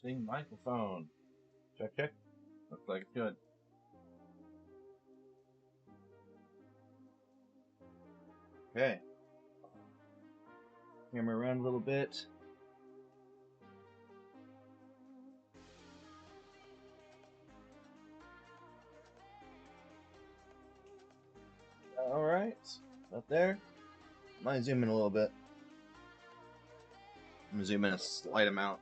Testing microphone. Check, check. Looks like it's good. Okay. Camera around a little bit. Alright. Up there. Might zoom in a little bit. I'm gonna zoom in a slight amount.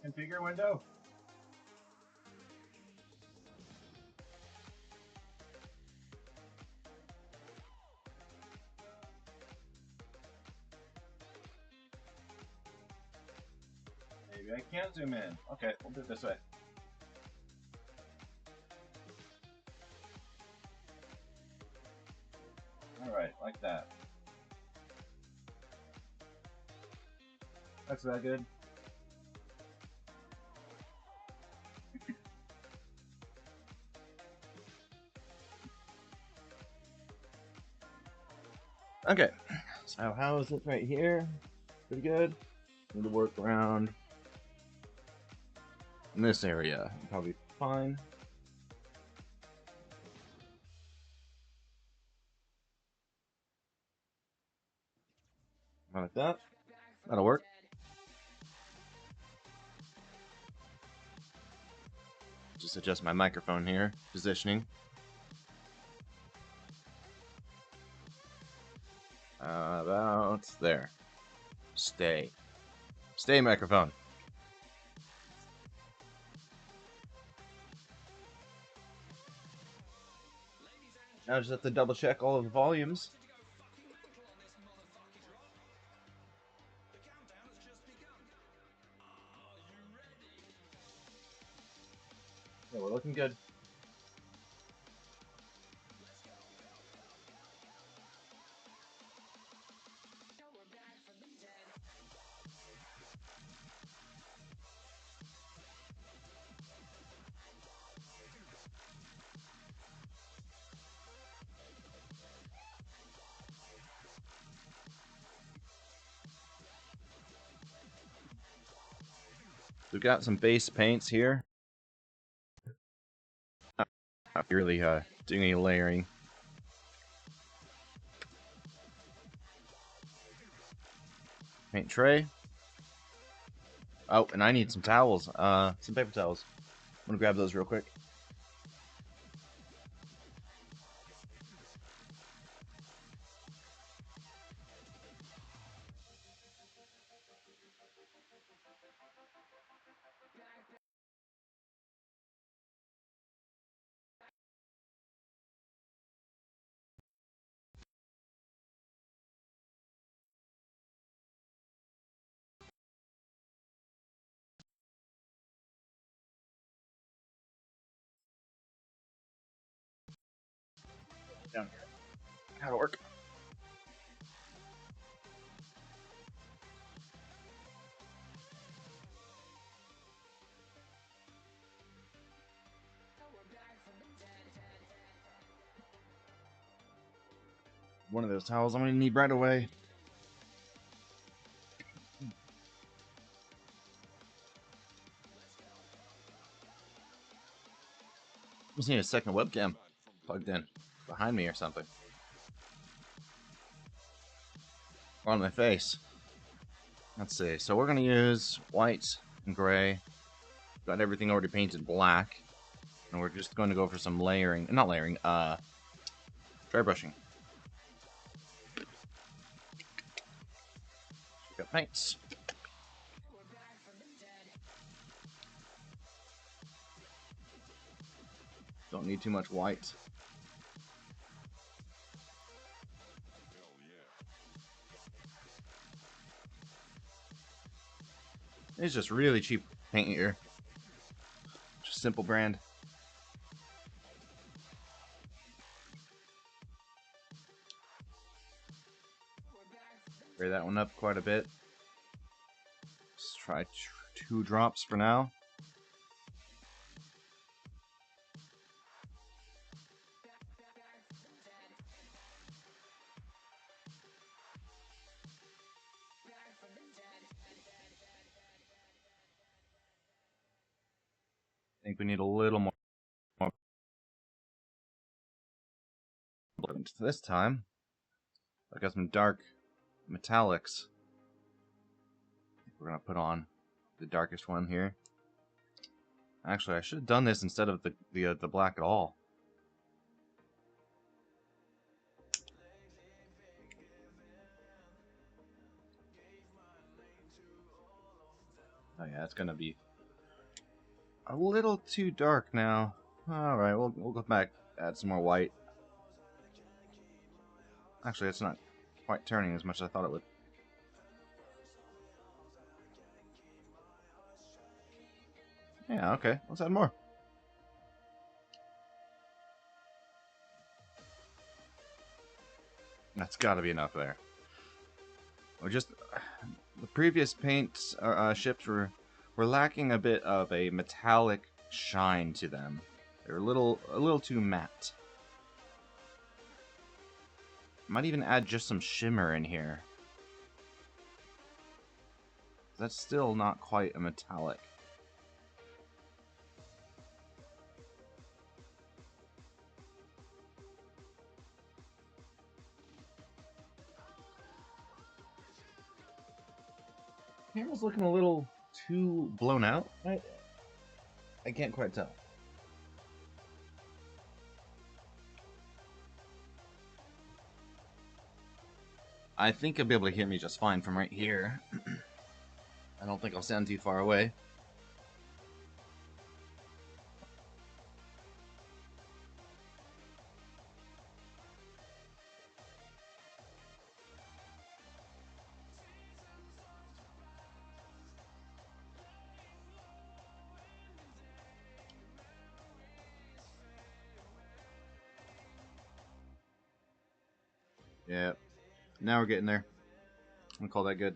Configure window. Maybe I can't zoom in. Okay, we'll do it this way. Alright, like that. That's that good. Okay, so how is it right here? Pretty good. Need to work around in this area. Probably fine. Like that. That'll work. Just adjust my microphone here. Positioning. About there. Stay. Stay microphone. Now just have to double check all of the volumes. Yeah, we're looking good. We've got some base paints here. Not really doing any layering. Paint tray. Oh, and I need some towels. Some paper towels. I'm gonna grab those real quick. Down here. That'll work. One of those towels I'm gonna need right away. Just need a second webcam plugged in behind me or something. Or on my face. Let's see. So we're gonna use white and gray. Got everything already painted black. And we're just going to go for some layering. Not layering, dry brushing. Got paints. Don't need too much white. It's just really cheap paint here. Just simple brand. Spray that one up quite a bit. Let's try 2 drops for now. think we need a little more this time. I got some dark metallics. We're gonna put on the darkest one here. Actually, I should have done this instead of the black at all. Oh yeah, it's gonna be a little too dark now. Alright, we'll go back, add some more white. Actually, it's not quite turning as much as I thought it would. Yeah, okay, let's add more. That's gotta be enough there. Or just the previous paint ships were lacking a bit of a metallic shine to them. They're a little too matte. Might even add just some shimmer in here. That's still not quite a metallic. Camera's looking a little too blown out. I can't quite tell. I think you'll be able to hear me just fine from right here. I don't think I'll sound too far away. Yeah, now we're getting there. I'm gonna call that good.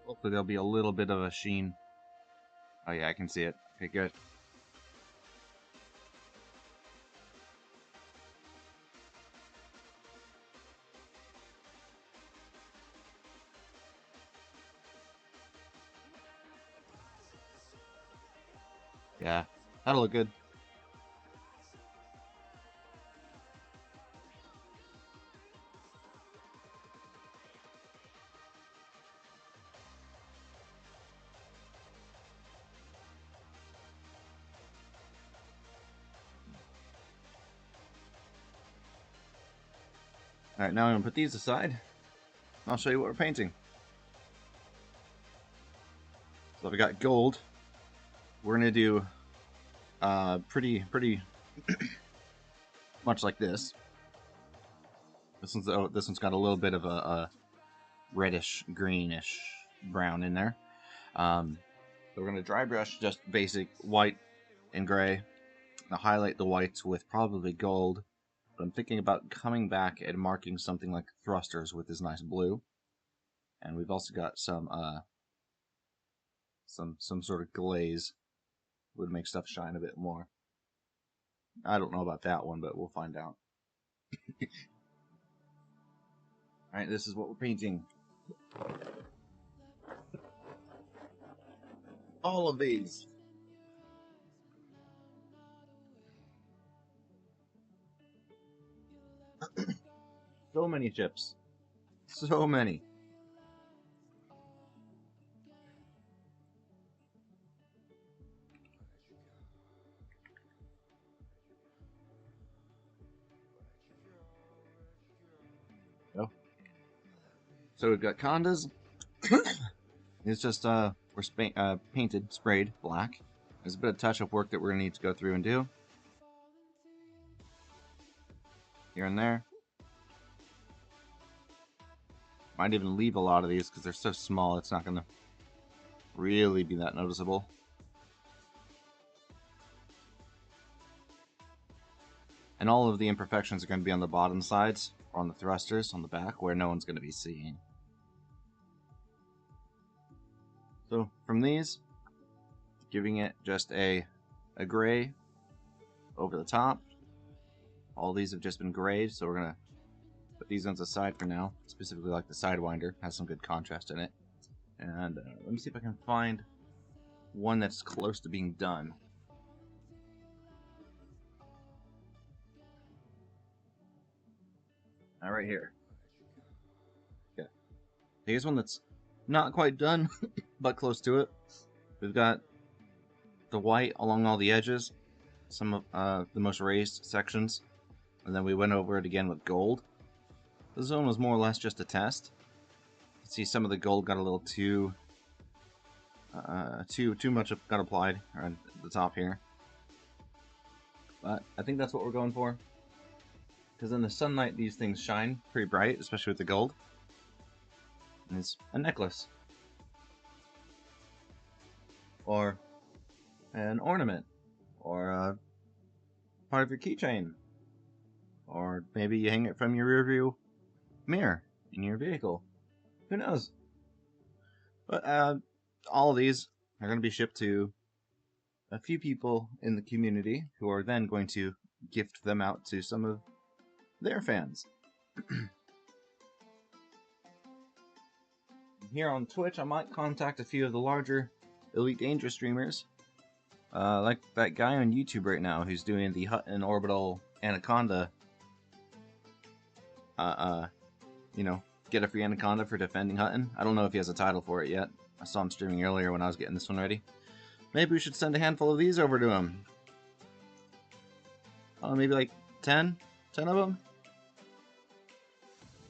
Hopefully there'll be a little bit of a sheen. Oh yeah, I can see it. Okay, good. Yeah, that'll look good. Alright, now I'm gonna put these aside. I'll show you what we're painting. So we got gold. We're gonna do pretty much like this. This one's got a little bit of a reddish, greenish brown in there. So we're gonna dry brush just basic white and gray. I'll highlight the whites with probably gold. But I'm thinking about coming back and marking something like thrusters with this nice blue. And we've also got some sort of glaze. Would make stuff shine a bit more. I don't know about that one, but we'll find out. Alright, this is what we're painting. All of these. So many chips. So many. Oh. So we've got condas. It's just we're painted, sprayed black. There's a bit of touch-up work that we're gonna need to go through and do. Here and there. Might even leave a lot of these because they're so small it's not gonna really be that noticeable. And all of the imperfections are going to be on the bottom sides, or on the thrusters, on the back, where no one's going to be seeing. So from these, giving it just a gray over the top. All these have just been grayed, so we're gonna put these ones aside for now. Specifically like the Sidewinder, has some good contrast in it. And let me see if I can find one that's close to being done. Right here. Okay. Here's one that's not quite done, but close to it. We've got the white along all the edges, some of the most raised sections, and then we went over it again with gold. The zone was more or less just a test. You can see some of the gold got a little too much got applied on the top here. But I think that's what we're going for. Because in the sunlight, these things shine pretty bright, especially with the gold. And it's a necklace. Or an ornament. Or a part of your keychain. Or maybe you hang it from your rear view mirror in your vehicle. Who knows? But all of these are going to be shipped to a few people in the community who are then going to gift them out to some of their fans. Here on Twitch, I might contact a few of the larger Elite Dangerous streamers, like that guy on YouTube right now who's doing the Hutton Orbital Anaconda. Get a free Anaconda for defending Hutton. I don't know if he has a title for it yet. I saw him streaming earlier when I was getting this one ready. Maybe we should send a handful of these over to him. Maybe like 10? 10 of them?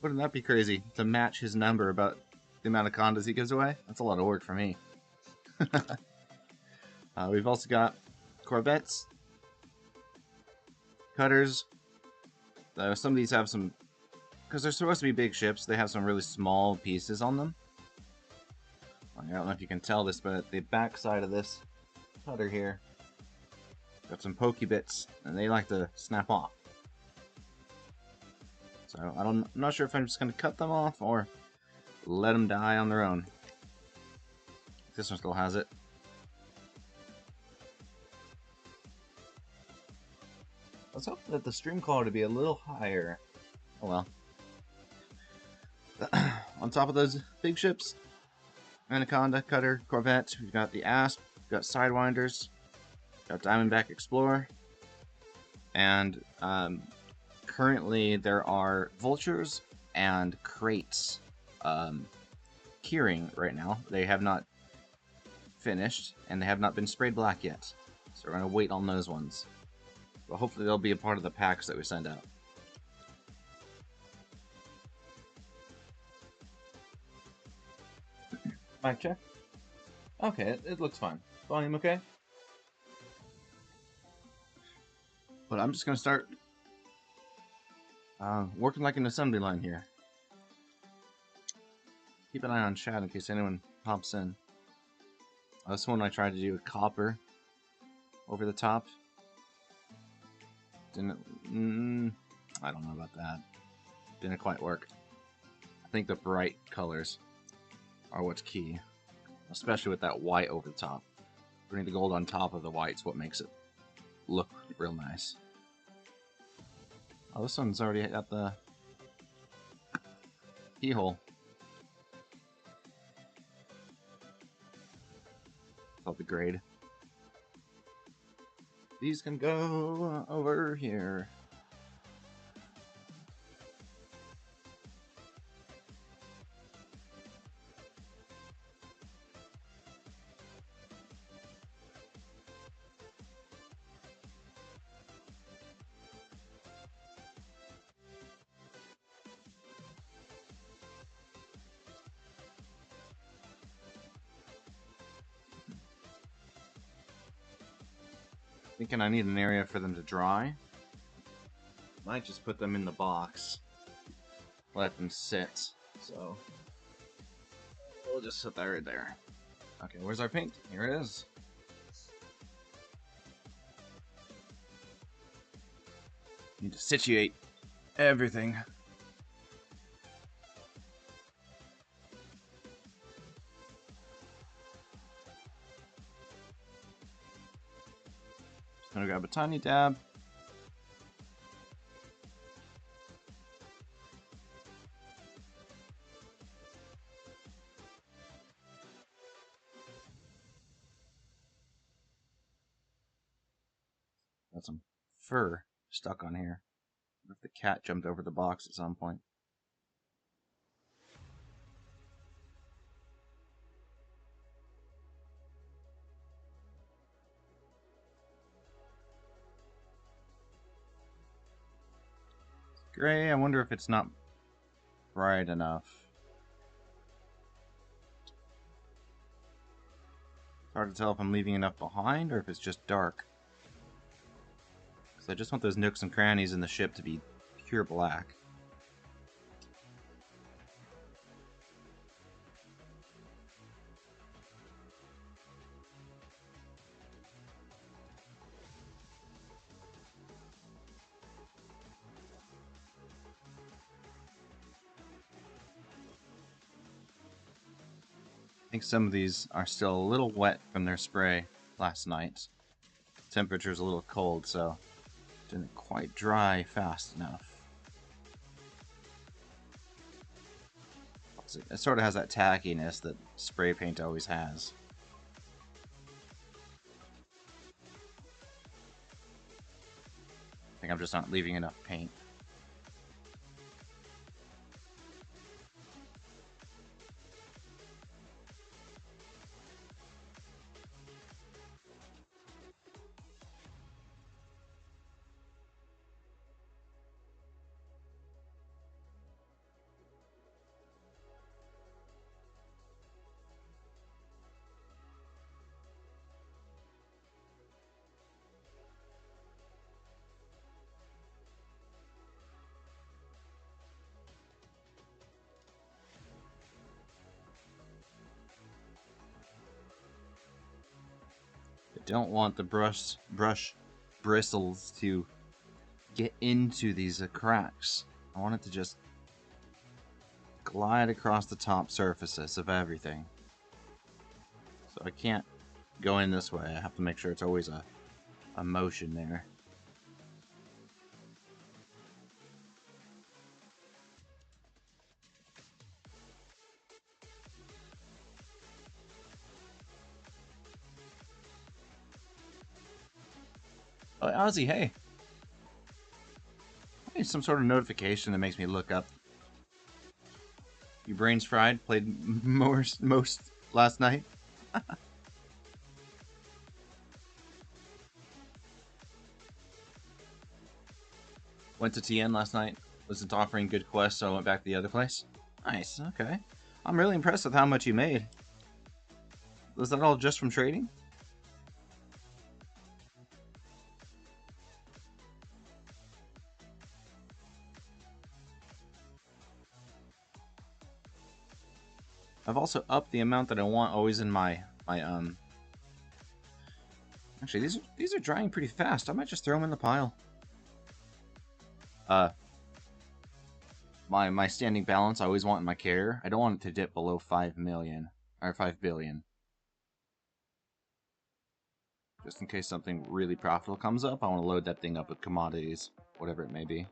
Wouldn't that be crazy? To match his number about the amount of condos he gives away? That's a lot of work for me. We've also got Corvettes, cutters. Some of these have some, because they're supposed to be big ships, they have some really small pieces on them. I don't know if you can tell this, but the back side of this cutter here got some pokey bits, and they like to snap off. So I'm not sure if I'm just going to cut them off or let them die on their own. This one still has it. I was hoping that the stream quality would be a little higher. Oh well. On top of those big ships, Anaconda, Cutter, Corvette, we've got the Asp, we've got Sidewinders, got Diamondback Explorer, and currently there are Vultures and Crates keyring right now. They have not finished, and they have not been sprayed black yet. So we're going to wait on those ones. But hopefully they'll be a part of the packs that we send out. Mic check. Okay, it looks fine. Volume okay? But I'm just going to start working like an assembly line here. Keep an eye on chat in case anyone pops in. This one I tried to do with copper over the top. Didn't. I don't know about that. Didn't quite work. I think the bright colors are what's key, especially with that white over the top. Putting the gold on top of the white's what makes it look real nice. Oh, this one's already at the keyhole. Called the grade. These can go over here. Thinking I need an area for them to dry. Might just put them in the box. Let them sit. So we'll just set that right there. Okay, where's our paint? Here it is. Need to situate everything. gonna grab a tiny dab. Got some fur stuck on here. What if the cat jumped over the box at some point? Gray, I wonder if it's not bright enough. It's hard to tell if I'm leaving enough behind or if it's just dark. Because I just want those nooks and crannies in the ship to be pure black. I think some of these are still a little wet from their spray last night. The temperature's a little cold, so it didn't quite dry fast enough. It sort of has that tackiness that spray paint always has. I think I'm just not leaving enough paint. Don't want the brush bristles to get into these cracks. I want it to just glide across the top surfaces of everything. So I can't go in this way. I have to make sure it's always a motion there. Oh, Ozzy, hey. I need some sort of notification that makes me look up. Your brain's fried? Played most last night? Went to TN last night. Wasn't offering good quests, so I went back to the other place. Nice, okay. I'm really impressed with how much you made. Was that all just from trading? I've also upped the amount that I want always in my Actually, these are drying pretty fast. I might just throw them in the pile. My standing balance I always want in my carrier. I don't want it to dip below 5 million or 5 billion. Just in case something really profitable comes up, I want to load that thing up with commodities, whatever it may be.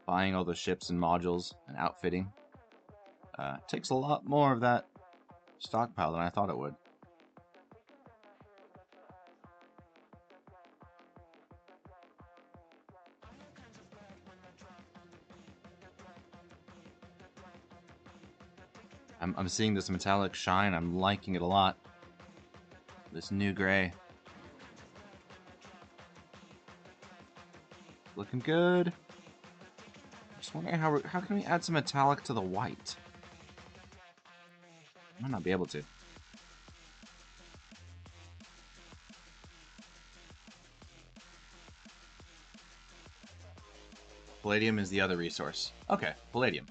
Buying all the ships and modules and outfitting takes a lot more of that stockpile than I thought it would. I'm seeing this metallic shine. I'm liking it a lot. This new gray. Looking good. Just wondering how can we add some metallic to the white? I might not be able to. Palladium is the other resource. Okay, palladium.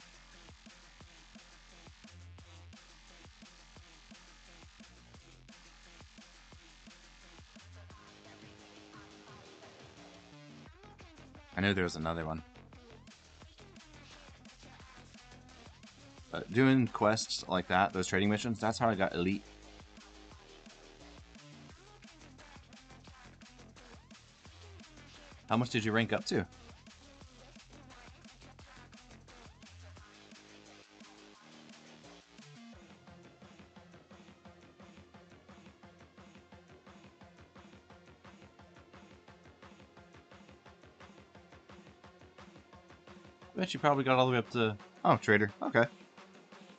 I knew there was another one. Doing quests like that, those trading missions, that's how I got elite. How much did you rank up to? I bet you probably got all the way up to... Oh, trader. Okay.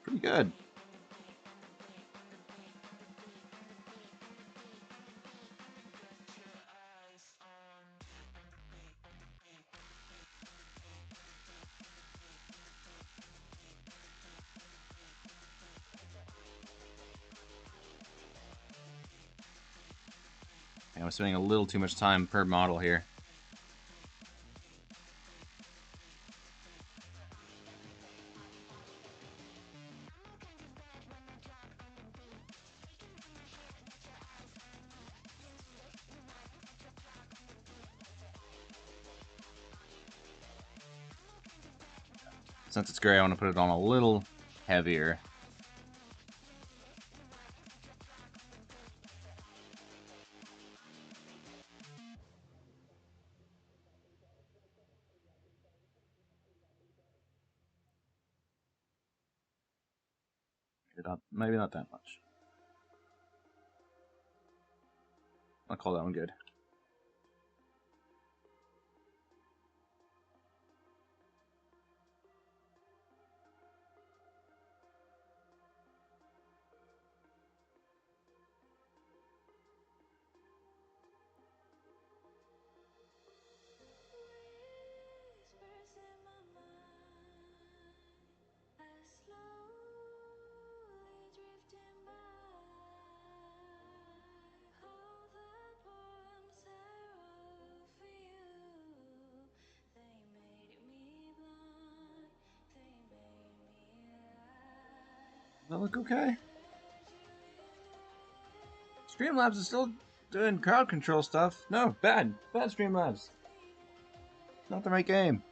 Pretty good. I'm spending a little too much time per model here. Since it's gray, I want to put it on a little heavier. Maybe not that much. I'll call that one good. Does that look okay? Streamlabs is still doing crowd control stuff. No, bad. Bad Streamlabs. Not the right game.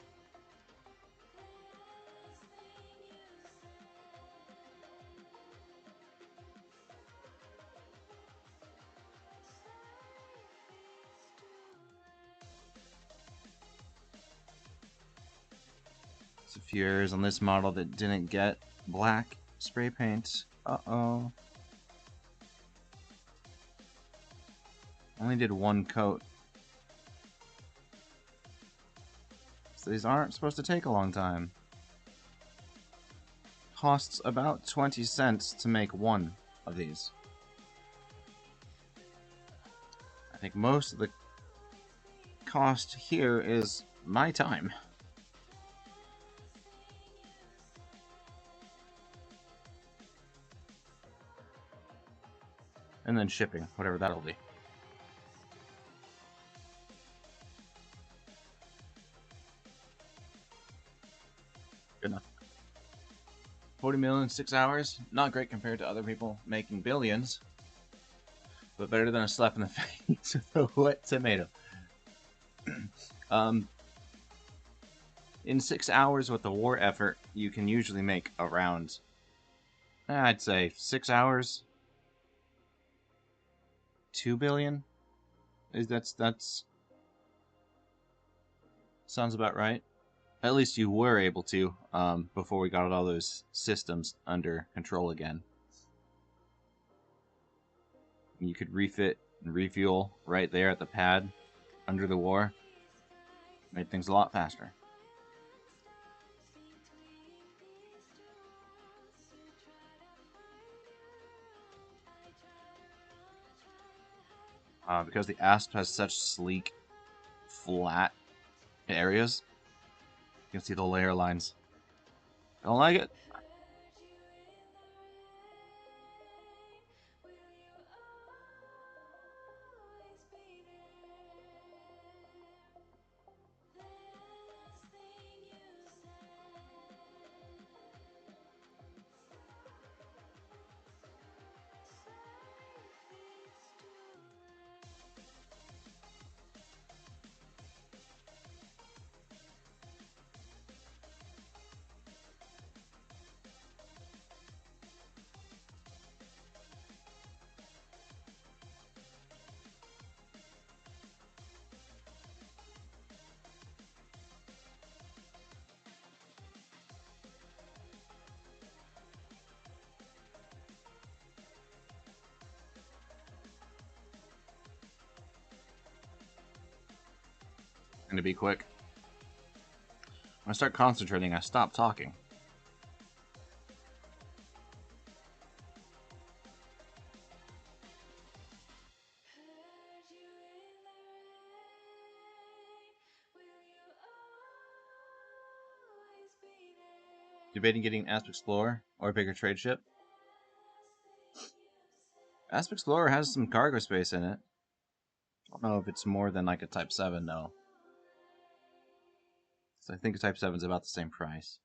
There's a few errors on this model that didn't get black spray paint. Uh-oh. Only did one coat. So these aren't supposed to take a long time. Costs about 20 cents to make one of these. I think most of the cost here is my time. And then shipping, whatever that'll be. Good enough. 40 million in 6 hours. Not great compared to other people making billions. But better than a slap in the face with a wet tomato. In 6 hours with the war effort, you can usually make around, I'd say, 6 hours, 2 billion. That's sounds about right. At least you were able to before we got all those systems under control again. You could refit and refuel right there at the pad under the war. Made things a lot faster. Because the ASP has such sleek, flat areas, you can see the layer lines. Don't like it? going to be quick. When I start concentrating, I stop talking. Debating getting Asp Explorer or a bigger trade ship. Asp Explorer has some cargo space in it. I don't know if it's more than like a Type 7 though. So I think a Type 7 is about the same price.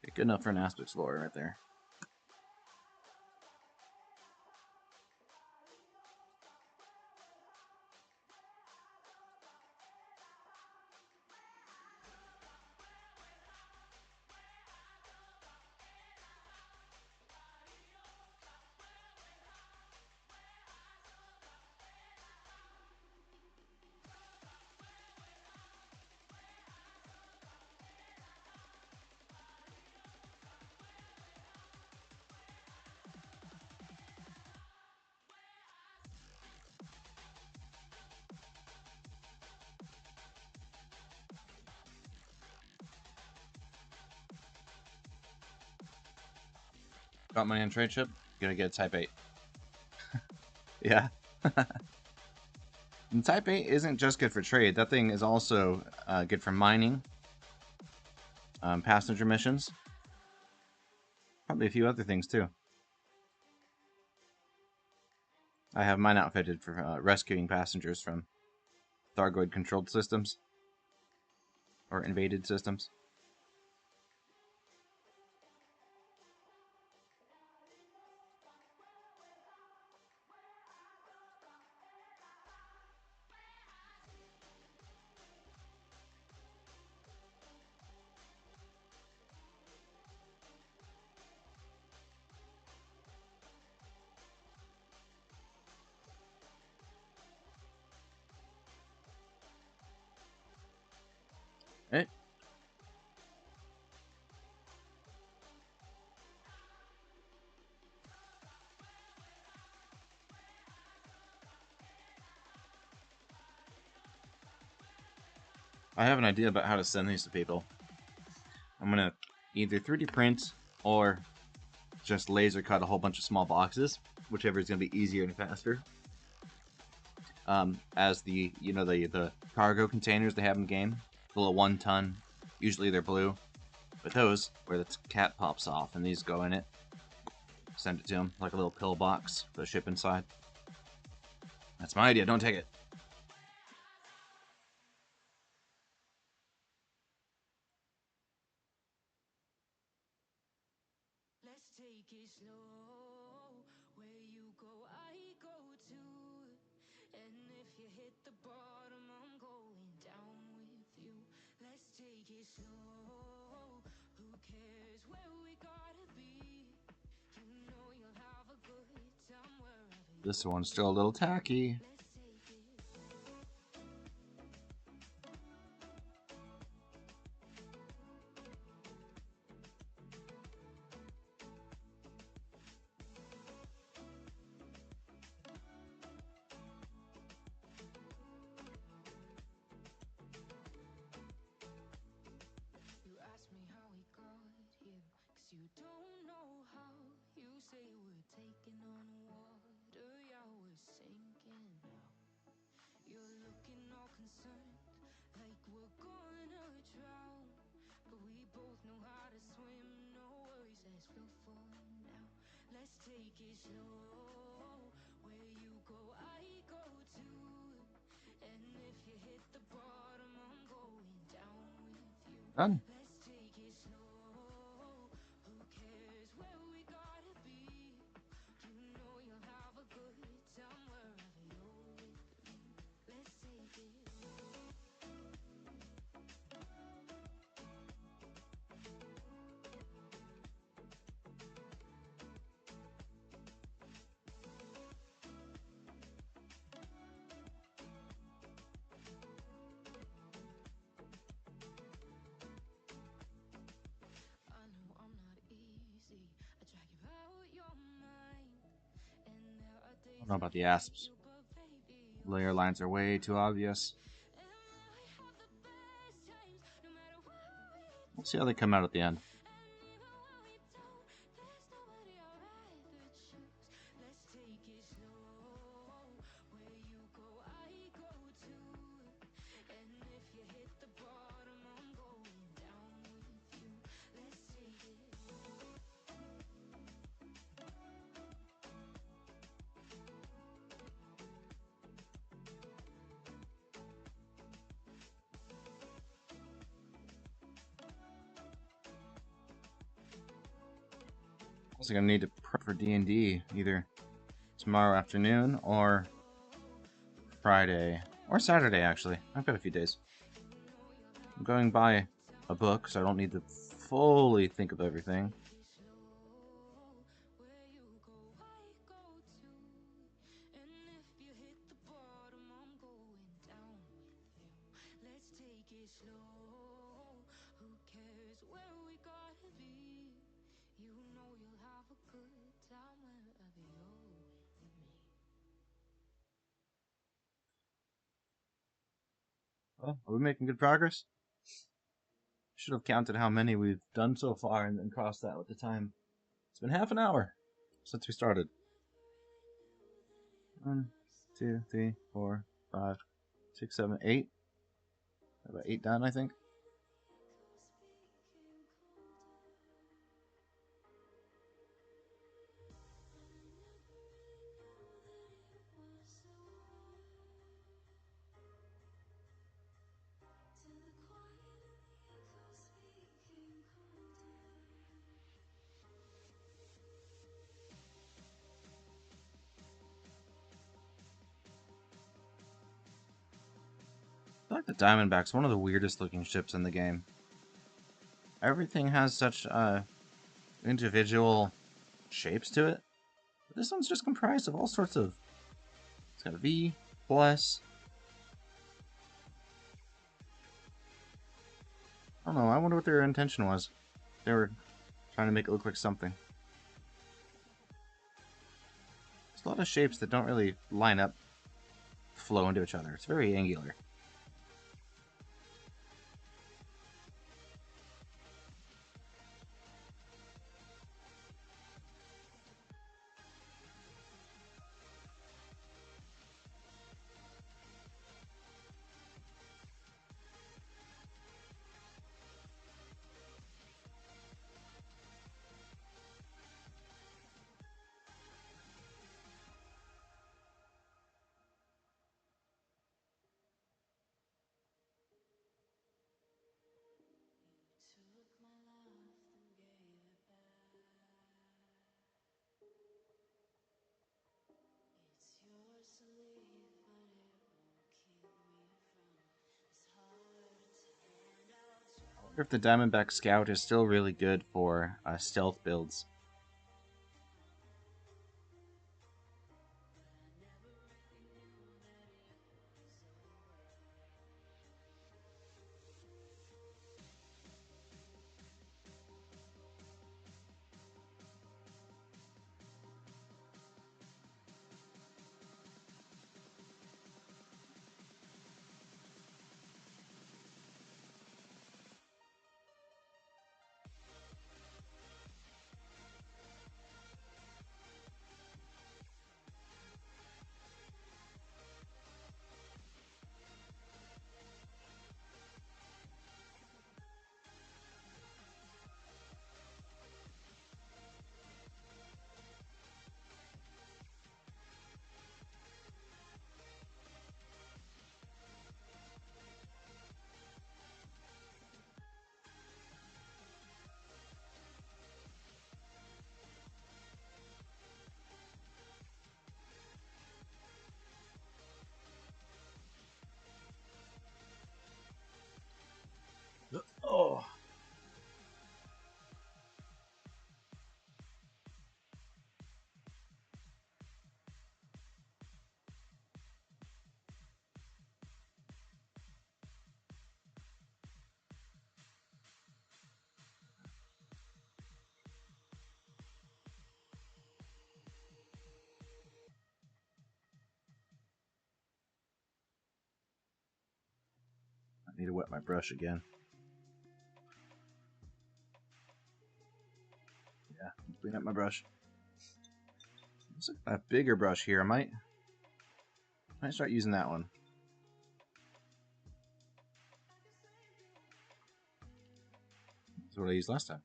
Okay, good enough for an Asp Explorer right there. Got money on trade ship? Gonna get a Type 8. Yeah. And Type 8 isn't just good for trade. That thing is also good for mining, passenger missions, probably a few other things too. I have mine outfitted for rescuing passengers from Thargoid-controlled systems or invaded systems. Hey. I have an idea about how to send these to people. I'm gonna either 3D print or just laser cut a whole bunch of small boxes, whichever is gonna be easier and faster. As the the cargo containers they have in game, the little 1 ton, usually they're blue, but those where the cap pops off and these go in it. Send it to them like a little pill box, put a ship inside. That's my idea. Don't take it. Let's take it slow. Where you go, I go too. And if you hit the bottom, I'm going down with you. Let's take it slow. Who cares where we gotta be? You know you'll have a good time wherever. This one's still a little tacky. Let's take it. You ask me how we got here, 'cause you don't know how. You say we're taking on water, yeah, we're sinking now. You're looking all concerned, like we're gonna drown. But we both know how to swim, no worries, let's float for now. Let's take it slow. Where you go, I go too. And if you hit the bottom, I'm going down with you. Done. Let's take it slow. Who cares where we gotta be? You know you'll have a good time wherever you're with me. Let's take it. I know I'm not easy. I drag you out your mind. And there are I days don't know I about the forget asps. you, but baby, layer lines are way too obvious. We'll see how they come out at the end. Also gonna need to prep for D&D either tomorrow afternoon or Friday or Saturday. Actually, I've got a few days. I'm going by a book, so I don't need to fully think of everything. Oh, are we making good progress? Should have counted how many we've done so far and then crossed that with the time. It's been half an hour since we started. 1, 2, 3, 4, 5, 6, 7, 8. About 8 done, I think. I feel like the Diamondback's one of the weirdest looking ships in the game. Everything has such individual shapes to it. But this one's just comprised of all sorts of... It's got a V, plus... I don't know, I wonder what their intention was. They were trying to make it look like something. There's a lot of shapes that don't really line up, flow into each other. It's very angular. I wonder if the Diamondback Scout is still really good for stealth builds. Need to wet my brush again. Yeah, clean up my brush. Looks like a bigger brush here. I might start using that one. That's what I used last time.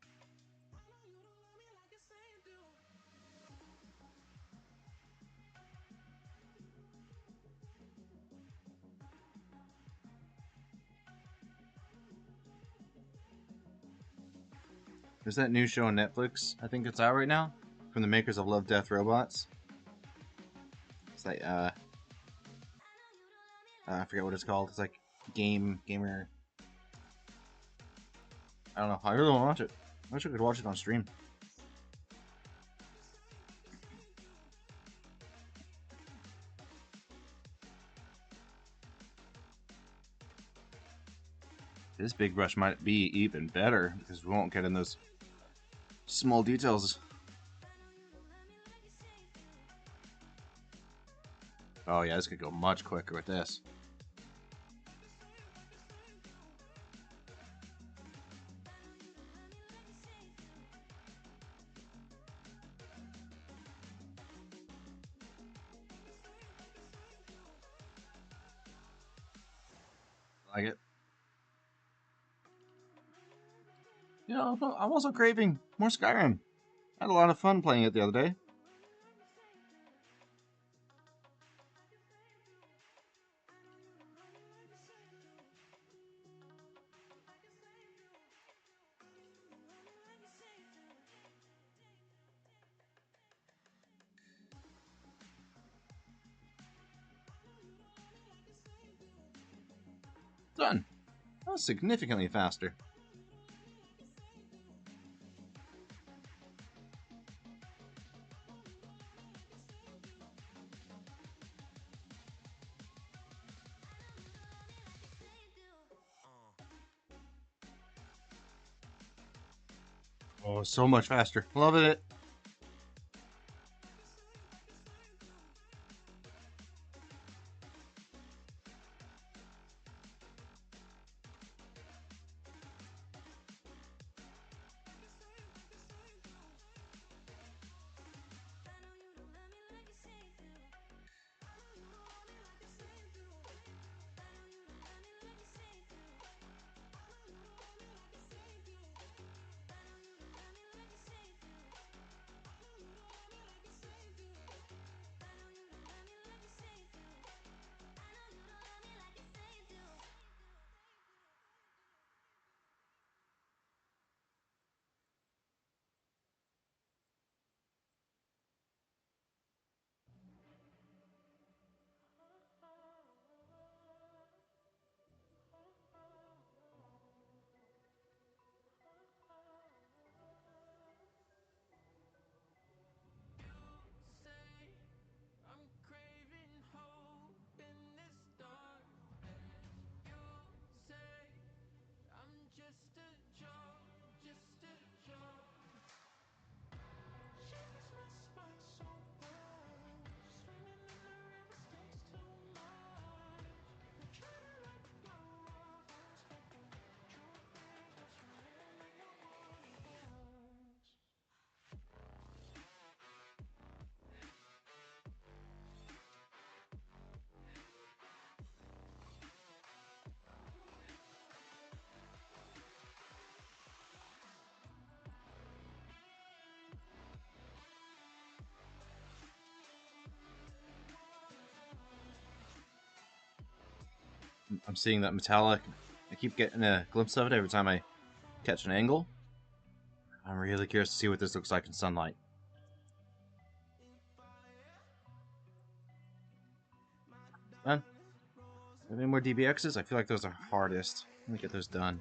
There's that new show on Netflix. I think it's out right now, from the makers of Love, Death, Robots. It's like I forget what it's called. It's like gamer. I don't know. I really want to watch it. I wish I could watch it on stream. This big brush might be even better because we won't get in those small details. Oh yeah, this could go much quicker with this. Like it. You know, I'm also craving more Skyrim. I had a lot of fun playing it the other day. Done. That was significantly faster. Oh, so much faster. Loving it. I'm seeing that metallic. I keep getting a glimpse of it every time I catch an angle. I'm really curious to see what this looks like in sunlight. Done. Any more DBXs? I feel like those are hardest. Let me get those done.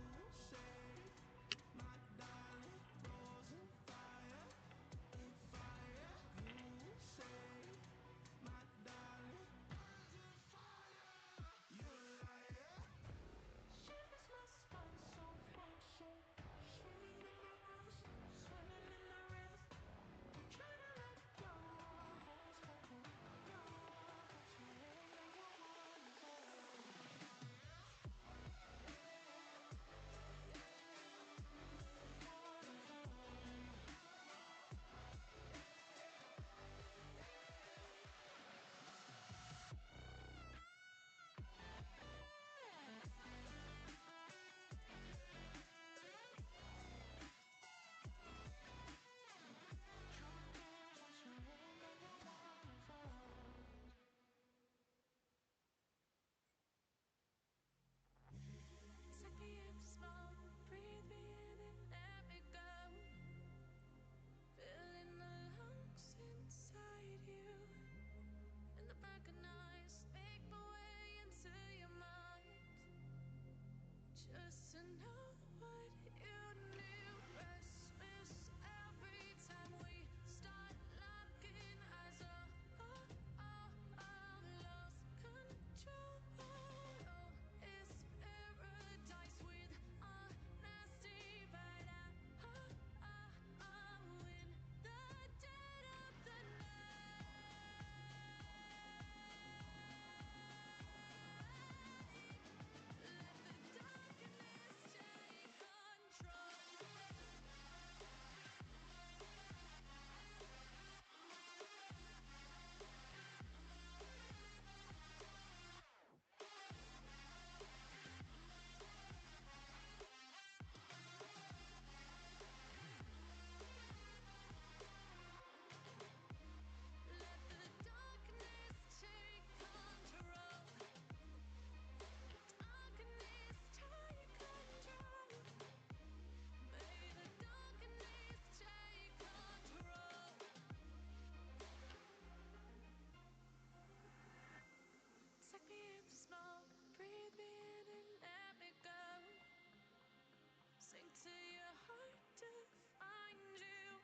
to your heart to find you.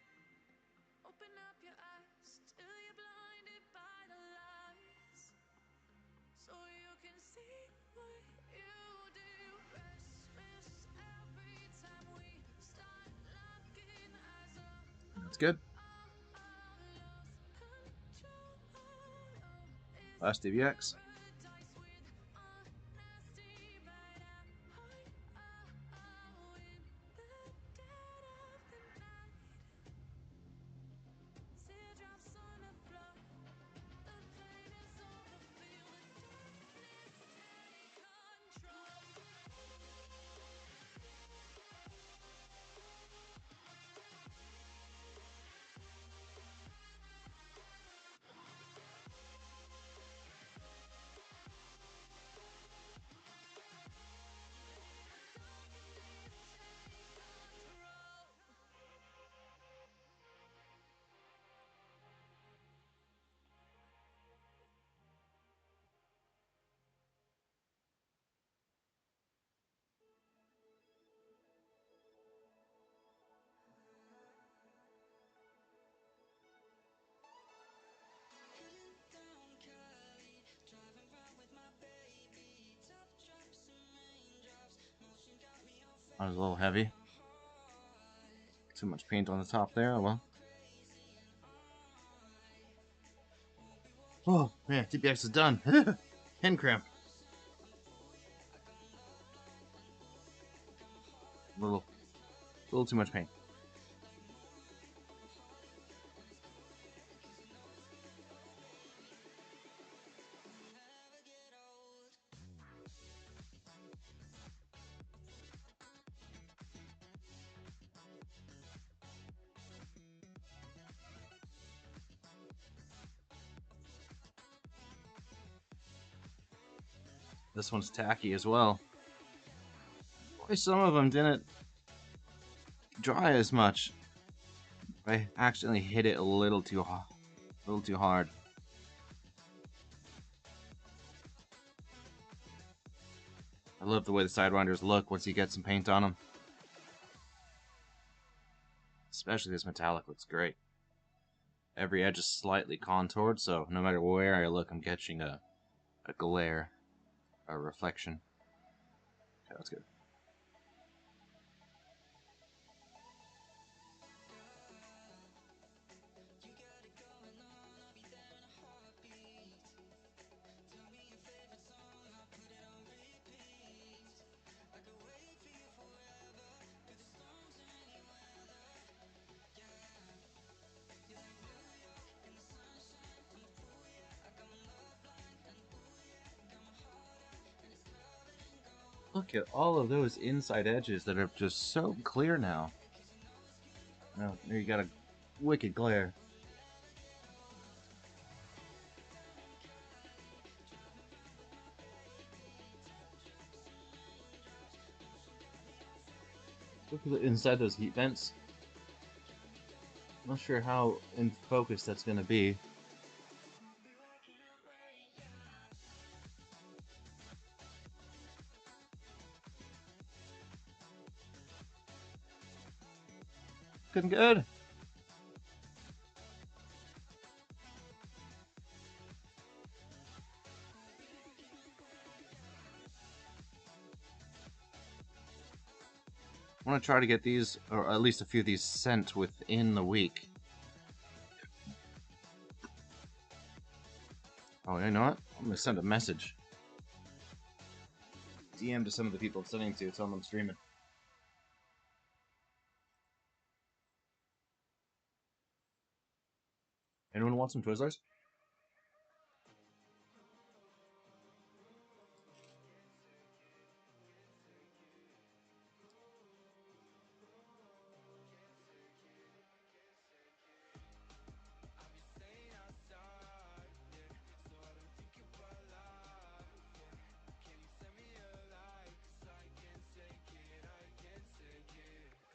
Open up your eyes till you're blinded by the lights, so you can see what you do. Restless every time we start looking as a That's good. Last DBX. paradise with honesty, but at heart, in the dead of the night, teardrops on the floor, the pain is over, feel the darkness take control. That was a little heavy. Too much paint on the top there. Oh well. Oh man, DBX is done. Hand cramp. Little too much paint. This one's tacky as well. Boy, some of them didn't dry as much. I accidentally hit it a little too hard. I love the way the Sidewinders look once you get some paint on them. Especially this metallic looks great. Every edge is slightly contoured, so no matter where I look, I'm catching a glare, a reflection. Okay, that's good. Look at all of those inside edges that are just so clear now. Oh, there you got a wicked glare. Look at the inside those heat vents. Not sure how in focus that's going to be. Looking good. I want to try to get these, or at least a few of these, sent within the week. Oh, you know what? I'm going to send a message. DM to some of the people I'm sending to, tell them I'm streaming. Anyone want some Twizzlers?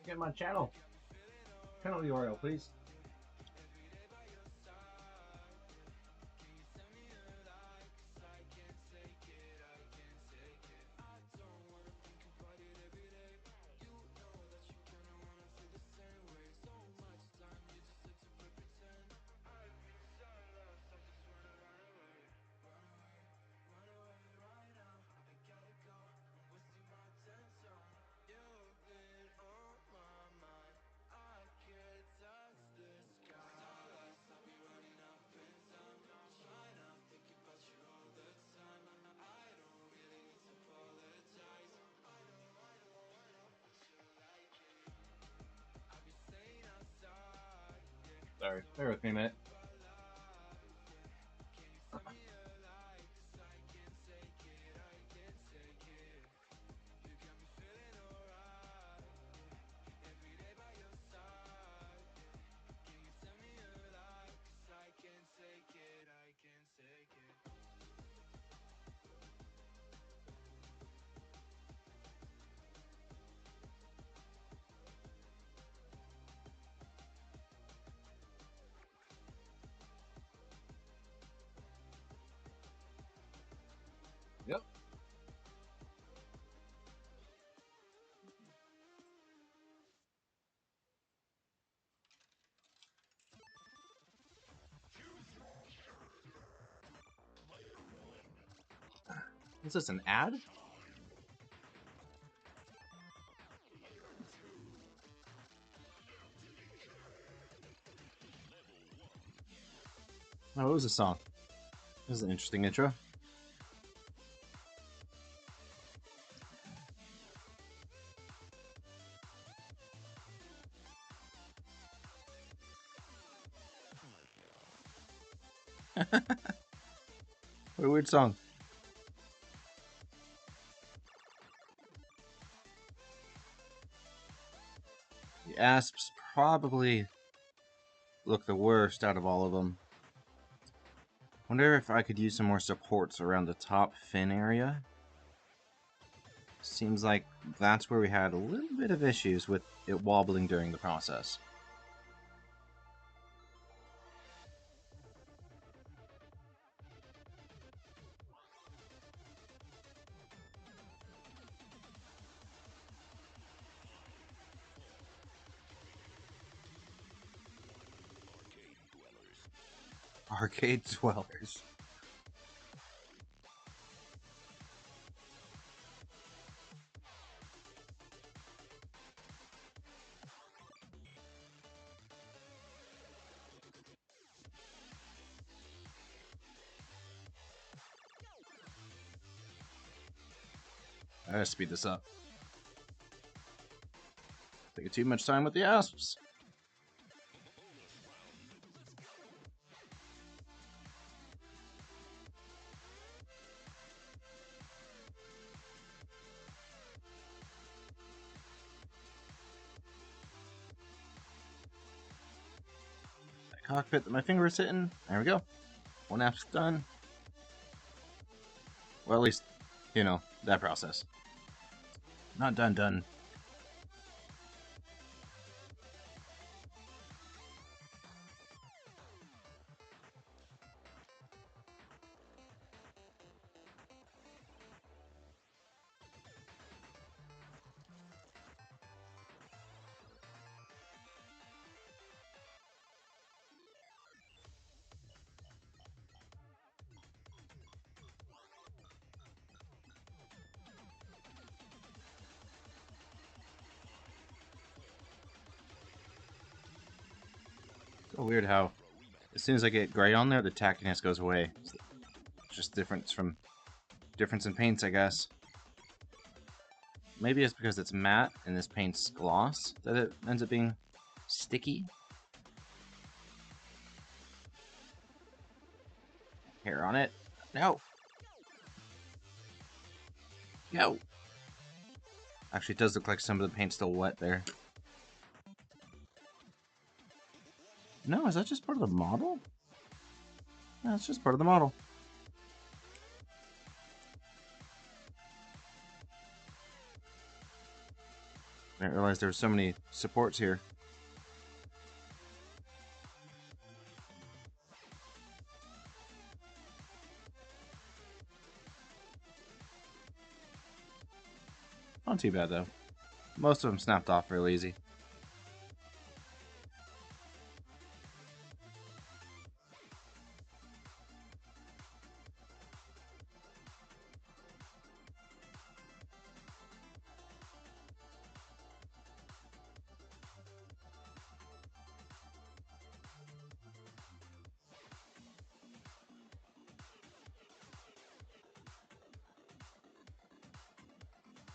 Get my channel. Channel URL, please. Sorry, bear with me a minute. Yep. Is this an ad? Oh, what was the song? This is an interesting intro. What a weird song. The Asps probably look the worst out of all of them. Wonder if I could use some more supports around the top fin area. Seems like that's where we had a little bit of issues with it wobbling during the process. Arcade dwellers. I gotta speed this up. Taking too much time with the Asps. That cockpit that my finger is hitting. There we go. One app's done. Well, at least, you know, that process. Not done. So weird how as soon as I get gray on there, the tackiness goes away. It's just difference in paints, I guess. Maybe it's because it's matte and this paint's gloss that it ends up being sticky. Hair on it. No. No. Actually, it does look like some of the paint's still wet there. No, is that just part of the model? No, it's just part of the model. I didn't realize there were so many supports here. Not too bad, though. Most of them snapped off real easy.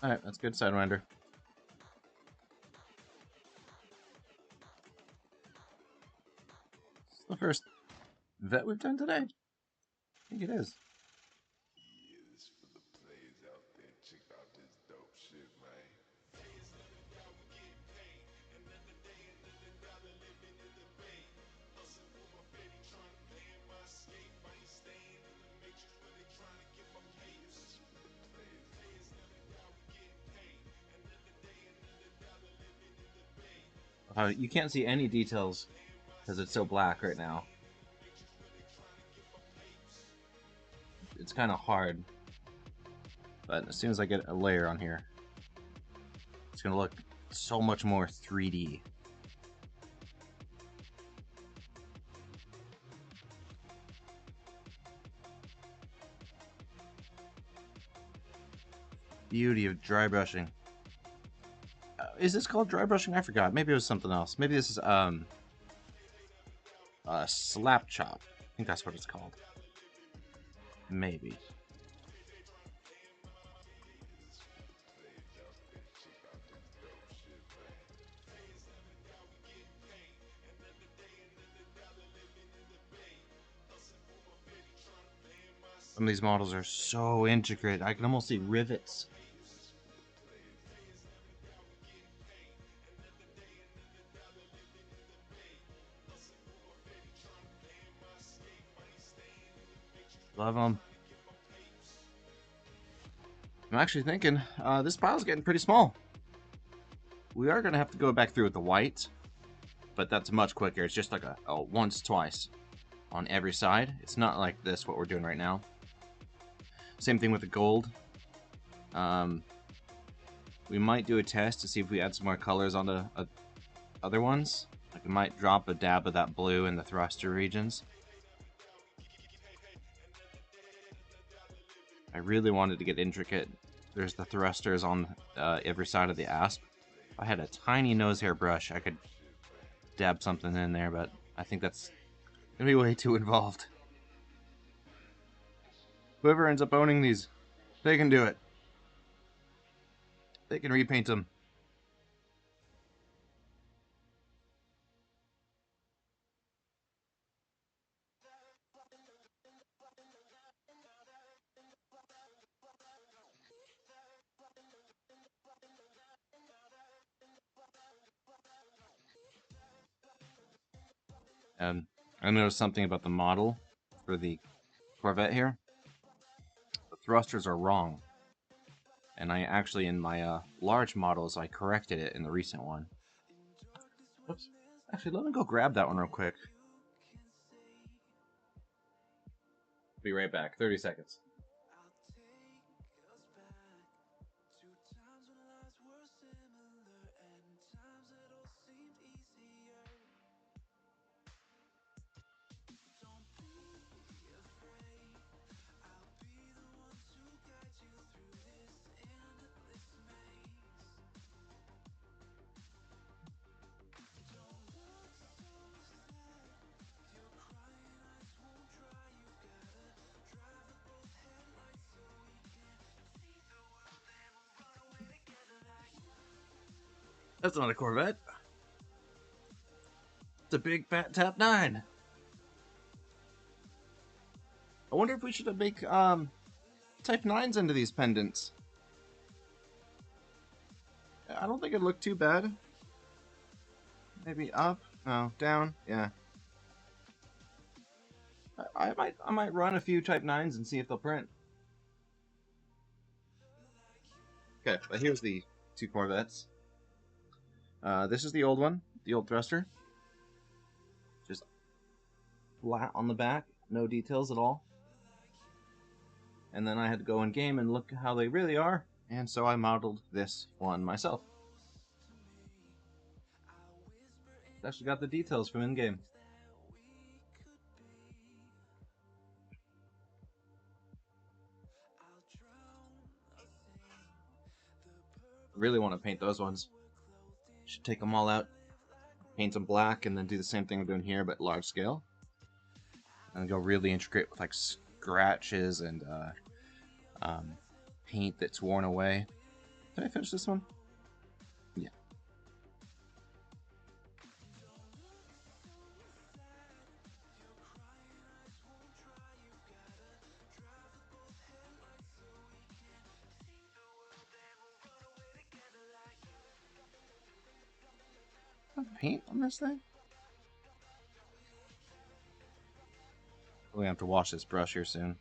Alright, that's good, Sidewinder. vet we've done today? I think it is. Yeah, this for the players out there. Check out this dope shit, man. You can't see any details because it's so black right now. It's kind of hard. But as soon as I get a layer on here, it's going to look so much more 3D. Beauty of dry brushing. Is this called dry brushing? I forgot. Maybe it was something else. Maybe this is slap chop. I think that's what it's called. Maybe. Some of these models are so intricate. I can almost see rivets. Love them. I'm actually thinking this pile's getting pretty small. We are going to have to go back through with the white, but that's much quicker. It's just like a once, twice on every side. It's not like this, what we're doing right now. Same thing with the gold. We might do a test to see if we add some more colors on the other ones. Like we might drop a dab of that blue in the thruster regions. I really wanted to get intricate. There's the thrusters on every side of the asp. If I had a tiny nose hair brush, I could dab something in there, but I think that's gonna be way too involved. Whoever ends up owning these, they can do it. They can repaint them. I noticed something about the model for the Corvette here. The thrusters are wrong. And I actually, in my large models, I corrected it in the recent one. Oops. Actually, let me go grab that one real quick. Be right back. 30 seconds. That's not a Corvette. It's a big fat Tap 9. I wonder if we should make Type 9s into these pendants. I don't think it'd look too bad. Maybe up? No, down? Yeah. I might run a few Type 9s and see if they'll print. Okay, but here's the two Corvettes. This is the old one, the old thruster. Just flat on the back, no details at all. And then I had to go in game and look how they really are, and so I modeled this one myself. It's actually got the details from in-game. Really want to paint those ones. Should take them all out, paint them black, and then do the same thing we're doing here, but large scale. And go really intricate with like scratches and paint that's worn away. Did I finish this one? Yeah. paint on this thing? We have to wash this brush here soon.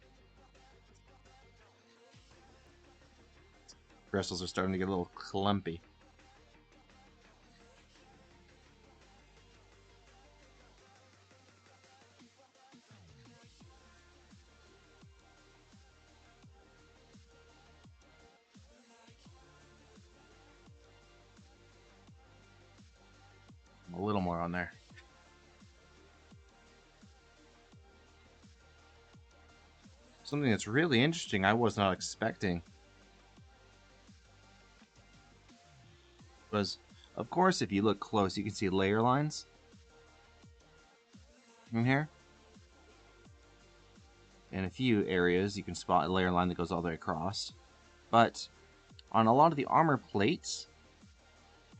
Bristles are starting to get a little clumpy. A little more on there. Something that's really interesting I was not expecting was, of course, if you look close, you can see layer lines in here. In a few areas, you can spot a layer line that goes all the way across. But on a lot of the armor plates,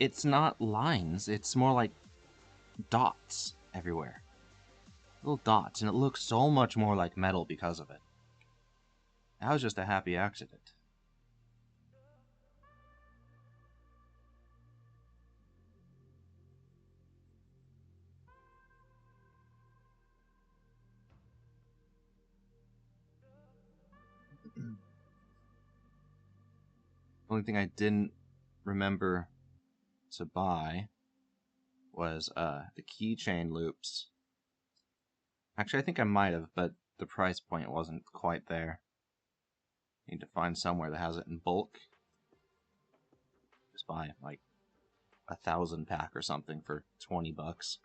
it's not lines. It's more like dots everywhere. Little dots, and it looks so much more like metal because of it. That was just a happy accident. Only thing I didn't remember to buy was the keychain loops. Actually, I think I might have, but the price point wasn't quite there. Need to find somewhere that has it in bulk. Just buy like 1,000 pack or something for 20 bucks.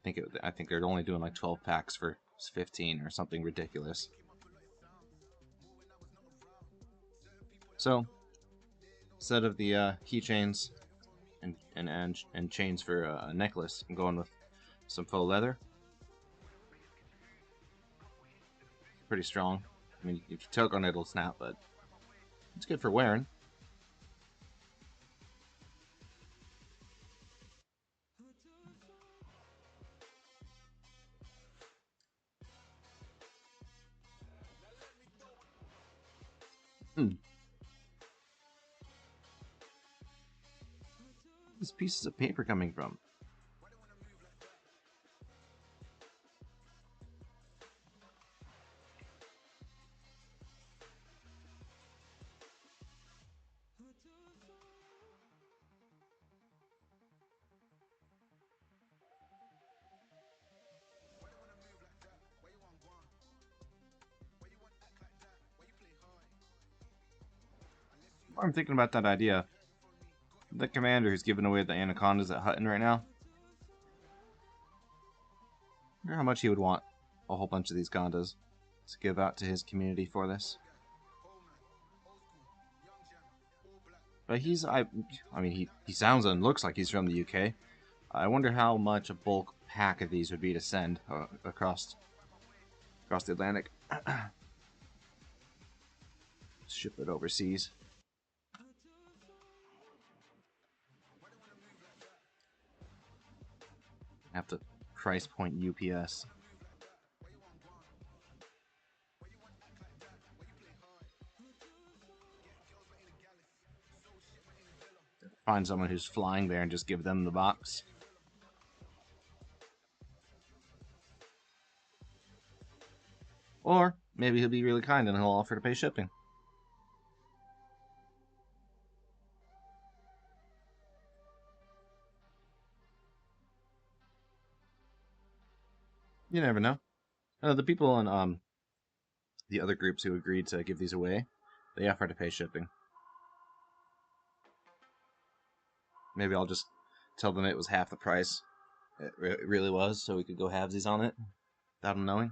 I think they're only doing like 12 packs for 15 or something ridiculous. So, instead of the keychains and chains for a necklace, I'm going with some faux leather. Pretty strong. I mean, if you tug on it, it'll snap, but it's good for wearing. These pieces of paper coming from? I'm thinking about that idea. The commander who's giving away the anacondas at Hutton right now. I wonder how much he would want a whole bunch of these gondas to give out to his community for this. But I mean, he sounds and looks like he's from the UK. I wonder how much a bulk pack of these would be to send across the Atlantic. Ship it overseas. Have to price point UPS. Find someone who's flying there and just give them the box. Or maybe he'll be really kind and he'll offer to pay shipping. You never know. The people on the other groups who agreed to give these away, they offered to pay shipping. Maybe I'll just tell them it was half the price. It really was, so we could go halvesies on it without them knowing.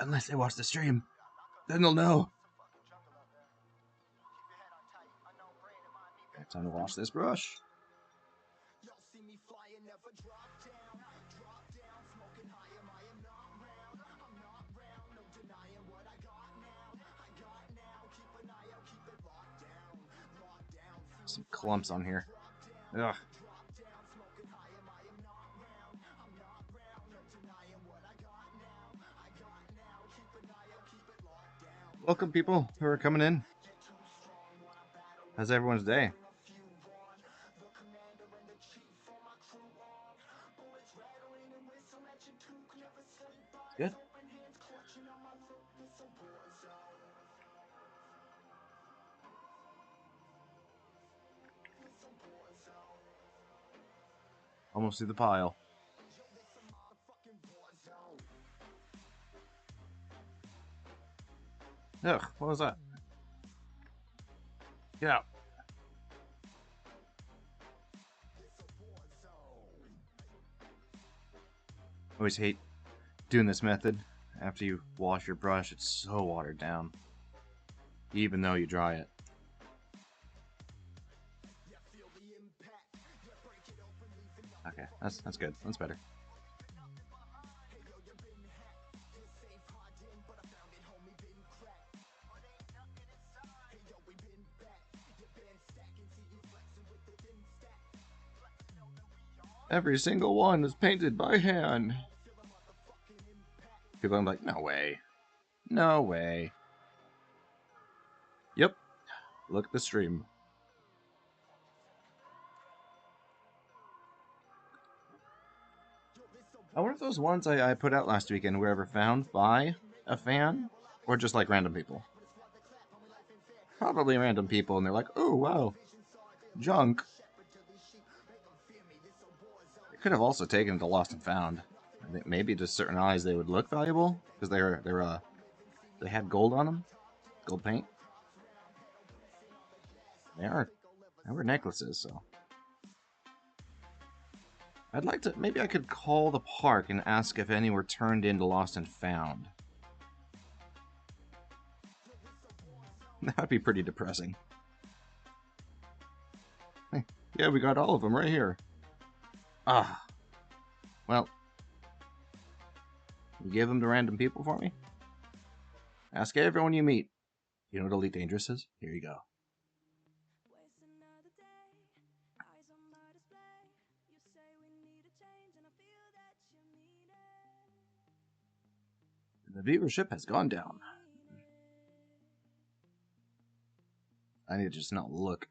Unless they watch the stream, then they'll know. Time to wash this brush. Some clumps on here. Ugh. Welcome, people who are coming in. How's everyone's day? Good. Almost through the pile. Ugh, what was that? Get out. Always hate doing this method. After you wash your brush, it's so watered down. Even though you dry it. Okay, that's good. That's better. Every single one is painted by hand. People are like, no way. No way. Yep. Look at the stream. I wonder if those ones I put out last weekend were ever found by a fan? Or just like random people? Probably random people, and they're like, oh, wow. Junk. They could have also taken it to Lost and Found. I think maybe to certain eyes they would look valuable because they had gold on them, gold paint. They were necklaces, so I'd like to. Maybe I could call the park and ask if any were turned into Lost and Found. That'd be pretty depressing. Yeah, we got all of them right here. Ah. Well, you give them to random people for me? Ask everyone you meet. You know what Elite Dangerous is? Here you go. The viewership has gone down. I need to just not look.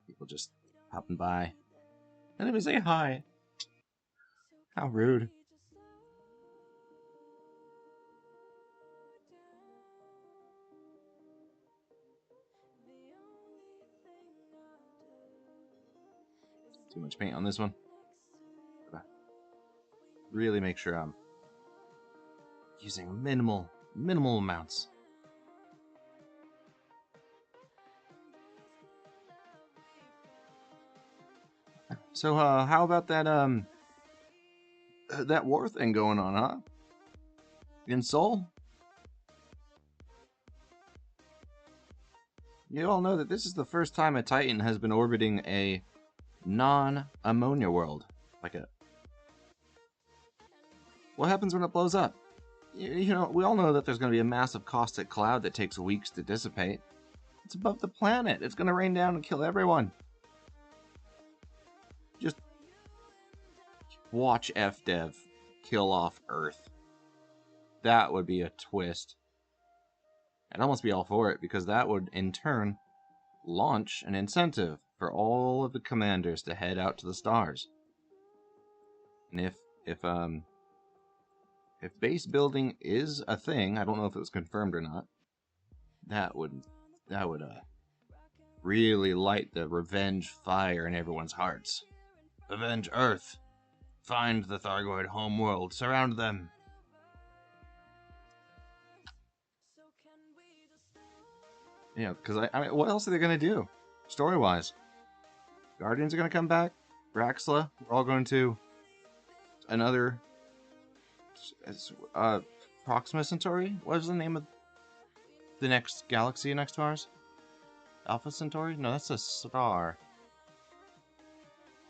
People just popping by. Don't even say hi. How rude. Too much paint on this one. Really make sure I'm using minimal amounts. So, how about that, that war thing going on, huh? In Seoul? You all know that this is the first time a Titan has been orbiting a non-ammonia world. What happens when it blows up? You know, we all know that there's going to be a massive caustic cloud that takes weeks to dissipate. It's above the planet. It's going to rain down and kill everyone. Just watch FDev kill off Earth. That would be a twist. I'd almost be all for it, because that would, in turn, launch an incentive for all of the commanders to head out to the stars. And if base building is a thing, I don't know if it was confirmed or not, that would really light the revenge fire in everyone's hearts. Avenge Earth. Find the Thargoid homeworld. Surround them. Yeah, because I mean, what else are they going to do? Story-wise. Guardians are going to come back. Braxla. We're all going to another Proxima Centauri? What is the name of the next galaxy next to ours? Alpha Centauri? No, that's a star.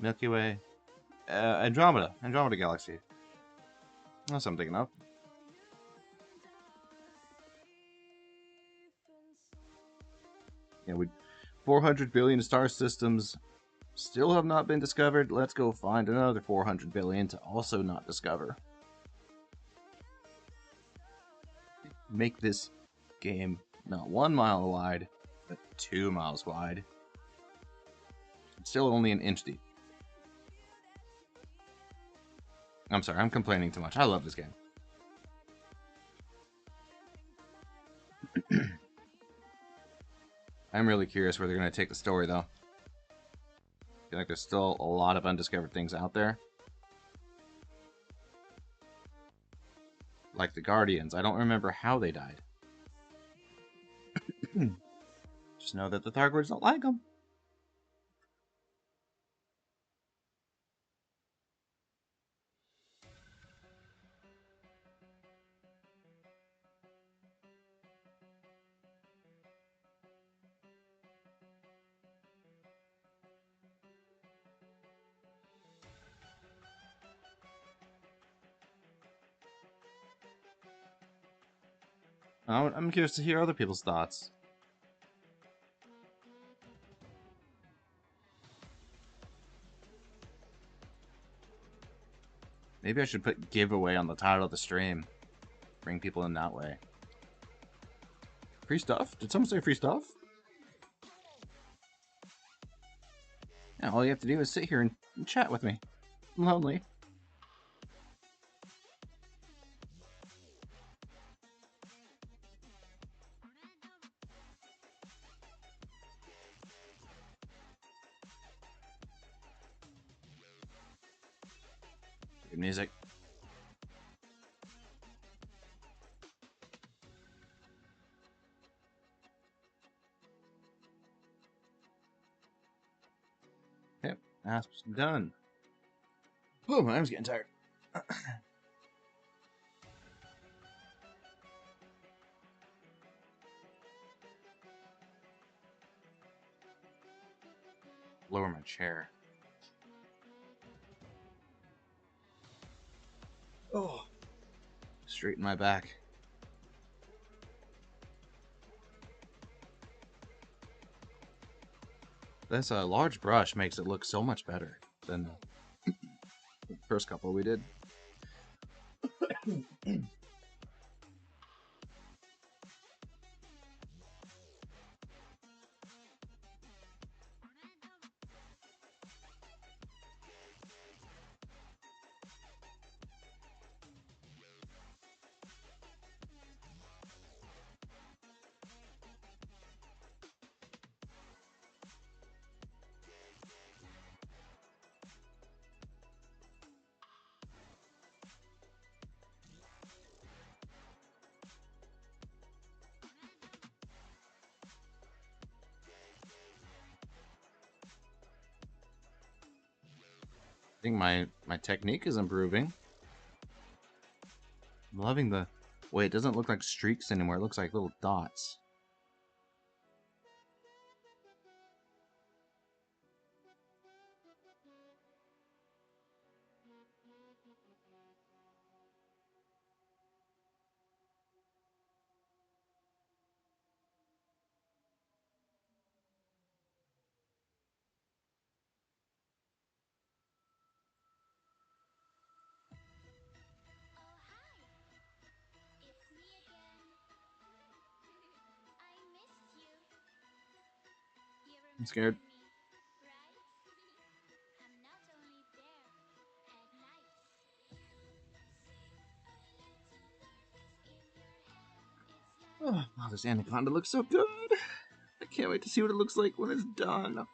Milky Way. Andromeda. Andromeda Galaxy. That's what I'm thinking of. Yeah, 400 billion star systems still have not been discovered. Let's go find another 400 billion to also not discover. Make this game not 1 mile wide, but 2 miles wide. Still only an inch deep. I'm sorry, I'm complaining too much. I love this game. I'm really curious where they're going to take the story, though. I feel like there's still a lot of undiscovered things out there. Like the Guardians. I don't remember how they died. Just know that the Thargoids don't like them. I'm curious to hear other people's thoughts. Maybe I should put giveaway on the title of the stream. Bring people in that way. Free stuff? Did someone say free stuff? Yeah, all you have to do is sit here and chat with me. I'm lonely. Good music. Yep, that's done. Oh, my arm's getting tired. Lower my chair. Oh, straighten my back. This large brush makes it look so much better than the first couple we did. I think my technique is improving. I'm loving the way it doesn't look like streaks anymore. It looks like little dots. I'm scared. Oh, this anaconda looks so good. I can't wait to see what it looks like when it's done.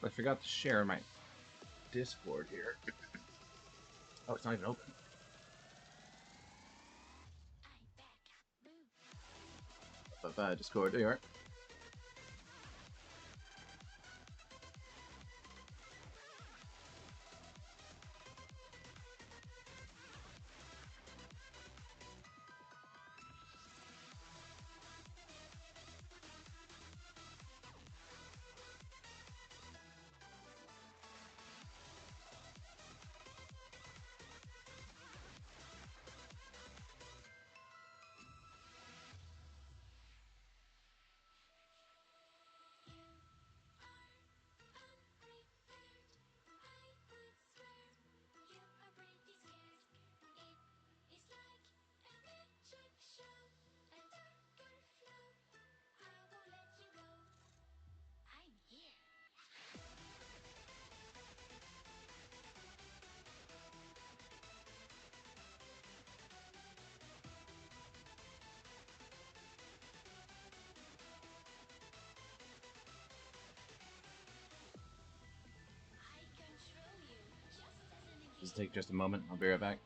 I forgot to share my Discord here. Oh, it's not even open. Discord, there you are. This will take just a moment. I'll be right back.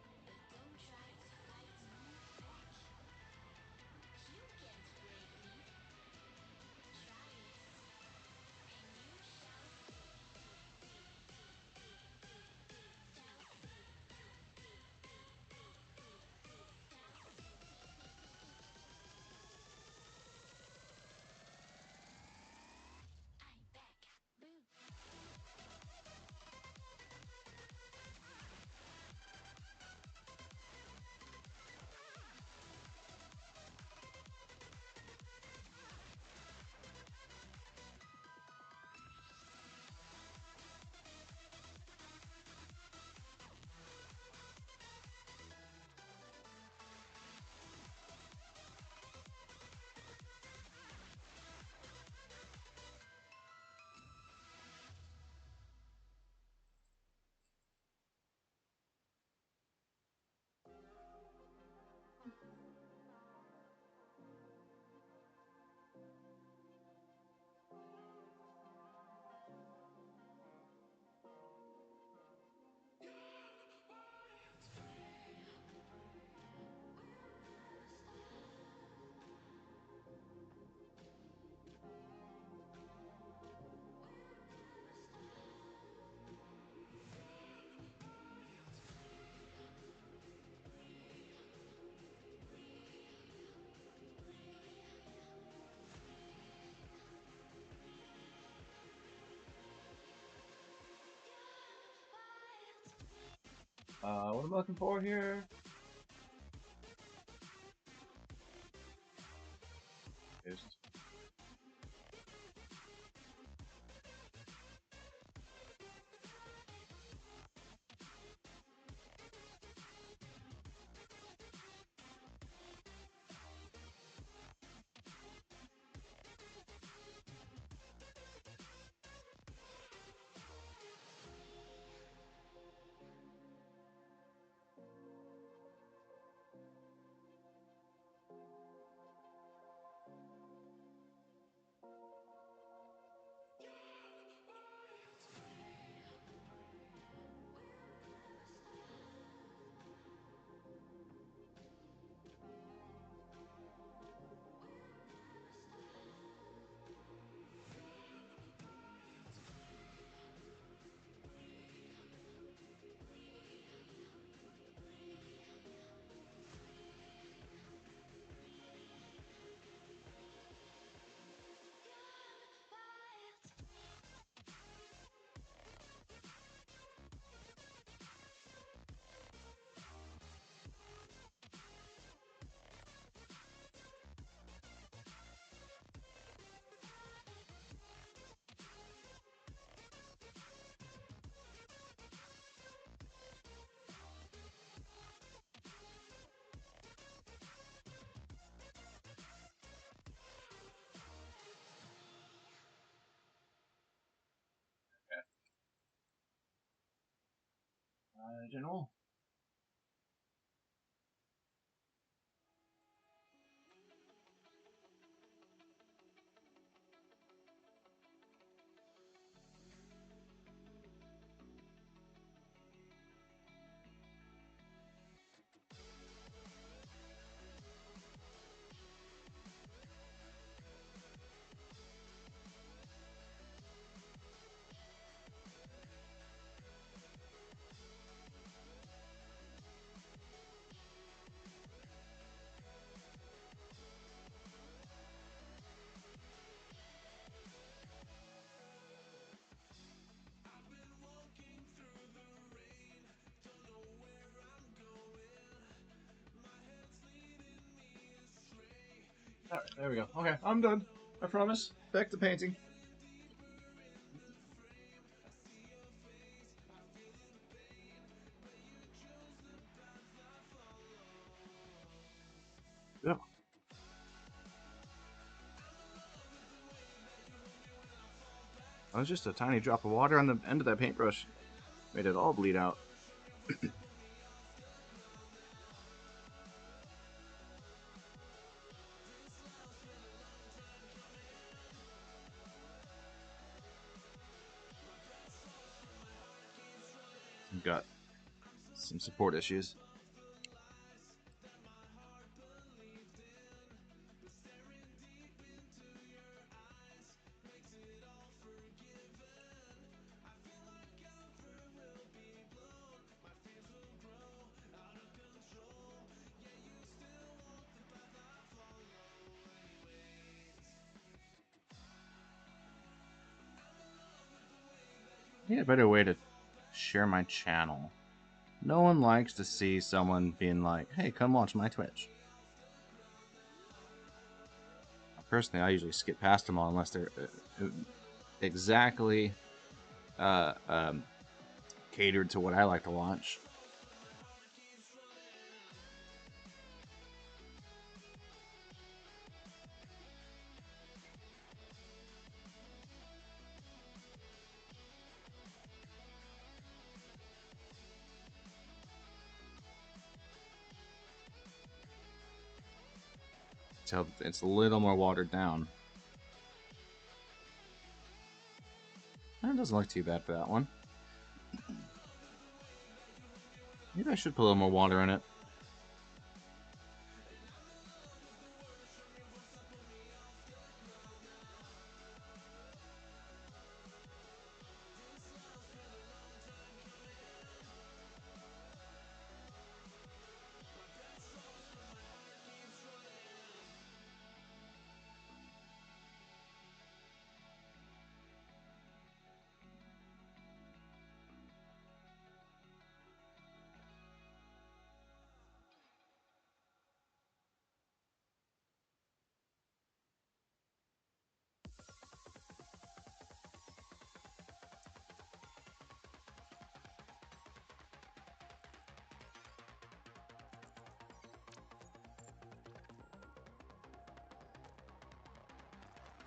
What am I looking for here? Just general. Alright, there we go. Okay, I'm done. I promise. Back to painting. Yeah. That was just a tiny drop of water on the end of that paintbrush. Made it all bleed out. Got some support issues. I need a better way to share my channel. No one likes to see someone being like, hey, come watch my Twitch. Personally, I usually skip past them all unless they're exactly catered to what I like to watch. So it's a little more watered down. It doesn't look too bad for that one. Maybe I should put a little more water in it.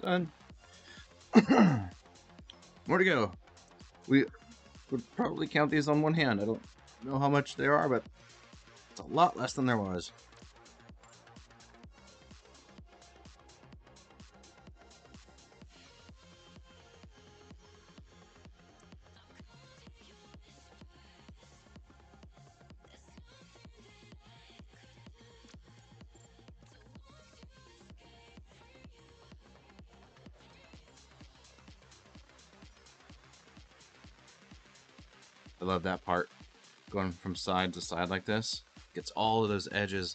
Done. More to go. We would probably count these on one hand. I don't know how much there are, but it's a lot less than there was. I love that part. Going from side to side like this. Gets all of those edges.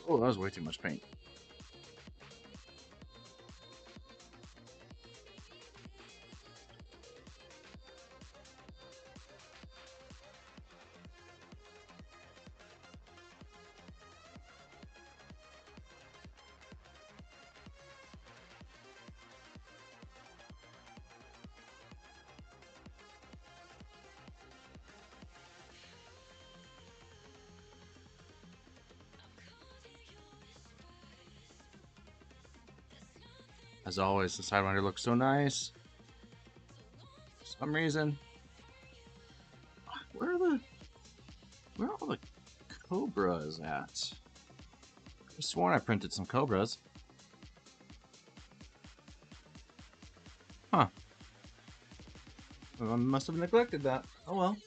Oh, that was way too much paint. As always, the Sidewinder looks so nice. For some reason. Where are all the Cobras at? I sworn I printed some Cobras. Huh. Well, I must have neglected that. Oh well.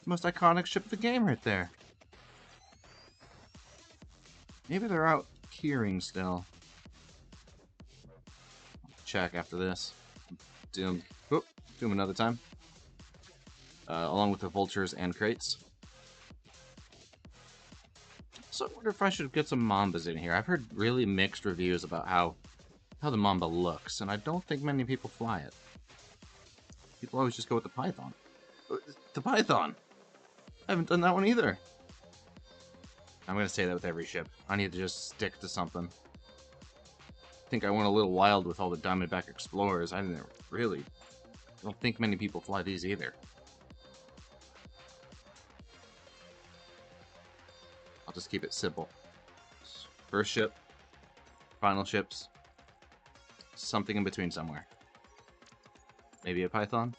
Most iconic ship of the game right there. Maybe they're out keyring still. Check after this. Do them another time. Along with the vultures and crates. So I wonder if I should get some Mambas in here. I've heard really mixed reviews about how the Mamba looks, and I don't think many people fly it. People always just go with the Python. The Python! I haven't done that one either. I'm gonna say that with every ship. I need to just stick to something. think I went a little wild with all the Diamondback Explorers. I don't think many people fly these either. I'll just keep it simple. First ship, final ships, something in between somewhere. Maybe a Python?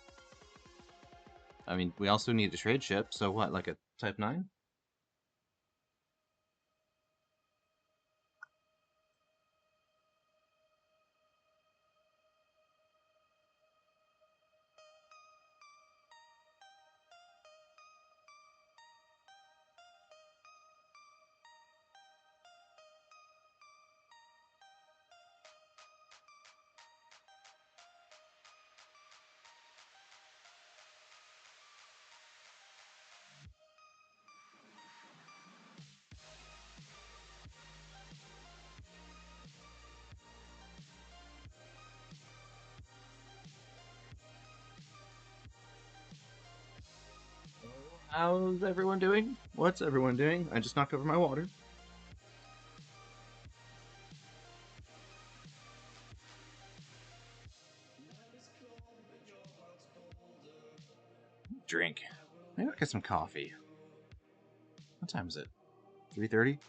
I mean, we also need a trade ship, so what, like a Type 9? How's everyone doing? What's everyone doing? I just knocked over my water. Drink. Maybe I'll get some coffee. What time is it? 3:30?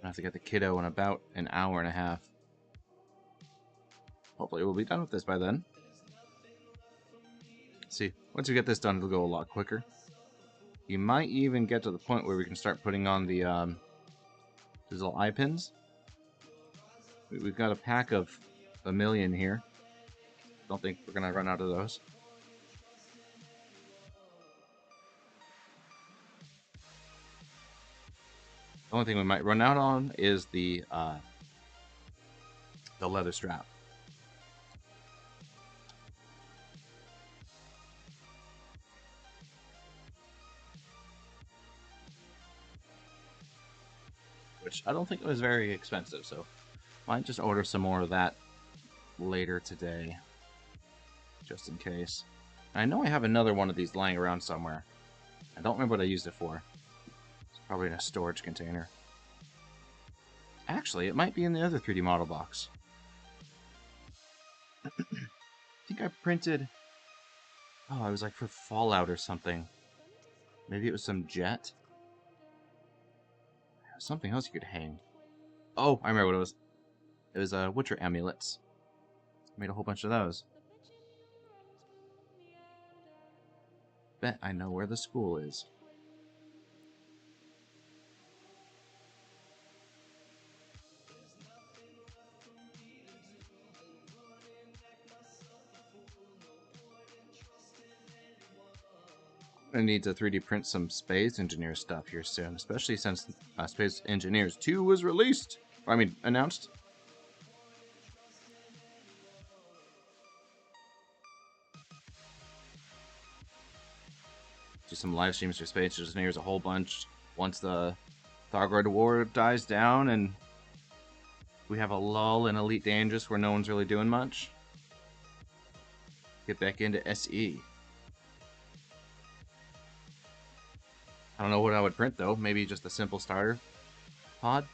I have to get the kiddo in about an hour and a half. Hopefully we'll be done with this by then. See, once we get this done, it'll go a lot quicker. You might even get to the point where we can start putting on the these little eye pins. We've got a pack of 1,000,000 here. Don't think we're gonna run out of those. The only thing we might run out on is the leather strap. Which I don't think it was very expensive, so might just order some more of that later today, just in case. I know I have another one of these lying around somewhere. I don't remember what I used it for. It's probably in a storage container. Actually, it might be in the other 3D model box. I think I printed... Oh, it was like for Fallout or something. Maybe it was some jet? Something else you could hang. Oh, I remember what it was. It was Witcher amulets. Made a whole bunch of those. Bet I know where the school is. I need to 3D print some Space Engineer stuff here soon, especially since Space Engineers 2 was released. Announced. Do some live streams for Space Engineers a whole bunch once the Thargoid War dies down and we have a lull in Elite Dangerous where no one's really doing much. Get back into SE. I don't know what I would print though. Maybe just a simple starter pod.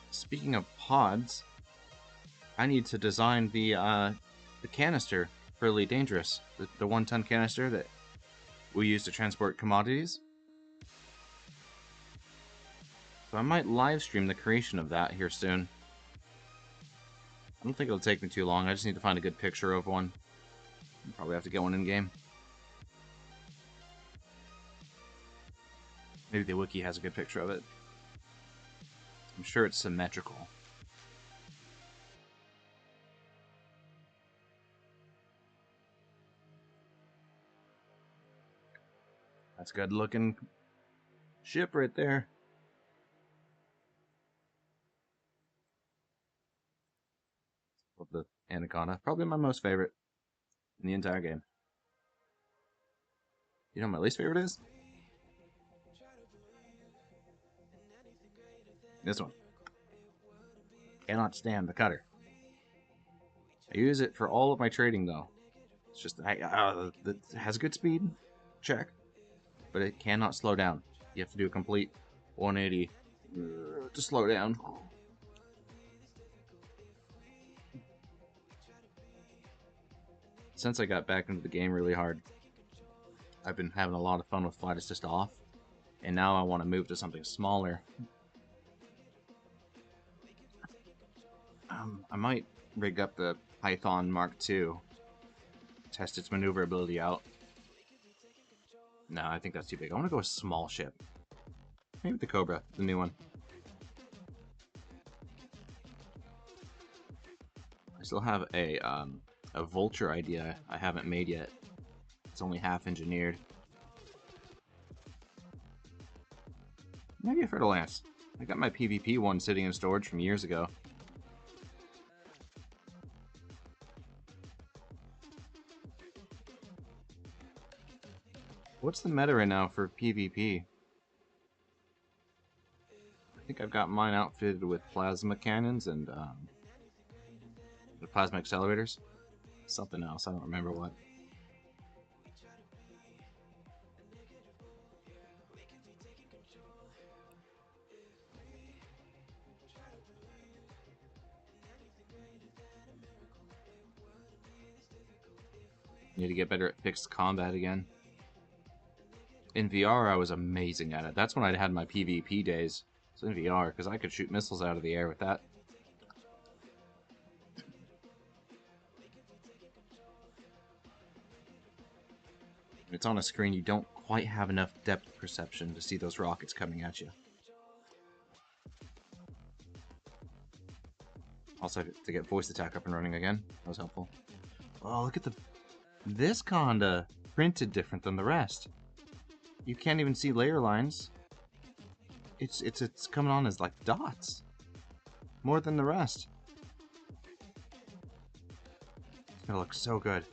Speaking of pods, I need to design the canister for Elite Dangerous, the 1-ton canister that we use to transport commodities. So I might live stream the creation of that here soon. I don't think it'll take me too long. I just need to find a good picture of one. I'll probably have to get one in game. Maybe the wiki has a good picture of it. I'm sure it's symmetrical. That's a good looking ship right there. Love the Anaconda. Probably my most favorite in the entire game. You know what my least favorite is? This one. Cannot stand the cutter. I use it for all of my trading though. It's just it has good speed, check, but it cannot slow down. You have to do a complete 180 to slow down. Since I got back into the game really hard, I've been having a lot of fun with Flight Assist off, and now I want to move to something smaller. I might rig up the Python Mark II, test its maneuverability out. No, I think that's too big. I want to go a small ship. Maybe the Cobra, the new one. I still have a Vulture idea I haven't made yet. It's only half engineered. Maybe a Fertile Lance. I got my PvP one sitting in storage from years ago. What's the meta right now for PvP? I think I've got mine outfitted with plasma cannons and the plasma accelerators. Something else, I don't remember what. Need to get better at fixed combat again. In VR, I was amazing at it. That's when I had my PvP days. So in VR, because I could shoot missiles out of the air with that. When it's on a screen, you don't quite have enough depth perception to see those rockets coming at you. Also, to get voice attack up and running again. That was helpful. Oh, look at this Conda printed different than the rest. You can't even see layer lines. It's coming on as like dots. More than the rest. It's gonna look so good.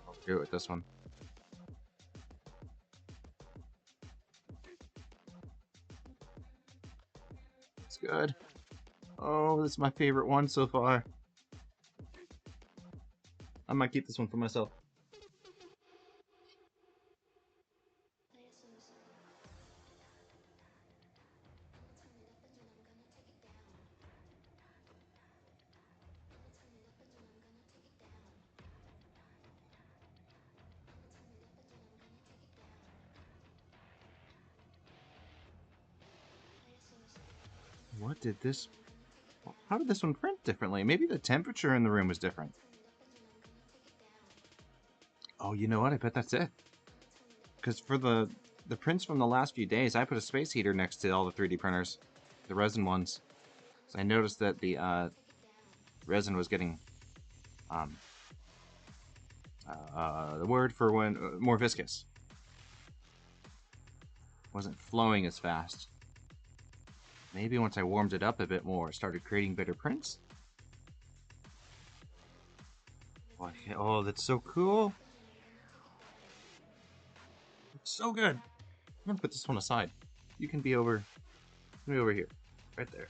I'll do it with this one. It's good. Oh, this is my favorite one so far. I might keep this one for myself. What did this... How did this one print differently? Maybe the temperature in the room was different. Oh, you know what? I bet that's it. Because for the prints from the last few days, I put a space heater next to all the 3D printers. The resin ones. So I noticed that the resin was getting... the word for when... more viscous. Wasn't flowing as fast. Maybe once I warmed it up a bit more, started creating better prints. Oh, that's so cool. It's so good. I'm gonna put this one aside. You can be over here. Right there.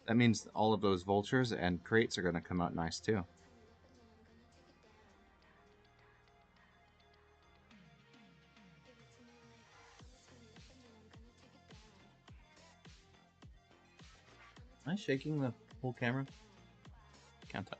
That means all of those vultures and crates are gonna come out nice too. Am I shaking the whole camera? Can't tell.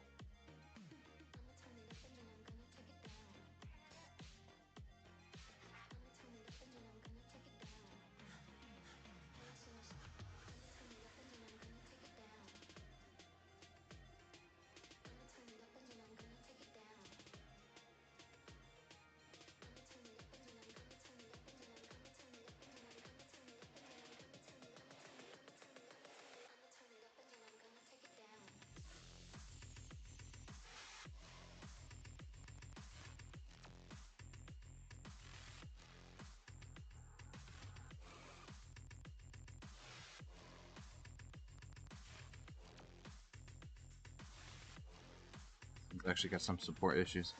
Actually got some support issues.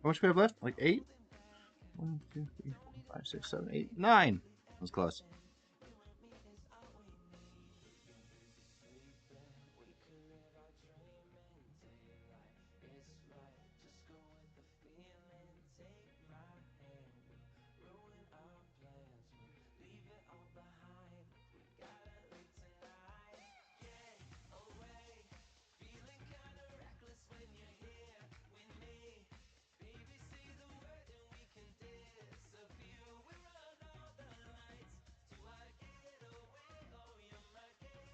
How much we have left? Like 8? 1, 2, 3, 4, 5, 6, 7, 8, 9. That was close.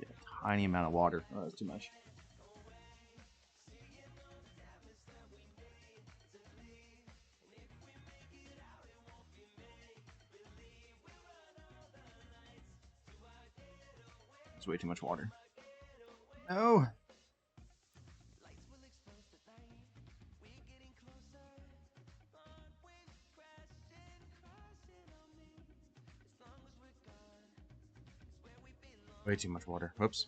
Yeah, tiny amount of water. Oh, that's too much. It's way too much water. No. Way too much water. Whoops.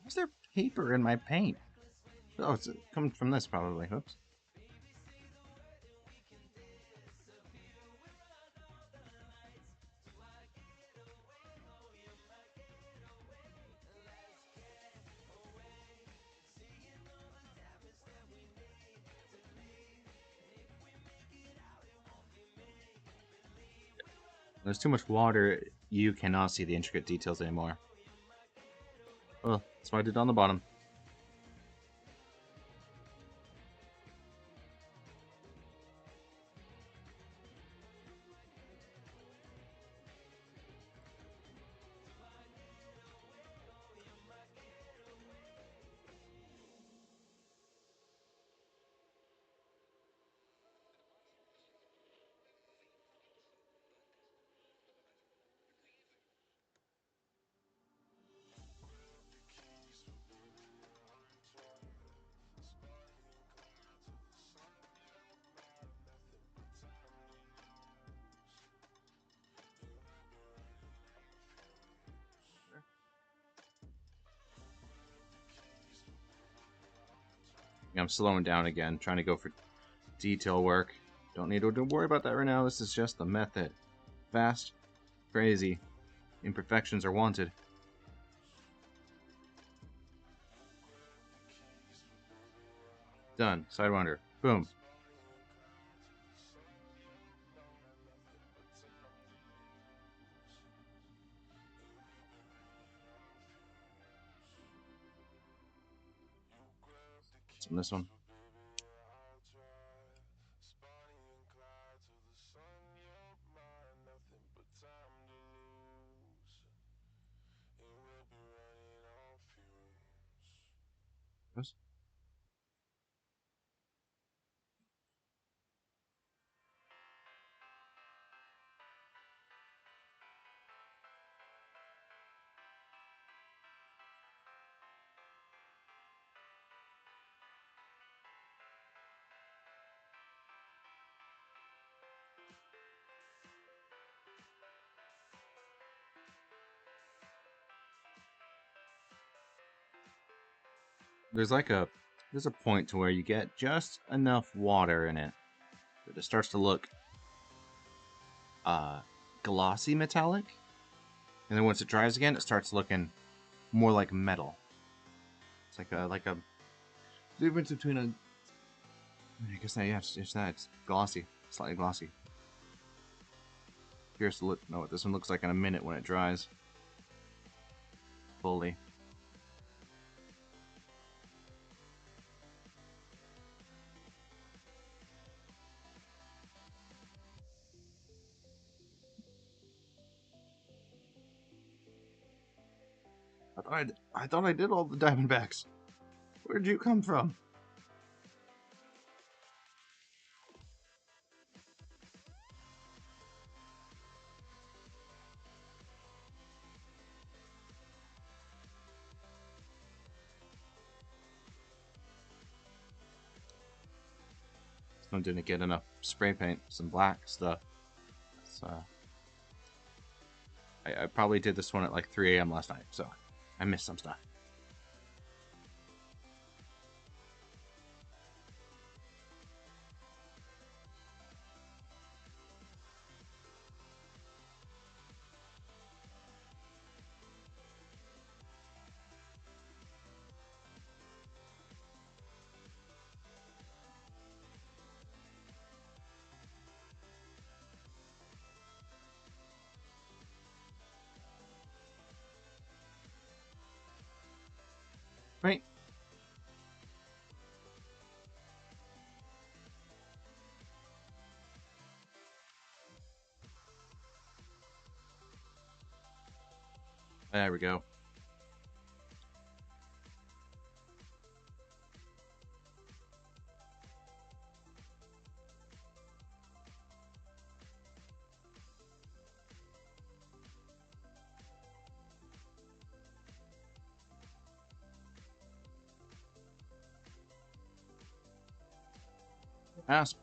Is there paper in my paint? Oh, it's coming from this probably. Whoops. There's too much water. You cannot see the intricate details anymore. Oh, that's what I did on the bottom. I'm slowing down again, trying to go for detail work. Don't need to worry about that right now. This is just the method. Fast, crazy. Imperfections are wanted. Done. Sidewinder. Boom. On this one. Yes. there's like there's a point to where you get just enough water in it that it starts to look uh glossy metallic, and then once it dries again, it starts looking more like metal. It's like a difference between a. I guess that, yeah, it's that. It's glossy, slightly glossy. Curious to know what this one looks like in a minute when it dries fully. I thought I did all the Diamondbacks. Where'd you come from? I didn't get enough spray paint, some black stuff. So I probably did this one at like 3 a.m. last night, so I missed some stuff. Right. There we go. Asp.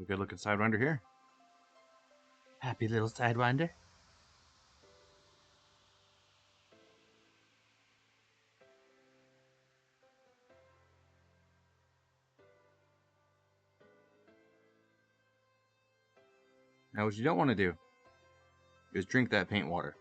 A good looking Sidewinder here. Happy little Sidewinder. Now, what you don't want to do is drink that paint water.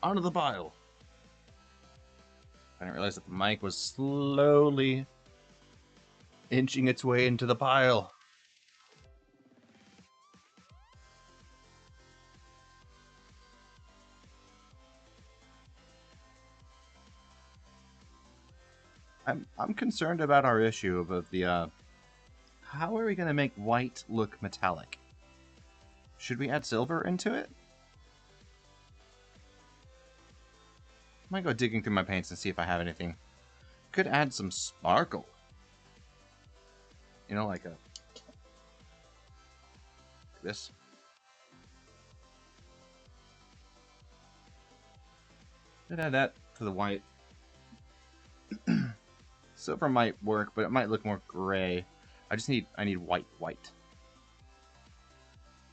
Onto the pile. I didn't realize that the mic was slowly inching its way into the pile. I'm concerned about our issue of the how are we gonna make white look metallic? Should we add silver into it? I might go digging through my paints and see if I have anything. Could add some sparkle. You know, like this. Could add that to the white. Silver might work, but it might look more gray. I need white.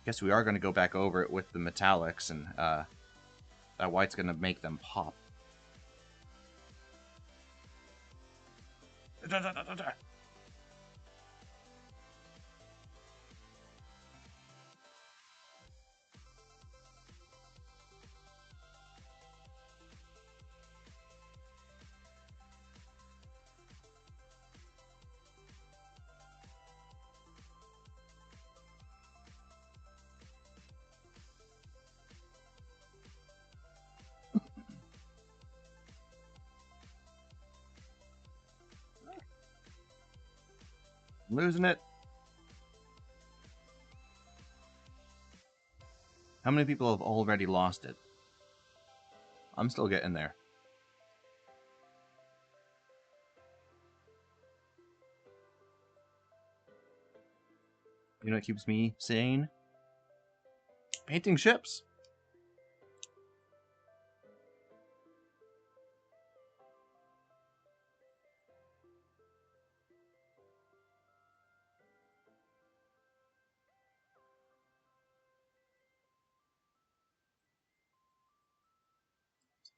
Guess we are going to go back over it with the metallics, and that white's going to make them pop. Losing it. How many people have already lost it? I'm still getting there. You know what keeps me sane? Painting ships.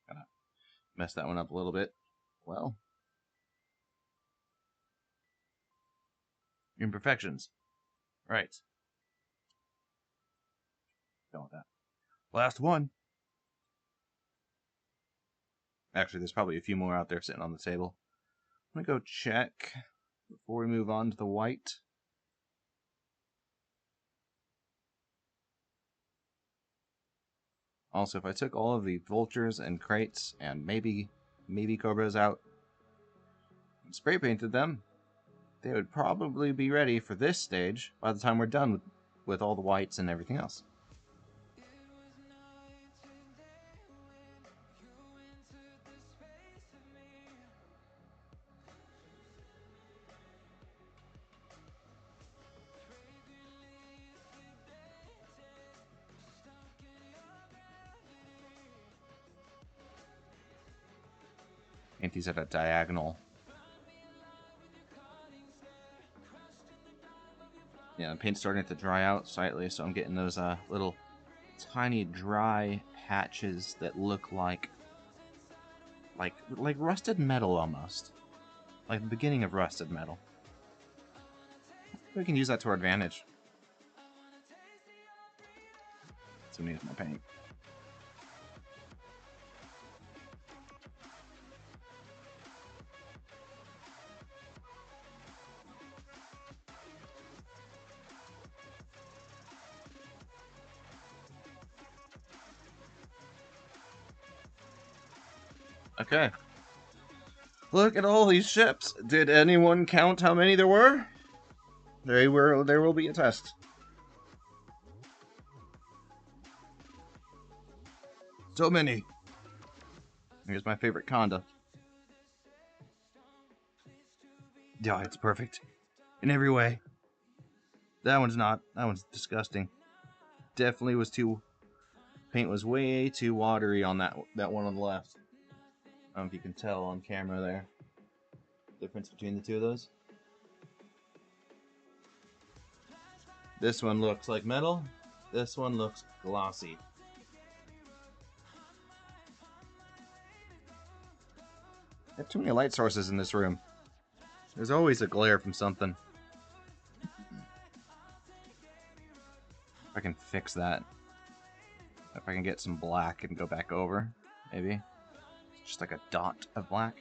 Gonna mess that one up a little bit. Well, imperfections. Right. Done with that. Last one. Actually, there's probably a few more out there sitting on the table. I'm gonna go check before we move on to the white. Also, if I took all of the vultures and crates and maybe cobras out and spray painted them, they would probably be ready for this stage by the time we're done with all the whites and everything else. Paint these at a diagonal. Yeah, the paint's starting to dry out slightly, so I'm getting those little tiny dry patches that look like rusted metal almost. Like the beginning of rusted metal. We can use that to our advantage. So we need more paint. Okay. Look at all these ships. Did anyone count how many there were? There will be a test. So many. Here's my favorite conda. Yeah, it's perfect. In every way. That one's not. That one's disgusting. Definitely was too... Paint was way too watery on that one on the left. I don't know if you can tell on camera there. Difference between the two of those. This one looks like metal. This one looks glossy. I have too many light sources in this room. There's always a glare from something. If I can fix that. If I can get some black and go back over, maybe. Just like a dot of black.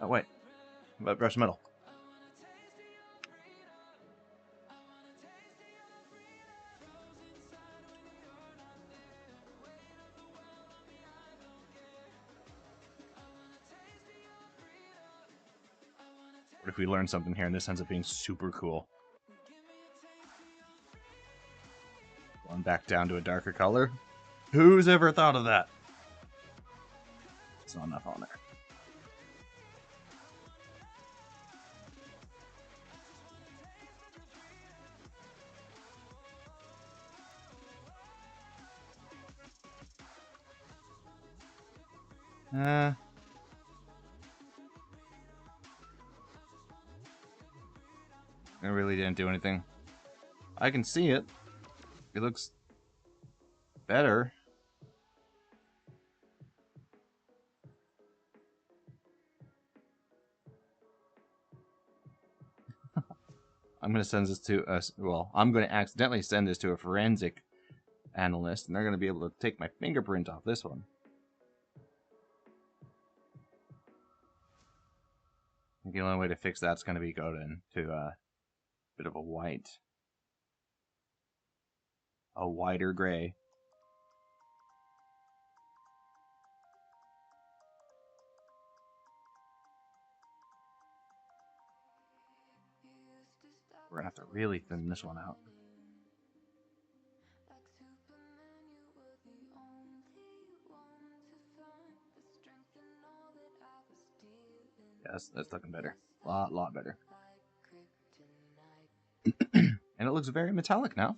Oh, wait. What about brushed metal? What if we learn something here and this ends up being super cool? Going back down to a darker color? Who's ever thought of that? It's not enough on there. It really didn't do anything. I can see it. It looks better. I'm going to send this to us. Well, I'm going to accidentally send this to a forensic analyst, and they're going to be able to take my fingerprint off this one. I think the only way to fix that's going to be go into a bit of a white. A whiter gray. We're going to have to really thin this one out. Yeah, that's looking better. Lot better. And it looks very metallic now.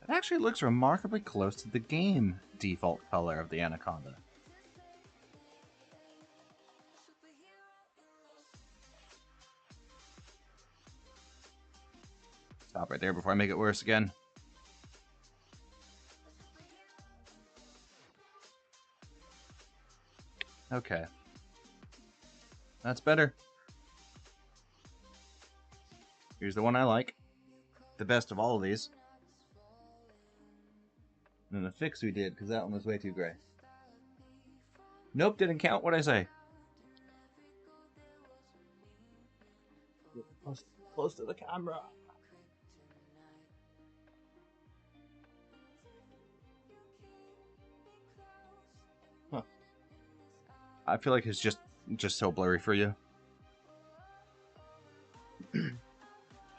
It actually looks remarkably close to the game default color of the Anaconda. Stop right there before I make it worse again. Okay. That's better. Here's the one I like. The best of all of these. And then the fix we did, because that one was way too gray. Nope, didn't count what I say. Close to the camera. Huh. I feel like it's just so blurry for you.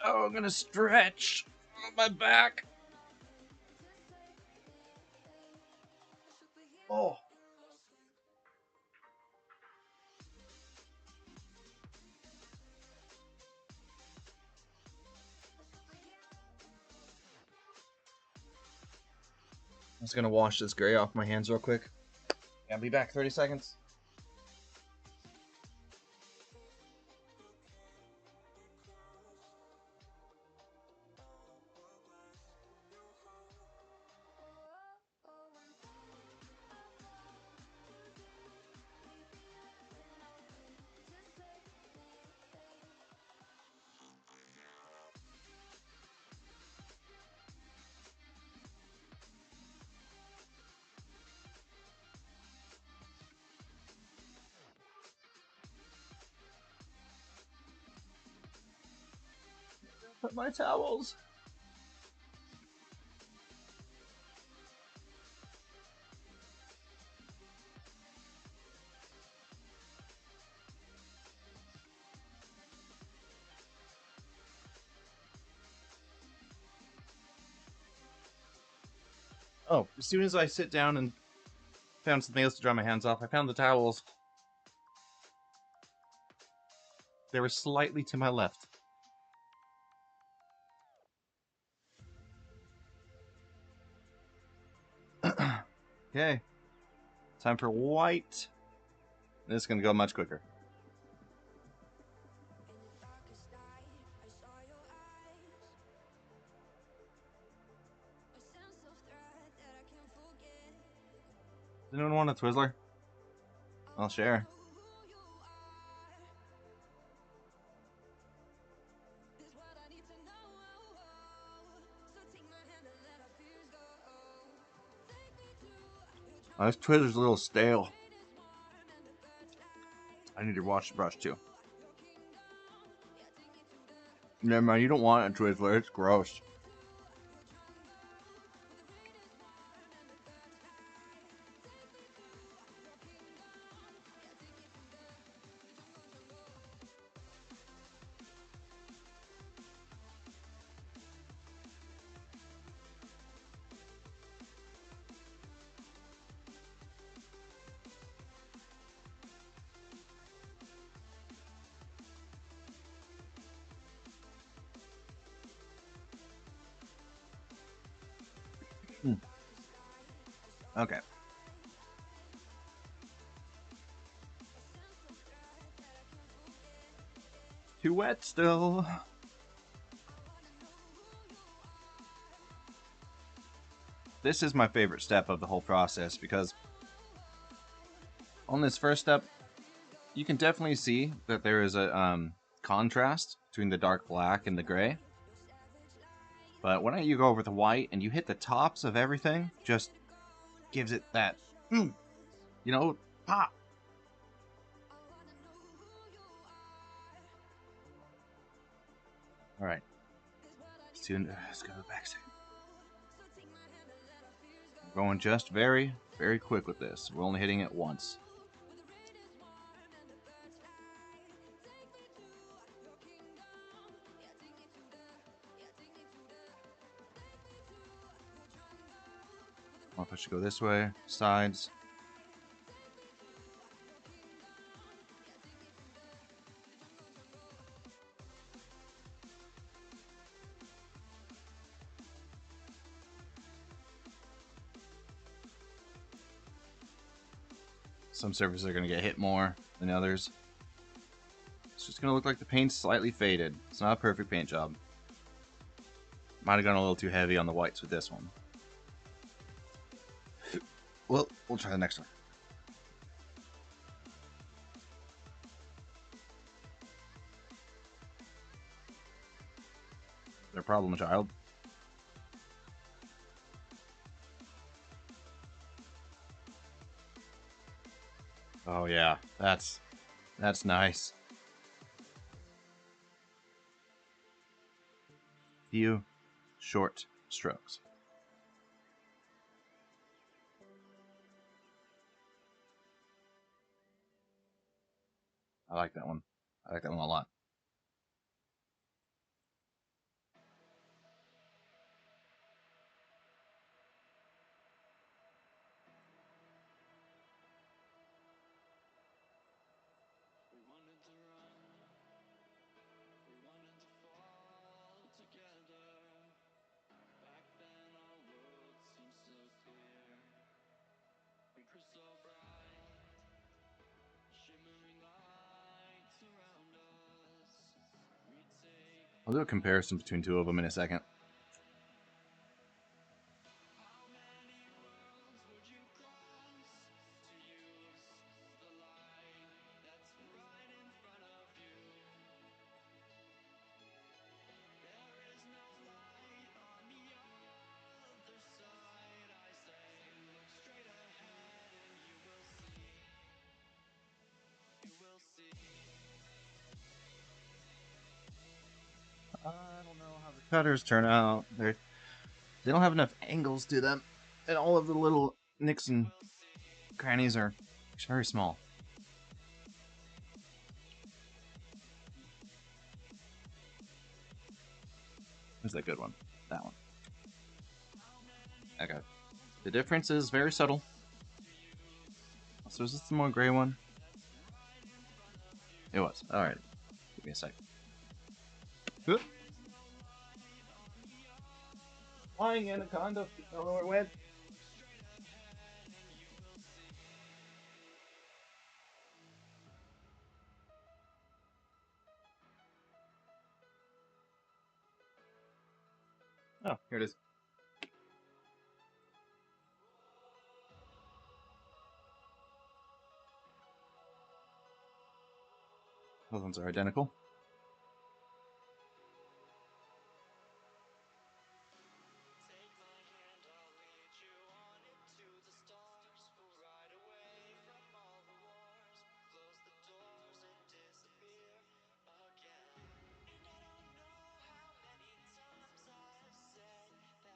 Oh, I'm gonna stretch my back. Oh. I'm just gonna wash this gray off my hands real quick. I'll be back 30 seconds. Put my towels. Oh, as soon as I sit down and found something else to dry my hands off, I found the towels. They were slightly to my left. Okay. Time for white. This is gonna go much quicker. Does anyone want a Twizzler? I'll share. Oh, this Twizzler's a little stale. I need to wash the brush too. Never mind, you don't want a Twizzler, it's gross. Okay. Too wet still. This is my favorite step of the whole process because on this first step, you can definitely see that there is a contrast between the dark black and the gray. But when you go over the white and you hit the tops of everything, just gives it that, you know, pop. All right. Let's go to the back side. We're going just very, very quick with this. We're only hitting it once. I don't know if I should go this way, sides. Some surfaces are going to get hit more than others. It's just going to look like the paint's slightly faded. It's not a perfect paint job. Might have gone a little too heavy on the whites with this one. Well, we'll try the next one. Their problem, child. Oh yeah, that's nice. Few short strokes. I like that one. I like that one a lot. We wanted to run, we wanted to fall together. Back then our world seemed so clear and crystal bright, shimmering lights around us. We take I'll do a comparison between two of them in a second. how many worlds would you cross to use the light that's right in front of you? There is no light on the other side, I say. Look straight ahead and you will see. You will see. I don't know how the cutters turn out. They don't have enough angles to them, and all of the little nicks and crannies are very small. Where's that good one? That one. Okay. The difference is very subtle. So is this the more gray one? It was. Alright. Give me a sec. Oop. Flying anaconda. Don't know where it went. Oh, here it is. Those ones are identical. Take my hand, I'll lead you on into the stars. We'll ride away from all the wars. Close the doors and disappear again. And I don't know how many times I've said that this is not the end, and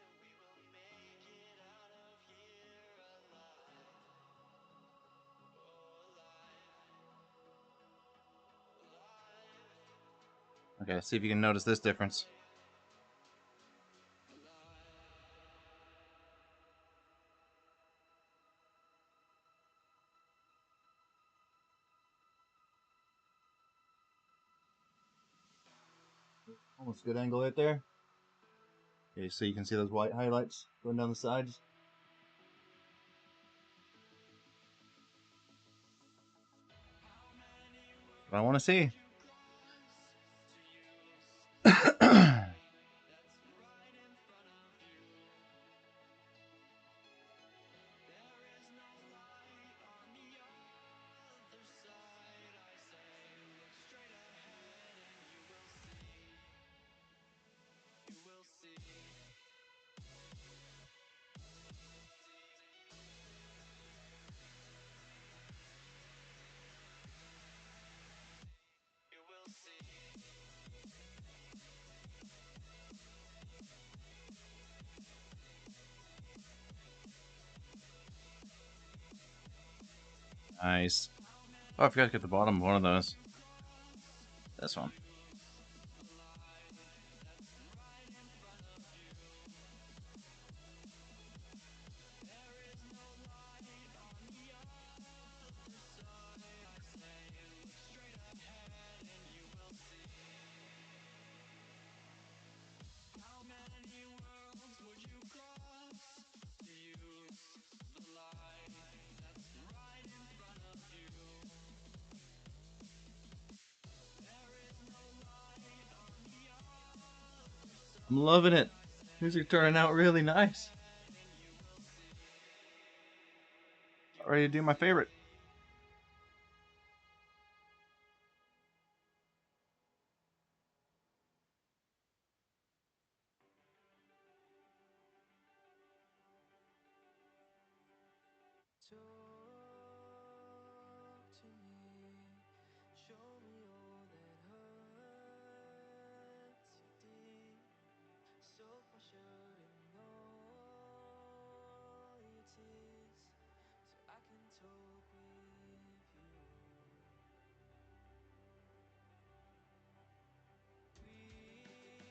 we will make it out of here alive. Oh, alive. Okay, see if you can notice this difference. Almost good angle right there. Okay, so you can see those white highlights going down the sides. What I want to see. Nice. Oh, I forgot to get the bottom of one of those. This one. I'm loving it. These are turning out really nice. Ready to do my favorite. Talk to me, show me all that hurts you deep. Soak my shirt in all your tears, so I can talk with you.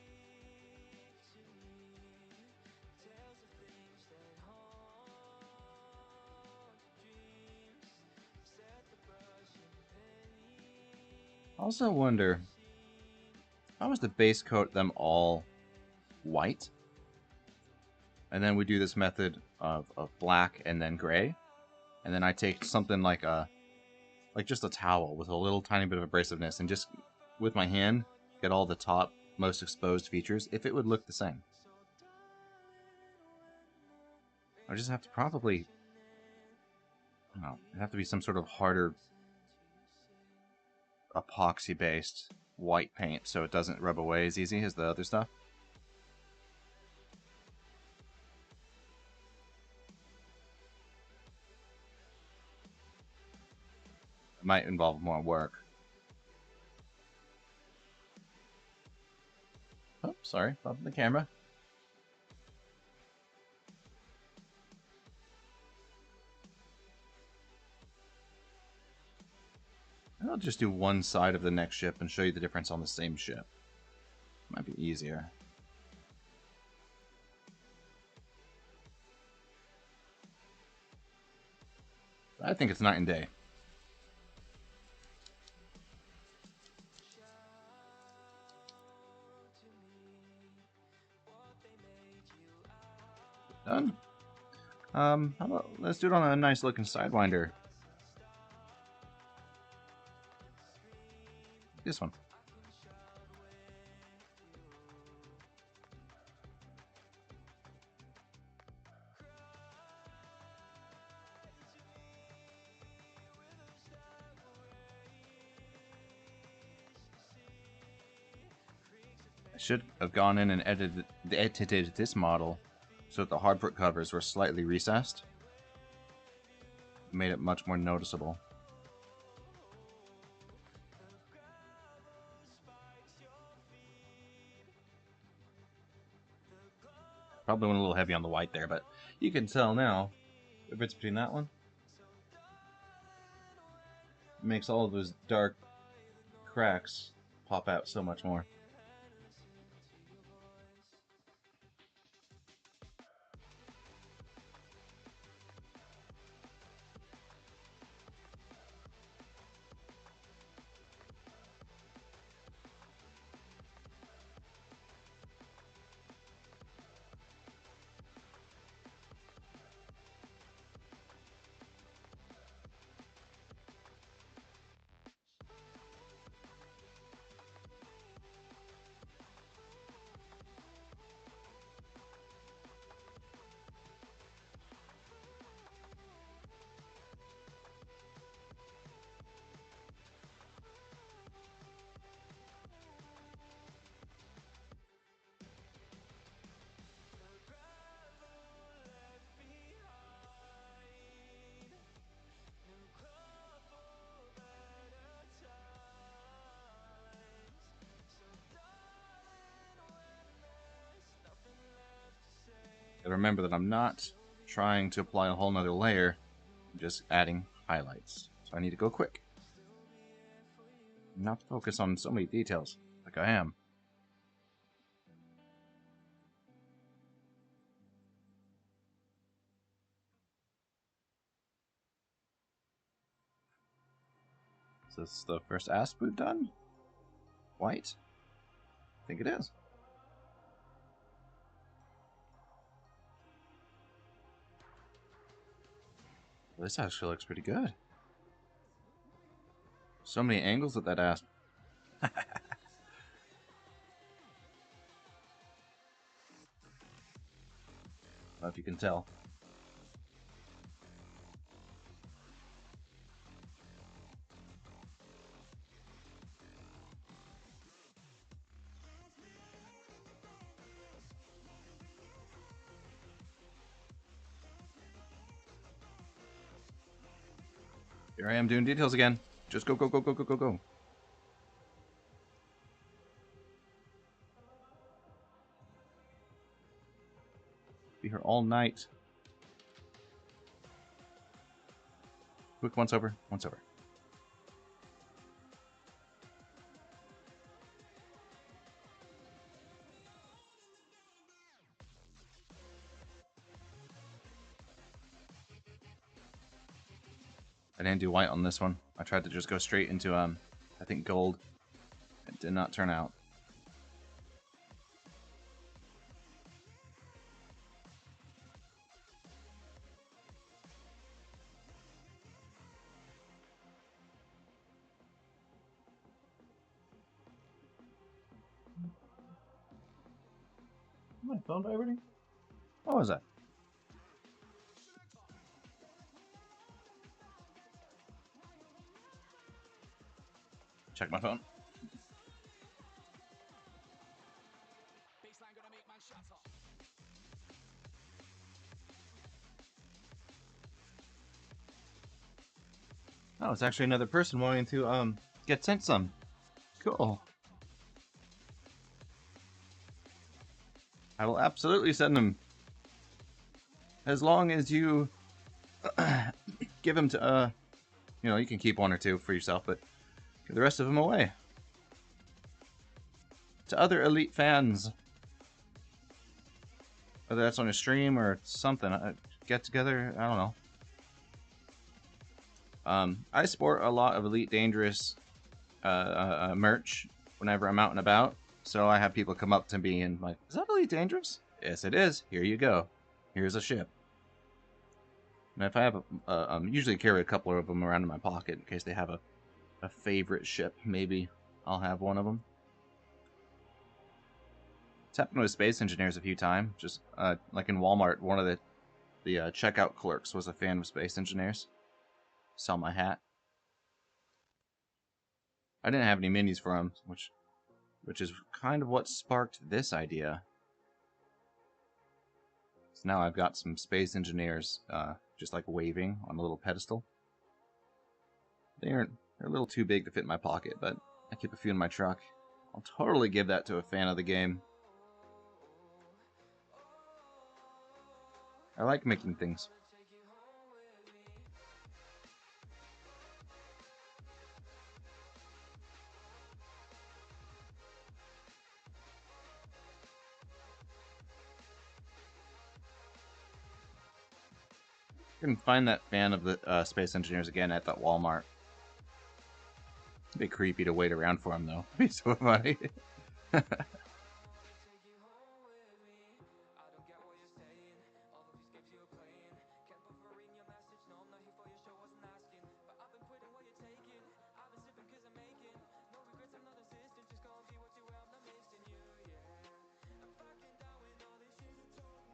Speak to me, tales of things that haunt your dreams. Set the brush and paint. I also wonder, if I was to base coat them all white, and then we do this method of black and then gray, and then I take something like just a towel with a little tiny bit of abrasiveness and just with my hand get all the top most exposed features, if it would look the same. I just have to probably, I don't know, it'd have to be some sort of harder epoxy based white paint so it doesn't rub away as easy as the other stuff. It might involve more work. Oh, sorry, bumping the camera. I'll just do one side of the next ship and show you the difference on the same ship. Might be easier. I think it's night and day. Done. How about let's do it on a nice looking Sidewinder. This one. I should have gone in and edited this model so that the hardport covers were slightly recessed. It made it much more noticeable. Probably went a little heavy on the white there, but you can tell now the difference between that one. It makes all of those dark cracks pop out so much more. And remember that I'm not trying to apply a whole nother layer, I'm just adding highlights. So I need to go quick. Not focus on so many details like I am. Is this the first asp we've done? White? I think it is. Well, this actually looks pretty good. So many angles with that asp. don't know if you can tell. Here I am doing details again. Just go, go, go, go, go, go, go. Be here all night. Quick, once over, once over. I didn't do white on this one. I tried to just go straight into, I think gold. It did not turn out. My phone vibrating? What was that? Check my phone. Oh, it's actually another person wanting to get sent some. Cool. I will absolutely send them. As long as you give them to you know, you can keep one or two for yourself, but give the rest of them away to other Elite fans. Whether that's on a stream or something, get together, I don't know. I sport a lot of Elite Dangerous merch whenever I'm out and about, so I have people come up to me and like, is that Elite Dangerous? Yes, it is. Here you go. Here's a ship. And if I have usually carry a couple of them around in my pocket in case they have a favorite ship. Maybe I'll have one of them. It's happened with Space Engineers a few times. Just like in Walmart, one of the checkout clerks was a fan of Space Engineers. Saw my hat. I didn't have any minis for him, which is kind of what sparked this idea. So now I've got some Space Engineers just like waving on a little pedestal. They're a little too big to fit in my pocket, but I keep a few in my truck. I'll totally give that to a fan of the game. I like making things. You can find that fan of the Space Engineers again at that Walmart. It'd be creepy to wait around for him, though. It'd be so funny.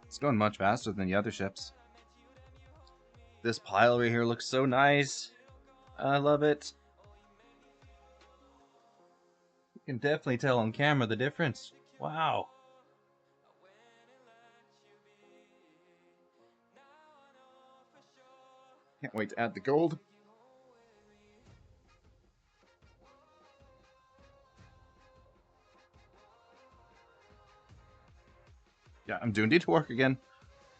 It's going much faster than the other ships. This pile over here looks so nice. I love it. You can definitely tell on camera the difference. Wow. Can't wait to add the gold. Yeah, I'm doing detail work again.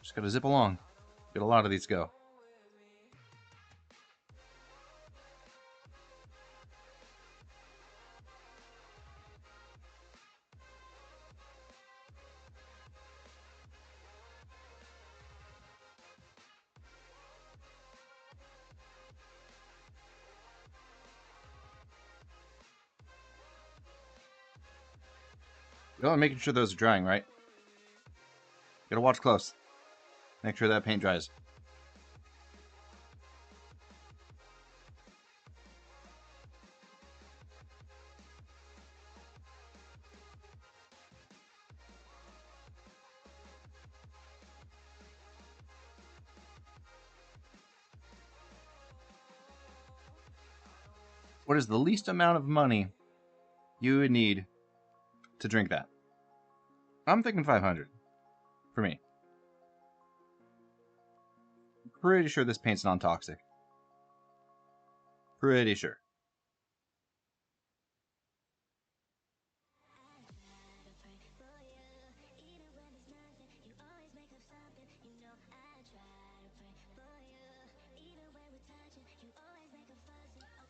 Just gotta zip along. Get a lot of these go. Oh, I'm making sure those are drying, right? Gotta watch close. Make sure that paint dries. What is the least amount of money you would need to drink that? I'm thinking 500 for me. Pretty sure this paint's non-toxic. Pretty sure.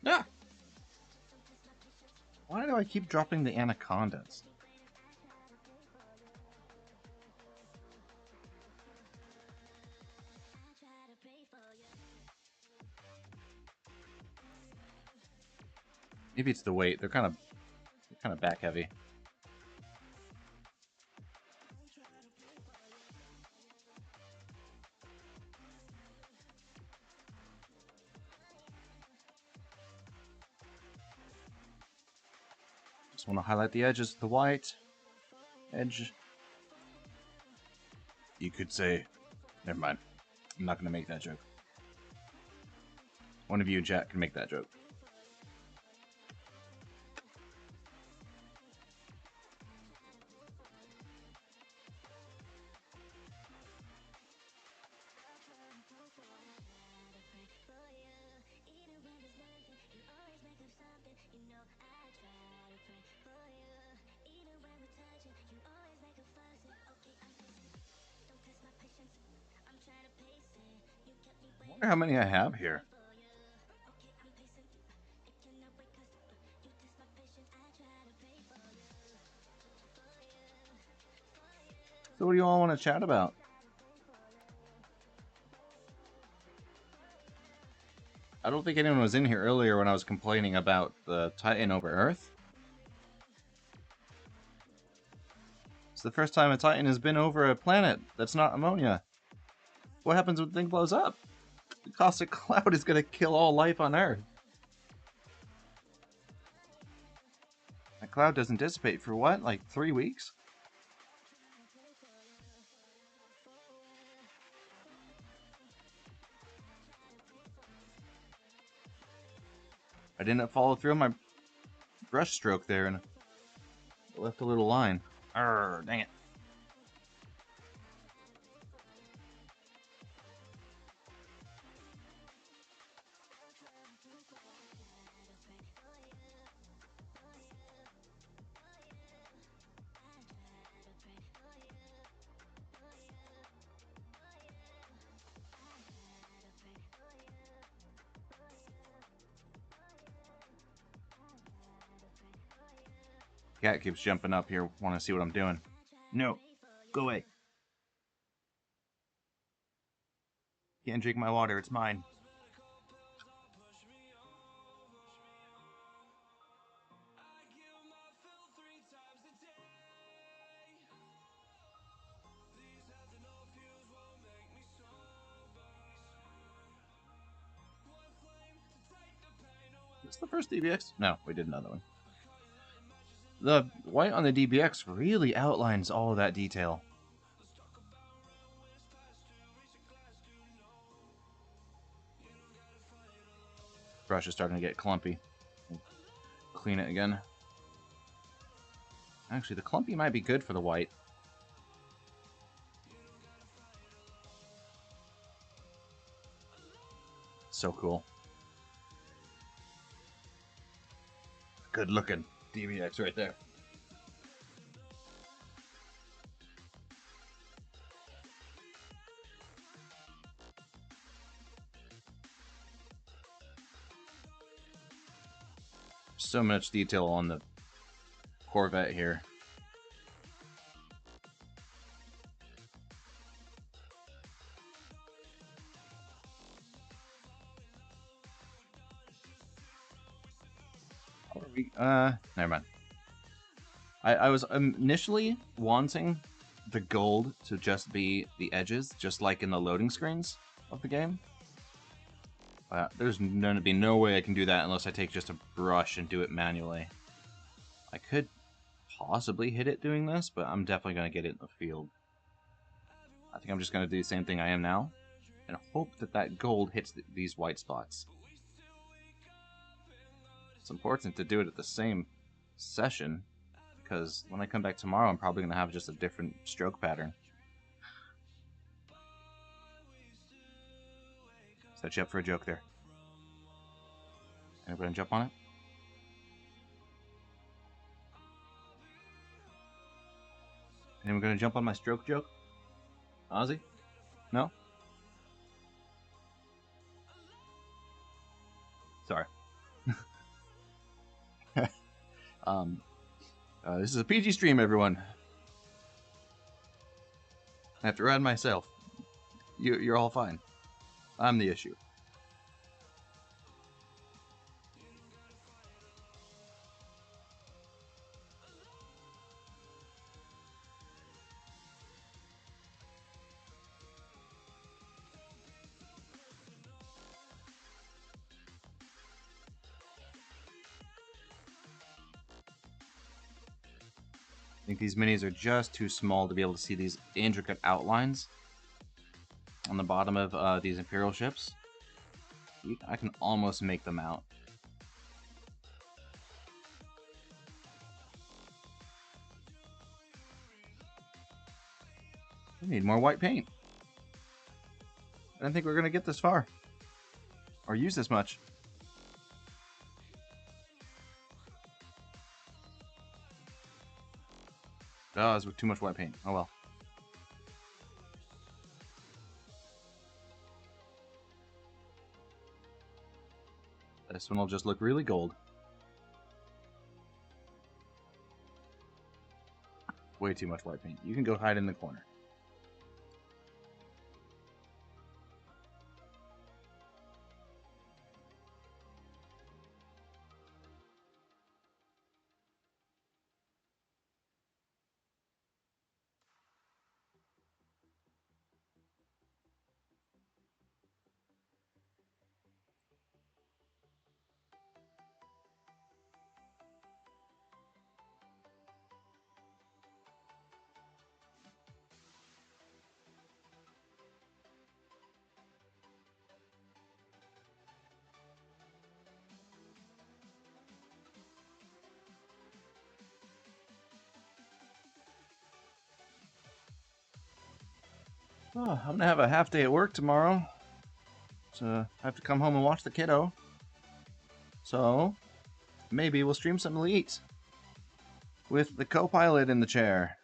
Ah! Why do I keep dropping the anacondas? Maybe it's the weight. They're kind of back heavy. Just want to highlight the edges of the white edge. You could say, never mind. I'm not going to make that joke. One of you, Jack, can make that joke. I wonder how many I have here. So what do you all want to chat about? I don't think anyone was in here earlier when I was complaining about the Titan over Earth. It's the first time a Titan has been over a planet that's not ammonia. What happens when the thing blows up? The caustic cloud is going to kill all life on Earth. That cloud doesn't dissipate for what? Like 3 weeks? I didn't follow through on my brush stroke there and left a little line. Arr, dang it. Cat keeps jumping up here, want to see what I'm doing. No, go away. Can't drink my water, it's mine. Is this the first DBX? No, we did another one. The white on the DBX really outlines all of that detail. Brush is starting to get clumpy. Clean it again. Actually, the clumpy might be good for the white. So cool. Good looking DBX right there. So much detail on the Corvette here. Never mind. I was initially wanting the gold to just be the edges, just like in the loading screens of the game. There's going to be no way I can do that unless I take just a brush and do it manually. I could possibly hit it doing this, but I'm definitely going to get it in the field. I think I'm just going to do the same thing I am now, and hope that that gold hits these white spots. It's important to do it at the same session, because when I come back tomorrow, I'm probably going to have just a different stroke pattern. Set you up for a joke there. Anybody jump on it? Anyone going to jump on my stroke joke? Ozzy? No? Sorry. This is a PG stream, everyone. I have to ride myself. You're all fine. I'm the issue. I think these minis are just too small to be able to see these intricate outlines on the bottom of these Imperial ships. I can almost make them out. We need more white paint. I don't think we're going to get this far. Or use this much. Oh, it's with too much white paint. Oh well. This one will just look really gold. Way too much white paint. You can go hide in the corner. Oh, I'm gonna have a half day at work tomorrow, so I have to come home and watch the kiddo. So maybe we'll stream some Elite with the co-pilot in the chair.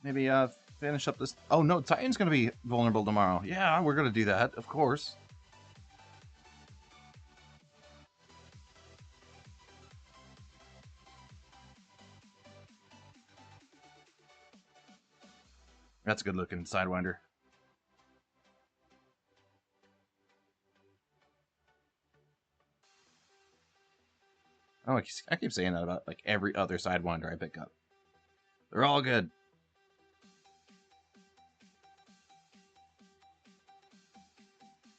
Maybe finish up this. Oh no, Titan's gonna be vulnerable tomorrow. Yeah, we're gonna do that, of course. That's a good looking Sidewinder. Oh, I keep saying that about like every other Sidewinder I pick up. They're all good.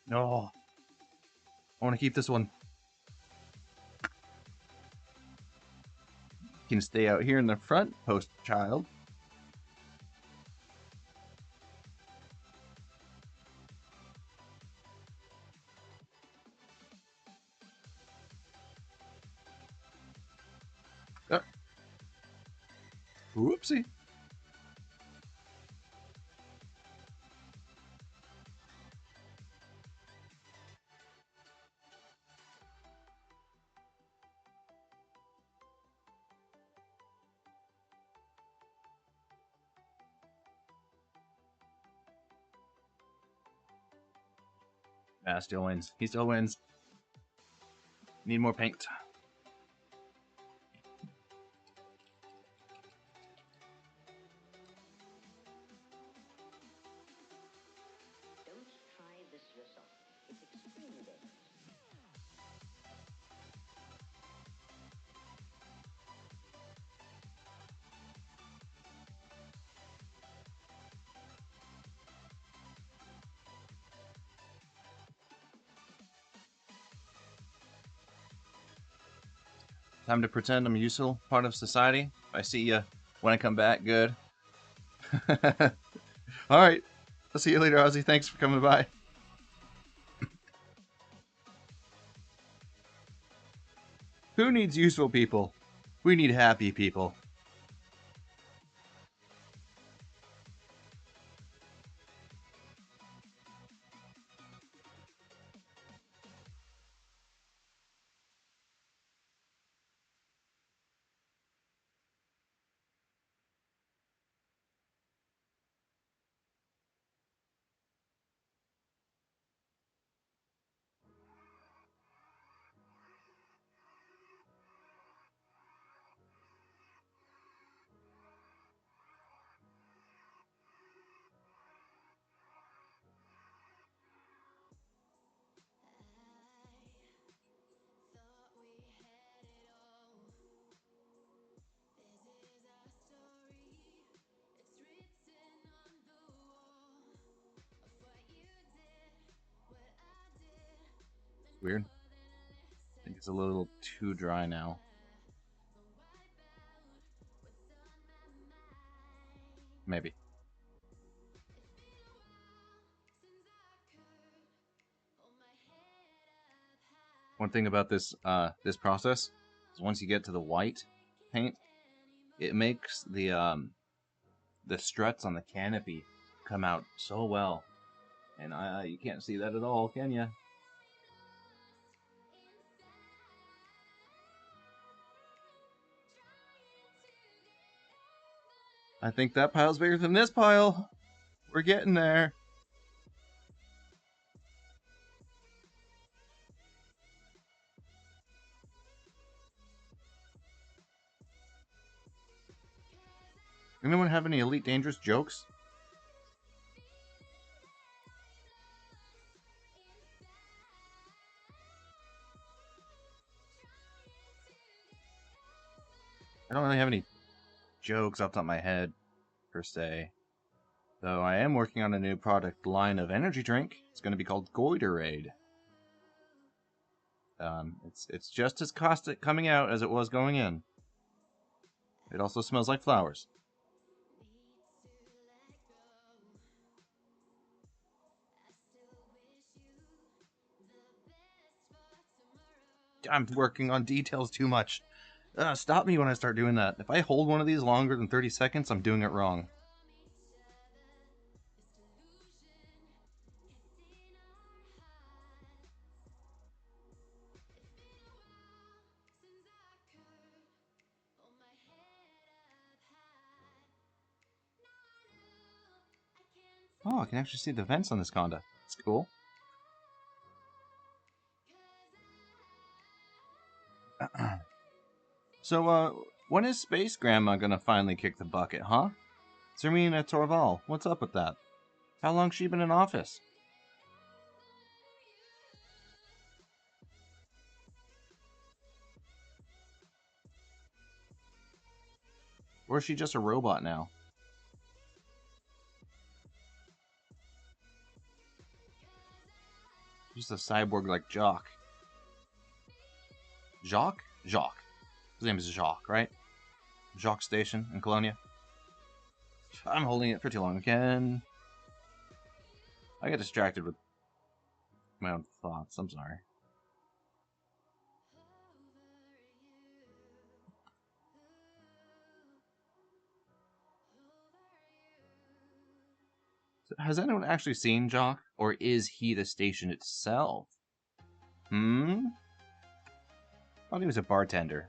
No. I want to keep this one. Can stay out here in the front, post child. Whoopsie. Ah, still wins. He still wins. Need more paint. Don't try this yourself. It's extremely dangerous. Time to pretend I'm a useful part of society. If I see you when I come back, good. Alright. I'll see you later, Ozzy. Thanks for coming by. Who needs useful people? We need happy people. Thought we had it all. This is our story. It's written on the wall of what you did, what I did. Meant Weird. more than a I lesson think it's a little too dry now. but wipe out what's on my mind. Maybe. It's been a while since I could hold my head up high. One thing about this process is once you get to the white paint, it makes the struts on the canopy come out so well. And you can't see that at all, can you? I think that pile's bigger than this pile. We're getting there. Anyone have any Elite Dangerous jokes? I don't really have any jokes off the top of my head, per se. Though I am working on a new product line of energy drink. It's going to be called Goiderade. It's just as caustic coming out as it was going in. It also smells like flowers. I'm working on details too much. Stop me when I start doing that. If I hold one of these longer than 30 seconds, I'm doing it wrong. Oh, I can actually see the vents on this Conda. It's cool. So, when is Space Grandma gonna finally kick the bucket, huh? Zermina Torval, what's up with that? How long's she been in office? Or is she just a robot now? Just a cyborg like Jock. Jacques? Jacques. His name is Jacques, right? Jacques Station in Colonia. I'm holding it for too long again. I get distracted with my own thoughts. I'm sorry. Has anyone actually seen Jock? Or is he the station itself? Thought he was a bartender.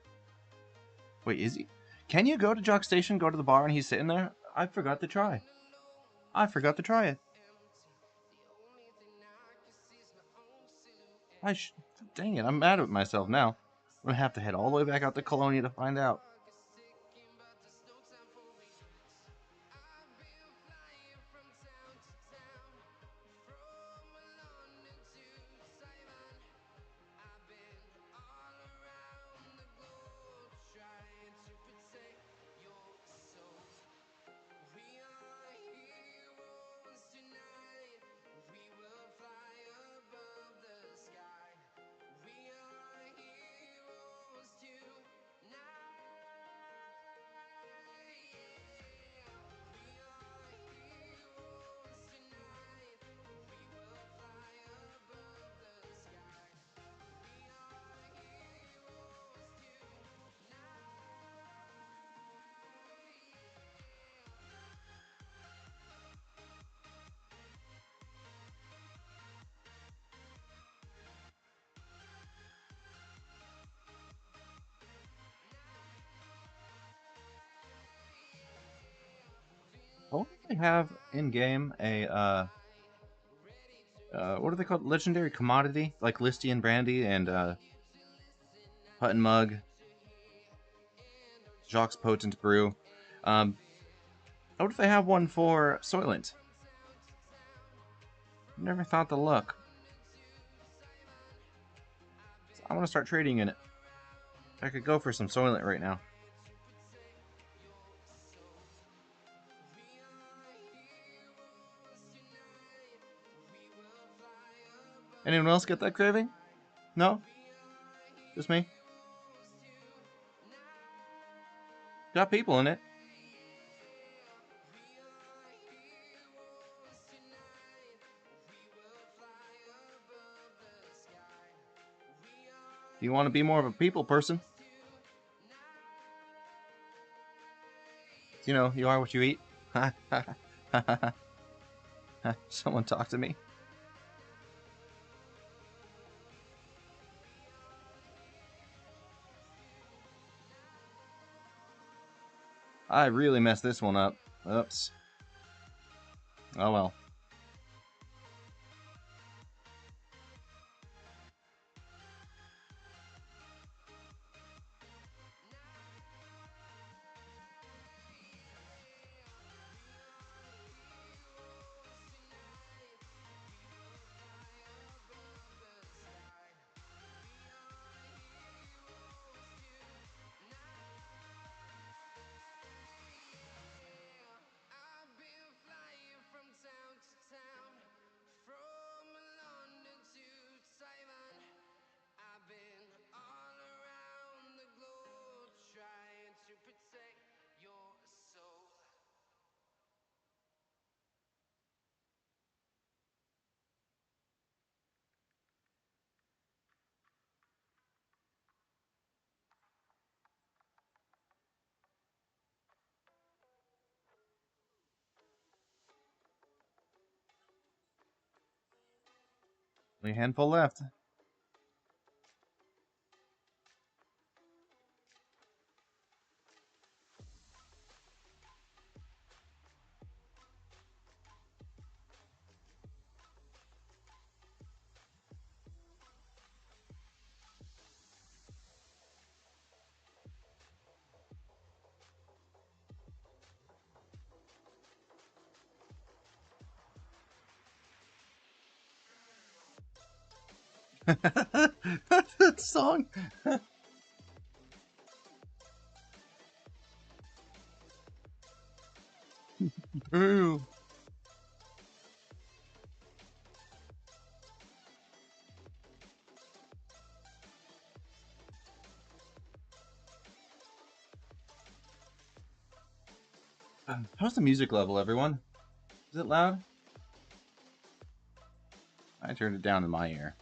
Wait, is he? Can you go to Jock Station, go to the bar, and he's sitting there? I forgot to try. I forgot to try it. Dang it, I'm mad at myself now. I'm gonna have to head all the way back out to Colonia to find out. don't they have in game a what are they called? Legendary commodity like Listian brandy and Hutton mug, Jacques potent brew. What if they have one for Soylent? Never thought to look. I want to start trading in it. I could go for some Soylent right now. Anyone else get that craving? No? Just me? Got people in it. You want to be more of a people person? You know, you are what you eat. Someone talk to me. I really messed this one up. Oops. Oh well. I've been flying from town to town, from London to Taiwan. I've been all around the globe trying to protect your soul. Only a handful left. That song. Ooh. How's the music level, everyone? Is it loud? I turned it down in my ear.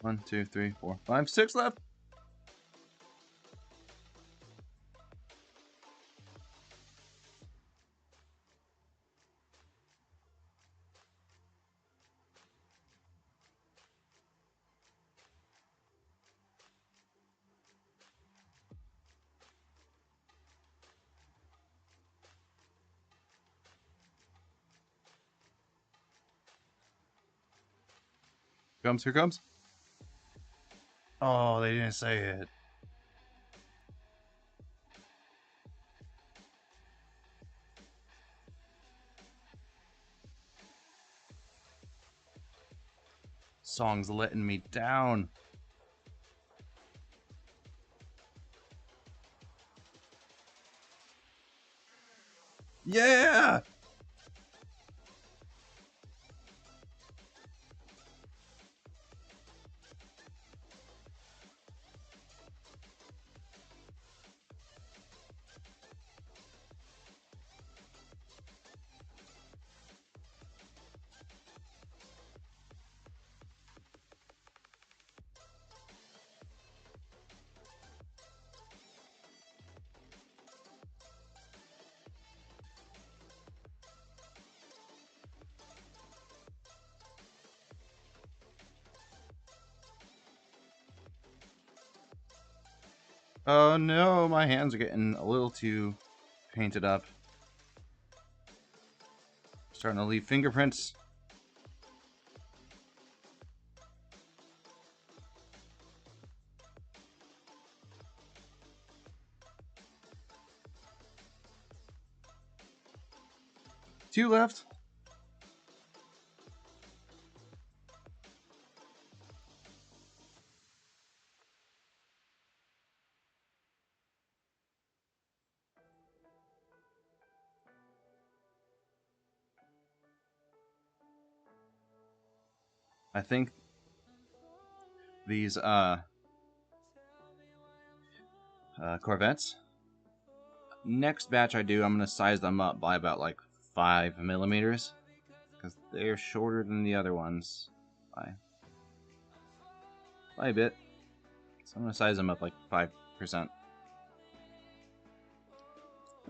One, two, three, four, five, six left. Here comes. Oh, they didn't say it. Song's letting me down. Yeah! Oh no, my hands are getting a little too painted up. Starting to leave fingerprints. Two left. I think these Corvettes, next batch I do, I'm going to size them up by about like 5 millimeters because they're shorter than the other ones by a bit. So I'm going to size them up like 5%. Did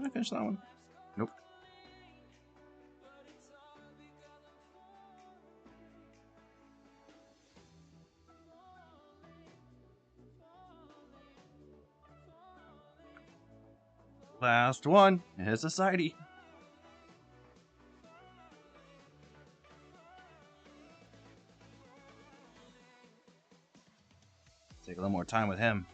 I finish that one? Nope. Last one is Society. Take a little more time with him.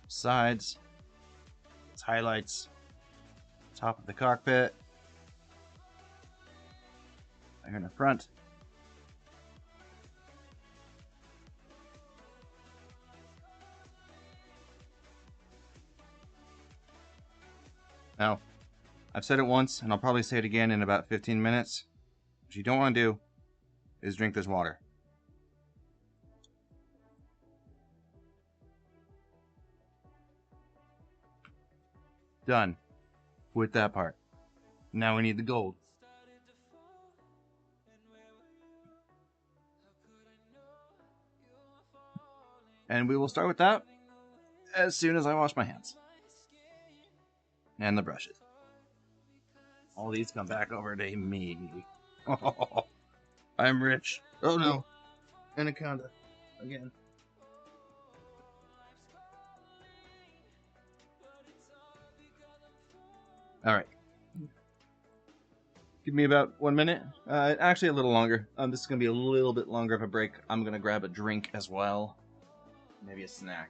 Sides. It's highlights. Top of the cockpit. Here in the front. Now, I've said it once, and I'll probably say it again in about 15 minutes. What you don't want to do is drink this water. Done with that part. Now we need the gold. And we will start with that as soon as I wash my hands. And the brushes. All these come back over to me. Oh, I'm rich. Oh no. Anaconda. Again. Alright. Give me about 1 minute. Actually, a little longer. This is going to be a little bit longer of a break. I'm going to grab a drink as well. Maybe a snack.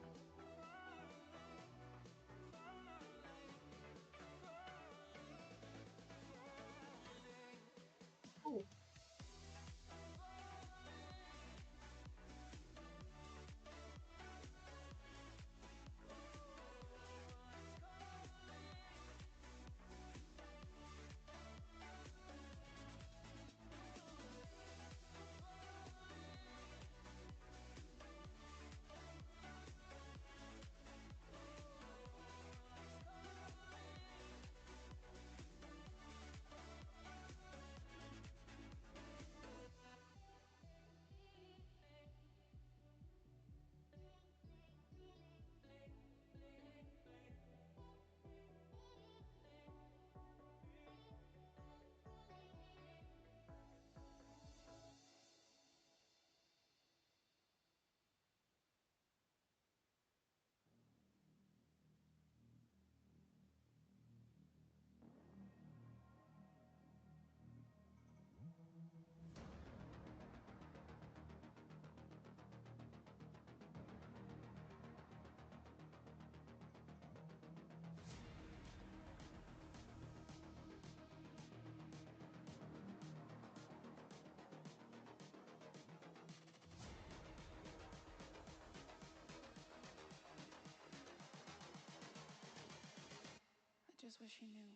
I just wish he knew.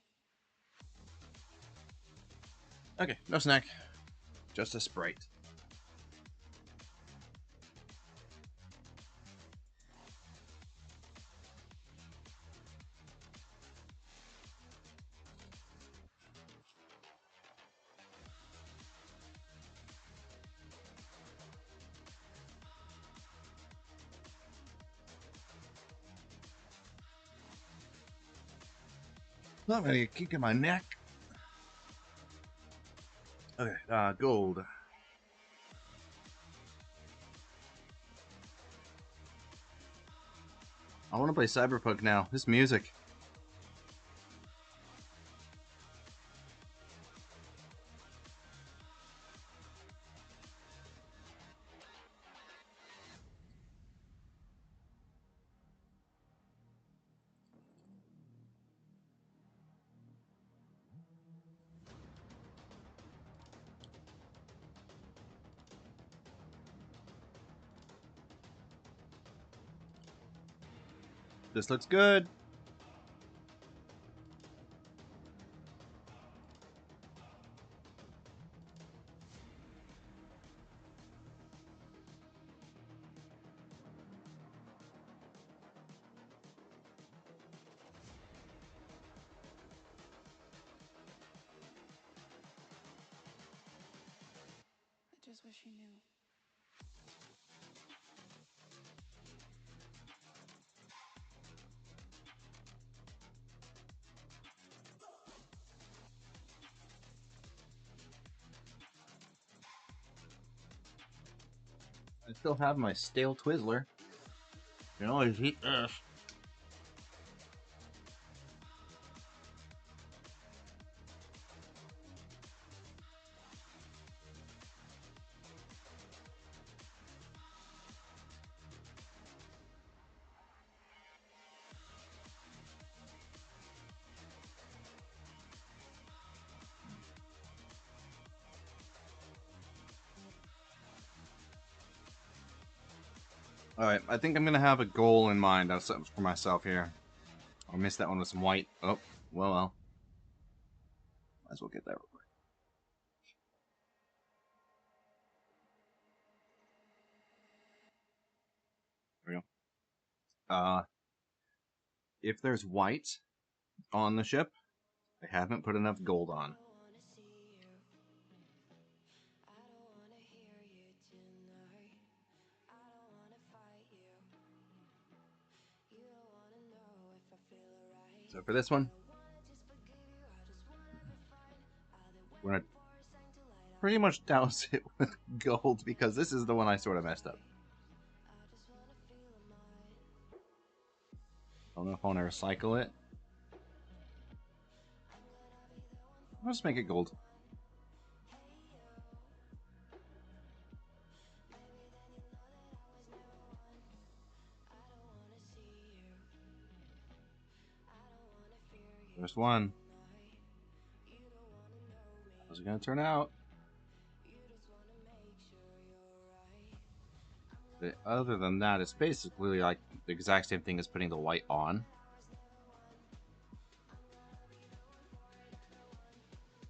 Okay, no snack. Just a Sprite. I'm gonna get a kick in my neck. Okay, gold. I want to play Cyberpunk now. This music. This looks good. I just wish you knew. I still have my stale Twizzler. You can always eat this. Alright, I think I'm gonna have a goal in mind for myself here. I missed that one with some white. Oh, well. Might as well get that real quick. There we go. If there's white on the ship, I haven't put enough gold on. So for this one, we're gonna pretty much douse it with gold because this is the one I sort of messed up. I don't know if I want to recycle it. I'll just make it gold. First one. How's it gonna turn out? But other than that, it's basically like the exact same thing as putting the white on.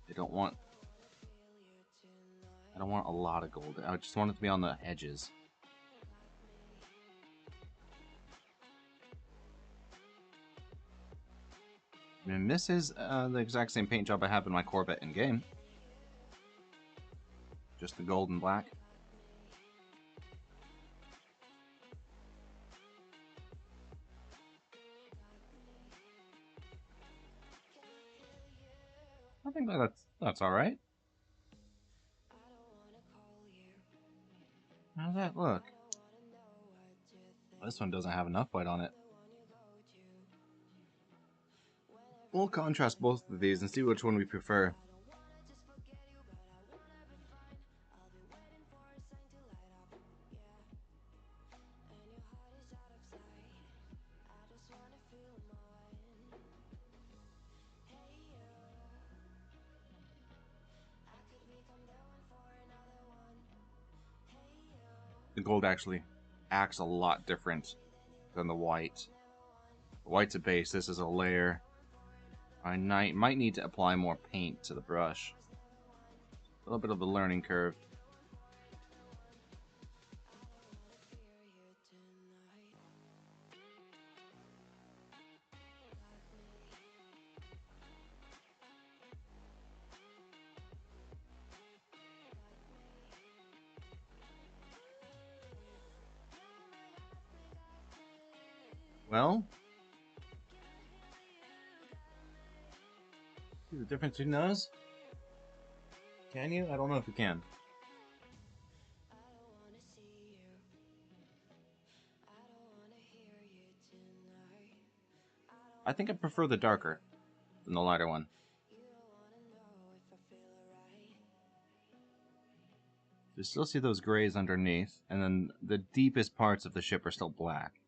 I don't want a lot of gold. I just want it to be on the edges. I mean, this is the exact same paint job I have in my Corvette in game. Just the gold and black. I think that's all right. How's that look? This one doesn't have enough white on it. We'll contrast both of these and see which one we prefer. The gold actually acts a lot different than the white. The white's a base, this is a layer. I might need to apply more paint to the brush. A little bit of a learning curve. Well, see the difference between those? Can you? I don't know if you can. I think I prefer the darker than the lighter one. You still see those grays underneath, and then the deepest parts of the ship are still black.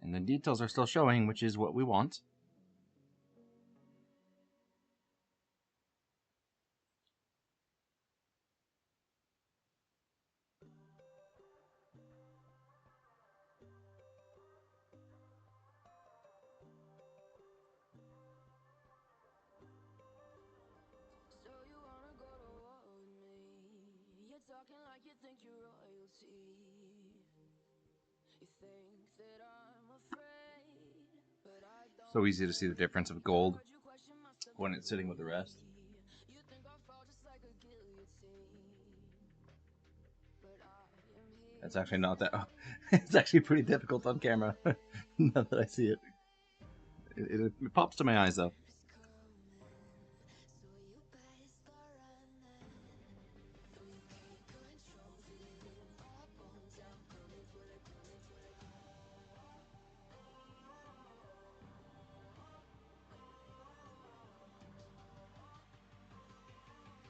And the details are still showing, which is what we want. So you wanna go to war with me? You're talking like you think you're royalty. You think that I'm afraid, but I don't. So easy to see the difference of gold when it's sitting with the rest. You think I'll fall just like a guillotine, but I am here. It's actually not that. It's actually pretty difficult on camera. Now that I see it. It pops to my eyes though. So you better start running. From your cake control, feeling all bones out, coming for the, coming for the.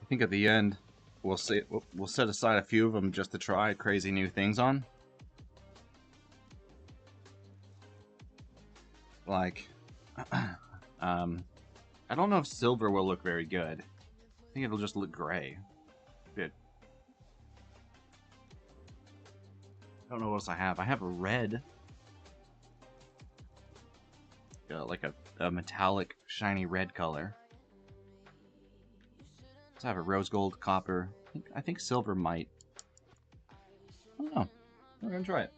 I think at the end we'll set aside a few of them just to try crazy new things on. Like, I don't know if silver will look very good. I think it'll just look gray. Good. I don't know what else I have. I have a red. Like a metallic, shiny red color. So I have a rose gold, copper. I think silver might. I don't know. We're gonna try it.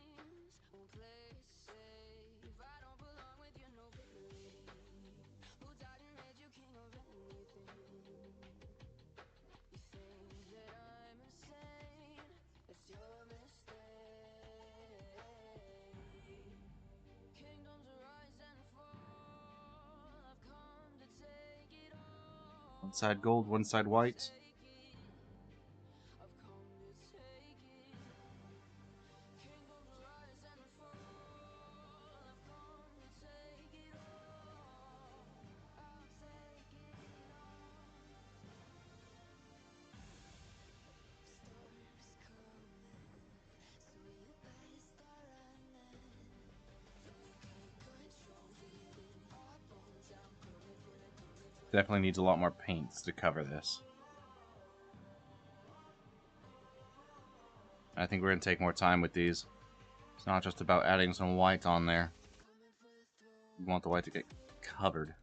One side gold, one side white. Definitely needs a lot more paints to cover this. I think we're going to take more time with these. It's not just about adding some white on there. We want the white to get covered.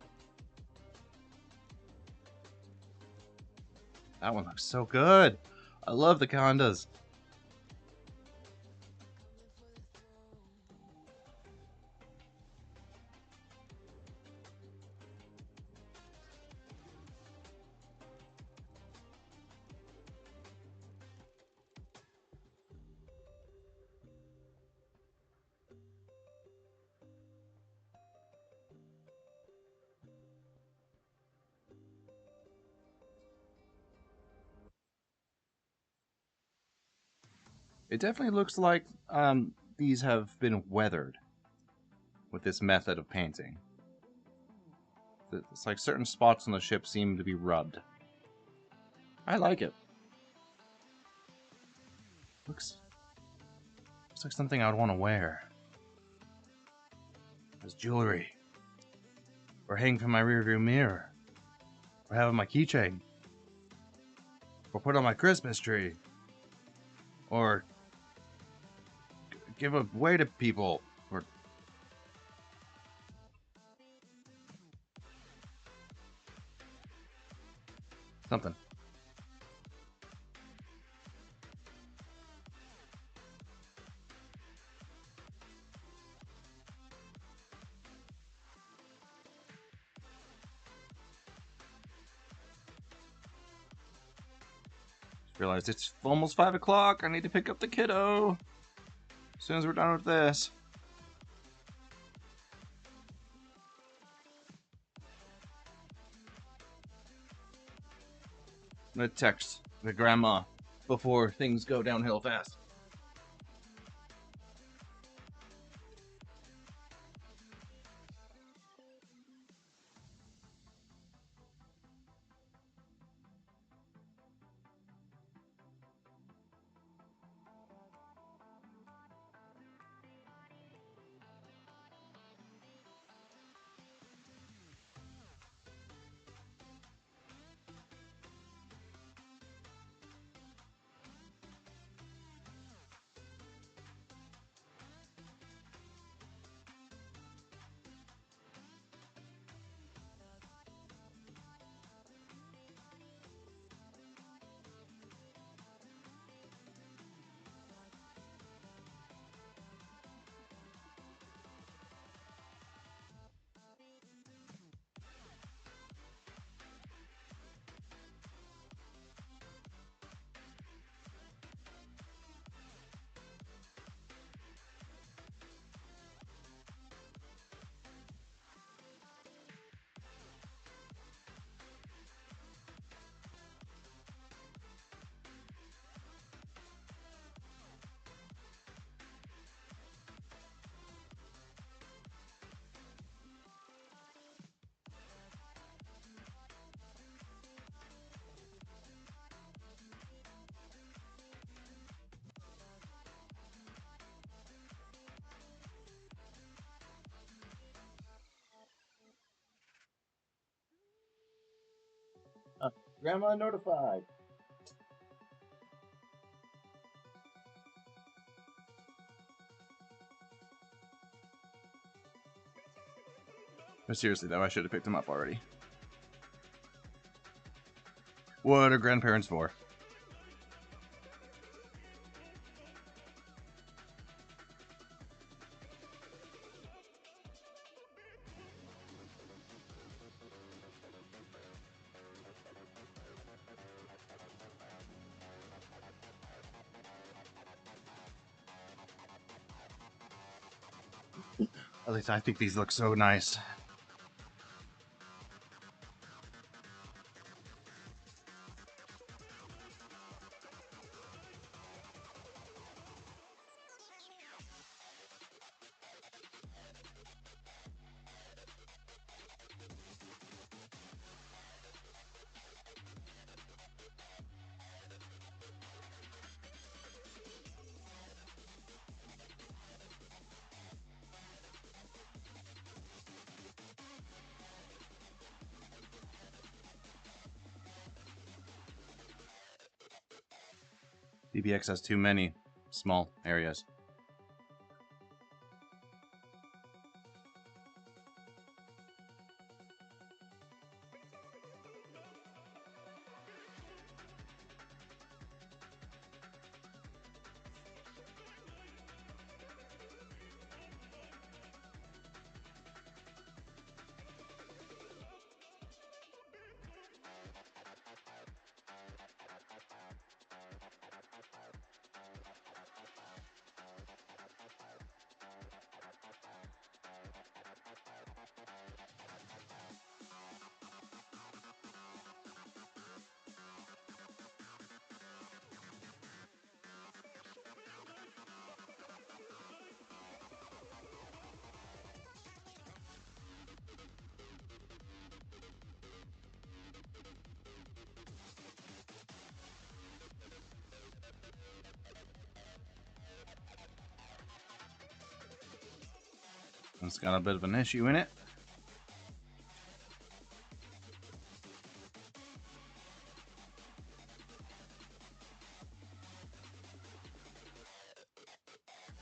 That one looks so good! I love the Condas. It definitely looks like these have been weathered with this method of painting. It's like certain spots on the ship seem to be rubbed. I like it. Looks like something I would want to wear as jewelry, or hang from my rearview mirror, or have on my keychain, or put on my Christmas tree, or give away to people, or something. Just realized it's almost 5 o'clock. I need to pick up the kiddo as soon as we're done with this. I'm gonna text the grandma before things go downhill fast. Grandma notified. But seriously, though, I should have picked him up already. What are grandparents for? At least I think these look so nice. DBX has too many small areas. It's got a bit of an issue in it.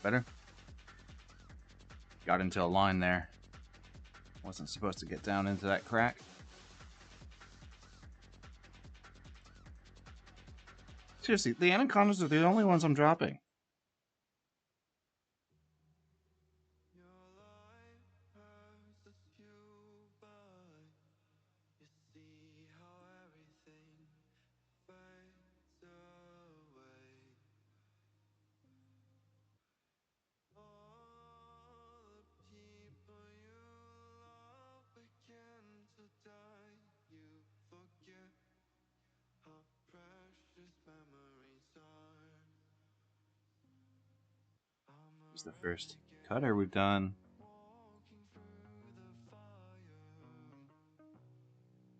Better. Got into a line there. Wasn't supposed to get down into that crack. Seriously, the anacondas are the only ones I'm dropping. It's the first cutter we've done.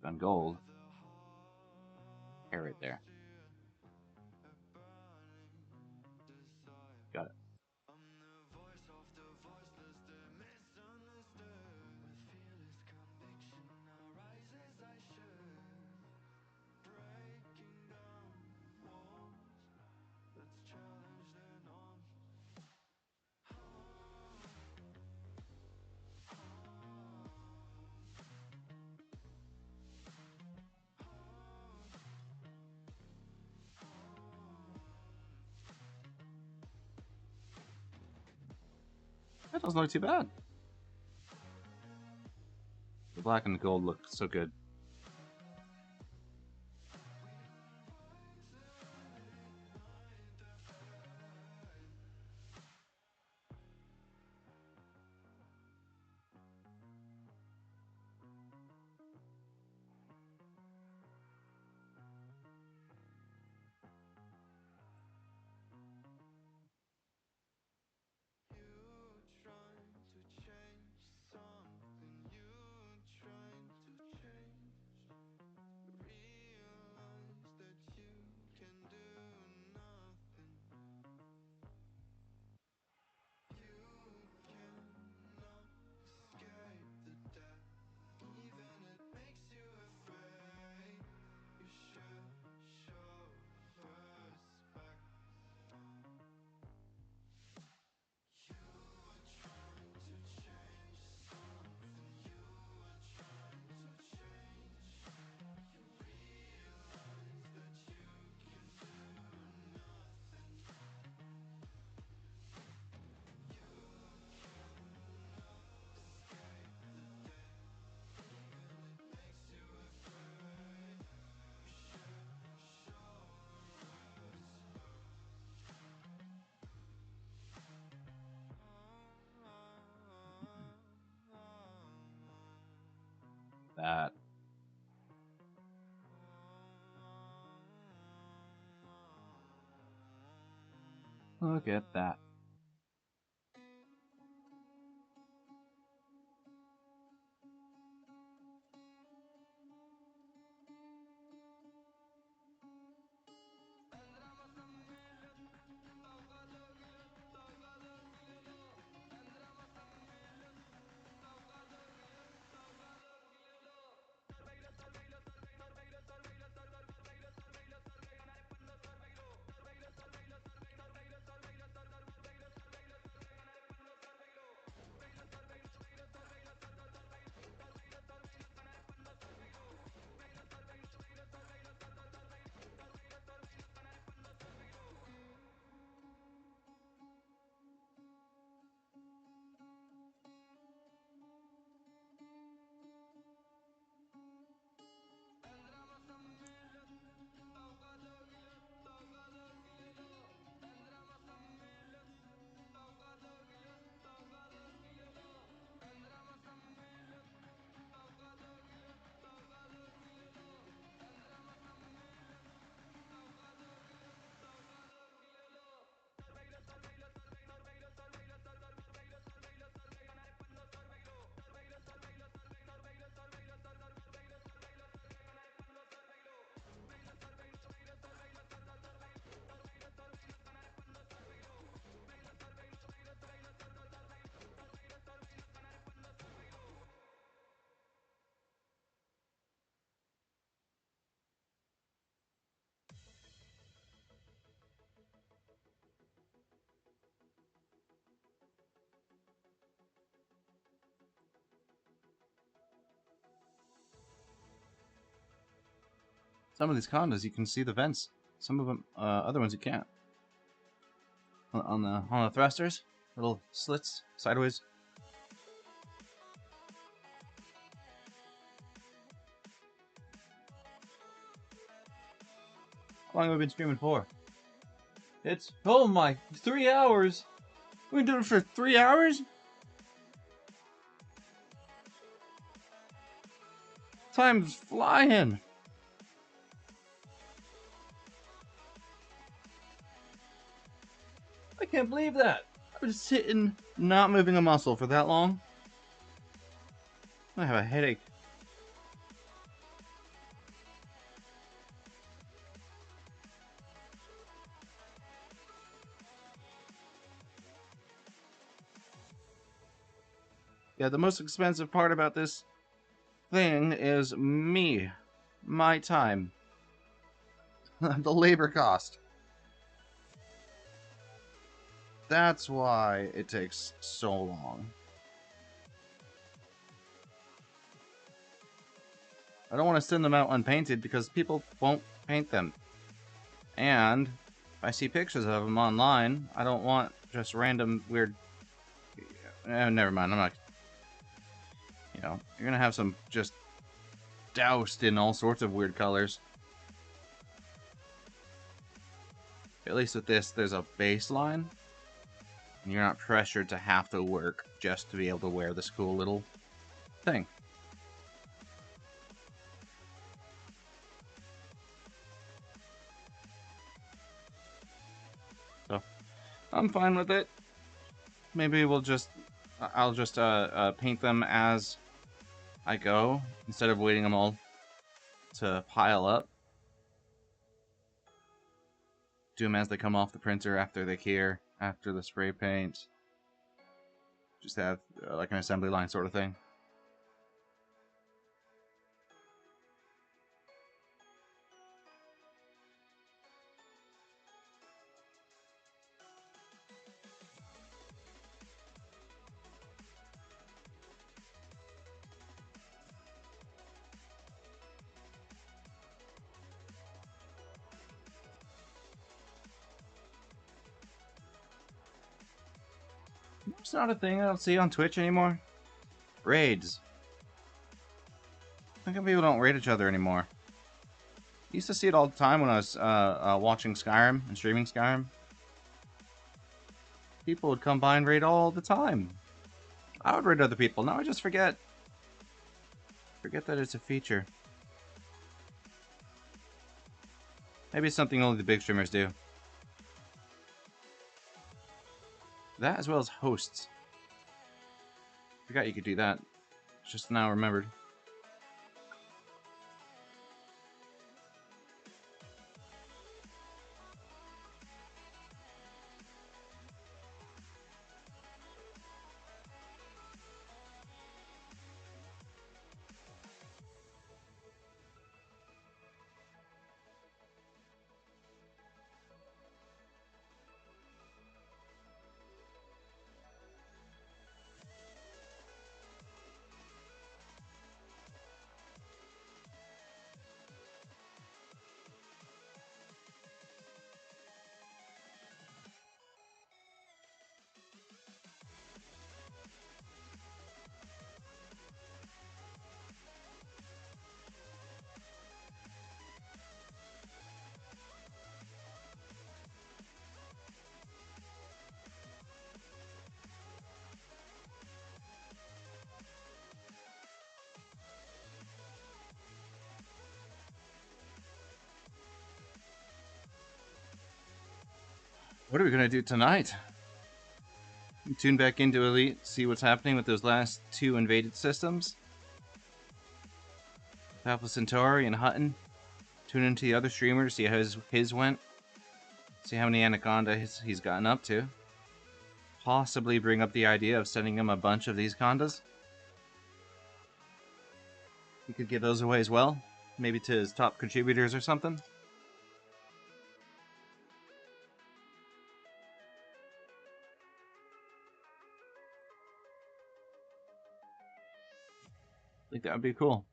Done gold. Hair right there. Got it. That doesn't look too bad. The black and the gold look so good. That. Look at that. Some of these condos you can see the vents. Some of them, other ones you can't. On the thrusters, little slits sideways. How long have we been streaming for? It's, oh my, 3 hours. We've been doing it for 3 hours? Time's flying. I can't believe that. been sitting, not moving a muscle for that long. I have a headache. Yeah, the most expensive part about this thing is me. My time. The labor cost. That's why it takes so long. I don't want to send them out unpainted because people won't paint them. And if I see pictures of them online, I don't want just random weird... never mind, I'm not... You know, you're gonna have some just doused in all sorts of weird colors. At least with this, there's a baseline. And you're not pressured to have to work just to be able to wear this cool little thing. So, I'm fine with it. Maybe we'll just... I'll just paint them as I go, instead of waiting them all to pile up. Do them as they come off the printer after they cure, after the spray paint. Just have like an assembly line sort of thing. It's not a thing I don't see on Twitch anymore. Raids. How come people don't raid each other anymore? I used to see it all the time when I was watching Skyrim and streaming Skyrim. People would come by and raid all the time. I would raid other people. Now I just forget. Forget that it's a feature. Maybe it's something only the big streamers do. That as well as hosts. Forgot you could do that. Just now remembered. What are we gonna do tonight? Tune back into Elite, see what's happening with those last two invaded systems. Alpha Centauri and Hutton. Tune into the other streamer to see how his went. See how many Anaconda he's gotten up to. Possibly bring up the idea of sending him a bunch of these Condas. He could give those away as well. Maybe to his top contributors or something. I think that would be cool.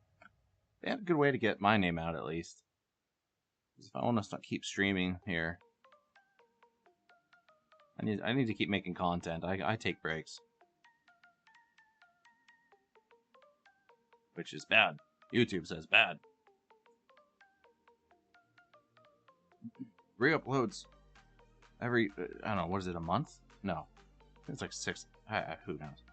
They have a good way to get my name out, at least. If I want to keep streaming here, I need to keep making content. I take breaks, which is bad. YouTube says bad. Re-uploads every I don't know, what is it, a month? No, it's like 6. Who knows?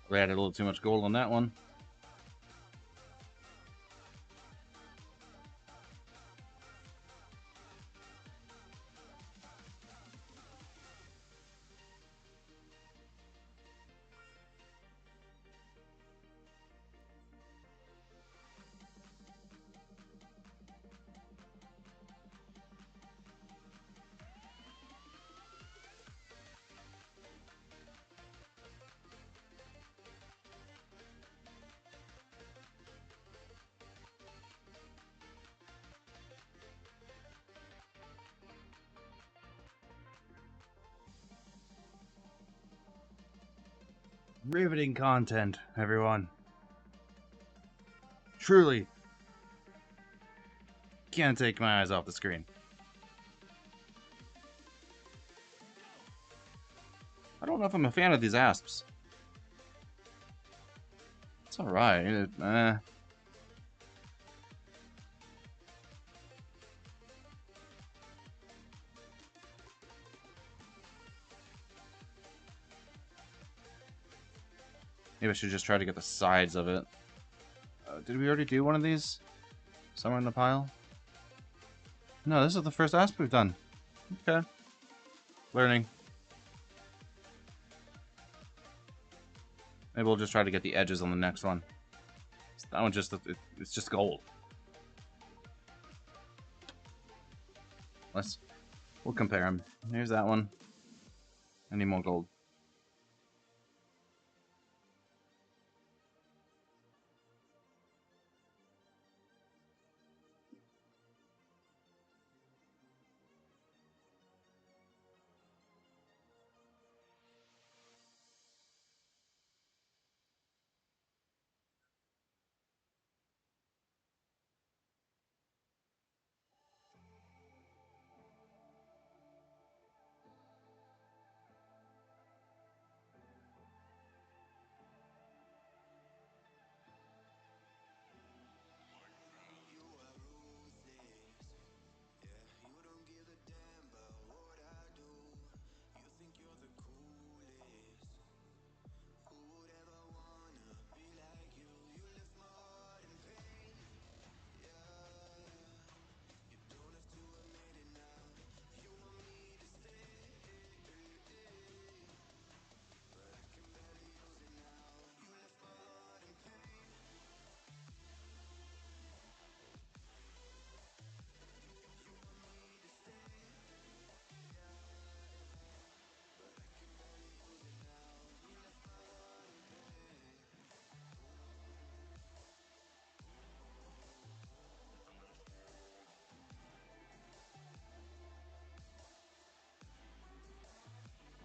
We added a little too much gold on that one. Riveting content, everyone. Truly. Can't take my eyes off the screen. I don't know if I'm a fan of these asps. It's alright. Maybe I should just try to get the sides of it. Did we already do one of these? Somewhere in the pile? No, this is the first asp we've done. Okay. Learning. Maybe we'll just try to get the edges on the next one. That one just, it's just gold. We'll compare them. Here's that one. I need more gold.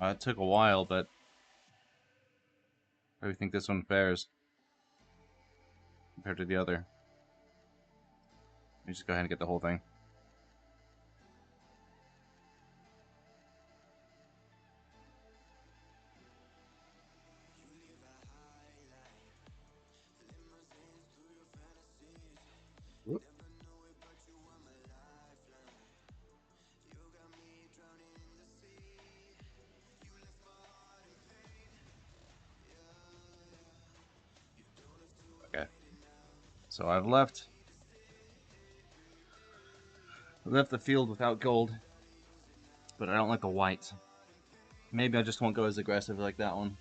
It took a while, but how do you think this one fares compared to the other? Let me just go ahead and get the whole thing. Whoop. Okay. So I've left the field without gold. but I don't like the white. Maybe I just won't go as aggressive like that one.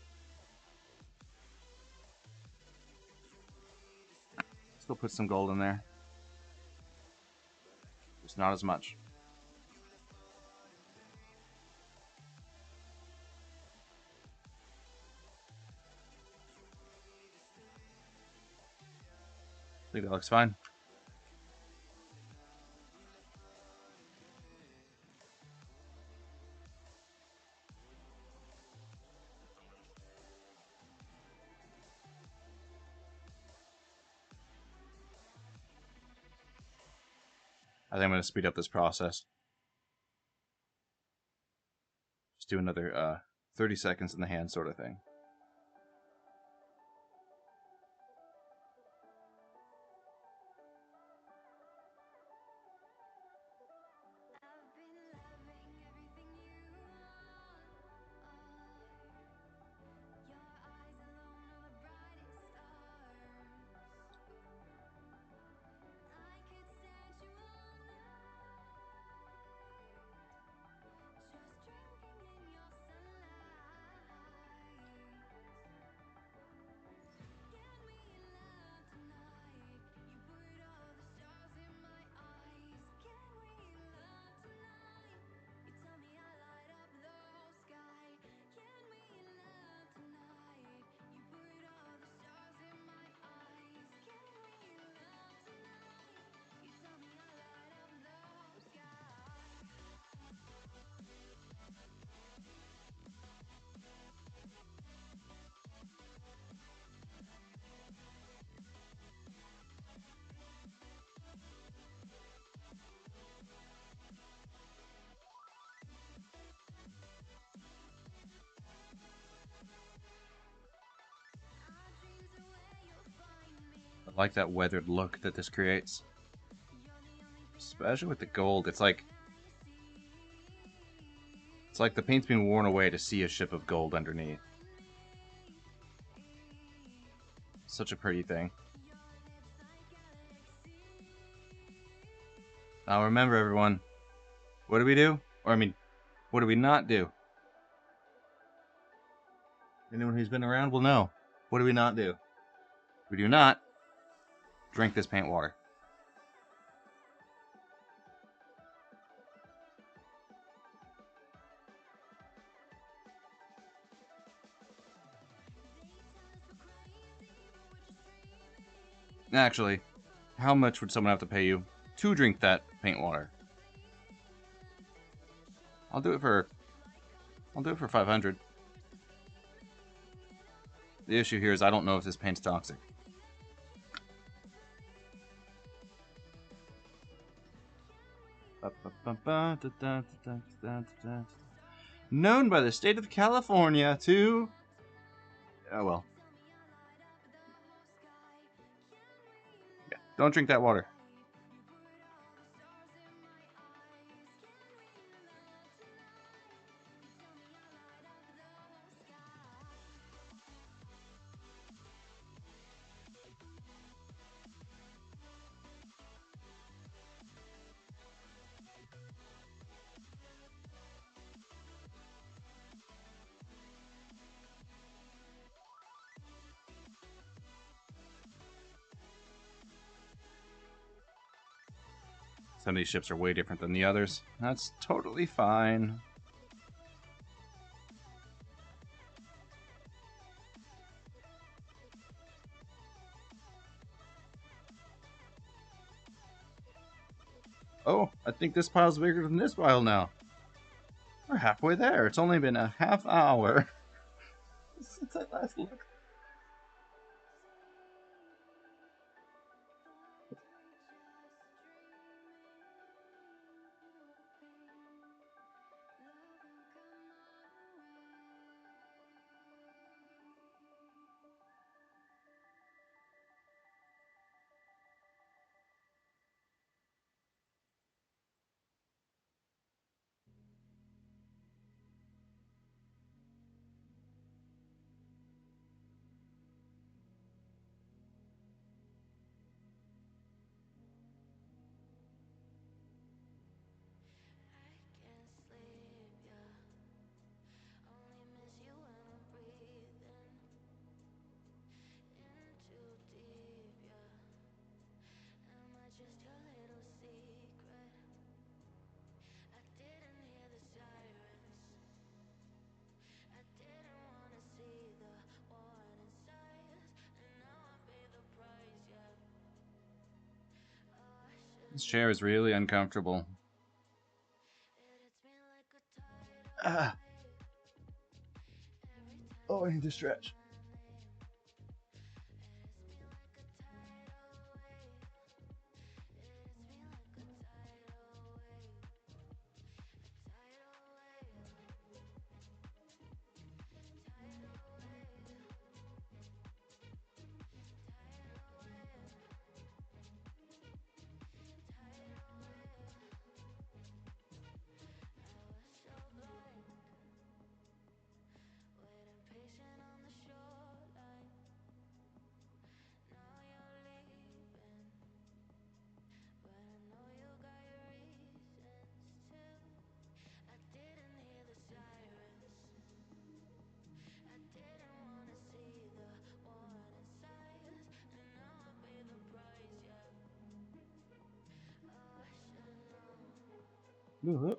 Still put some gold in there. Just not as much. I think that looks fine. I think I'm going to speed up this process. Just do another 30 seconds in the hand sort of thing. I've been loving everything you are. Your eyes alone are the brightest stars. I could stand you all night, just drinking in your sunlight. Get me love tonight. You put all the stars in my eyes. Can we love tonight? You tell me I light up the whole sky. Can we love tonight? You put all the stars in my eyes. Can we love tonight? You tell me I light up the whole sky. Our dreams are where you'll find me. I like that weathered look that this creates. You're the only thing Especially with the gold. It's like I see. the paint's been worn away to see a ship of gold underneath. Such a pretty thing. Now remember, everyone, what do we do? Or I mean, what do we not do? Anyone who's been around will know. What do we not do? We do not drink this paint water. Actually, how much would someone have to pay you to drink that paint water? I'll do it for 500. The issue here is I don't know if this paint's toxic. Known by the state of California to... Oh well. Yeah, don't drink that water. Some of these ships are way different than the others. That's totally fine. Oh, I think this pile's bigger than this pile now. We're halfway there. It's only been a half hour since I last looked. This chair is really uncomfortable. Ah. Oh, I need to stretch. Ooh.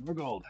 More gold.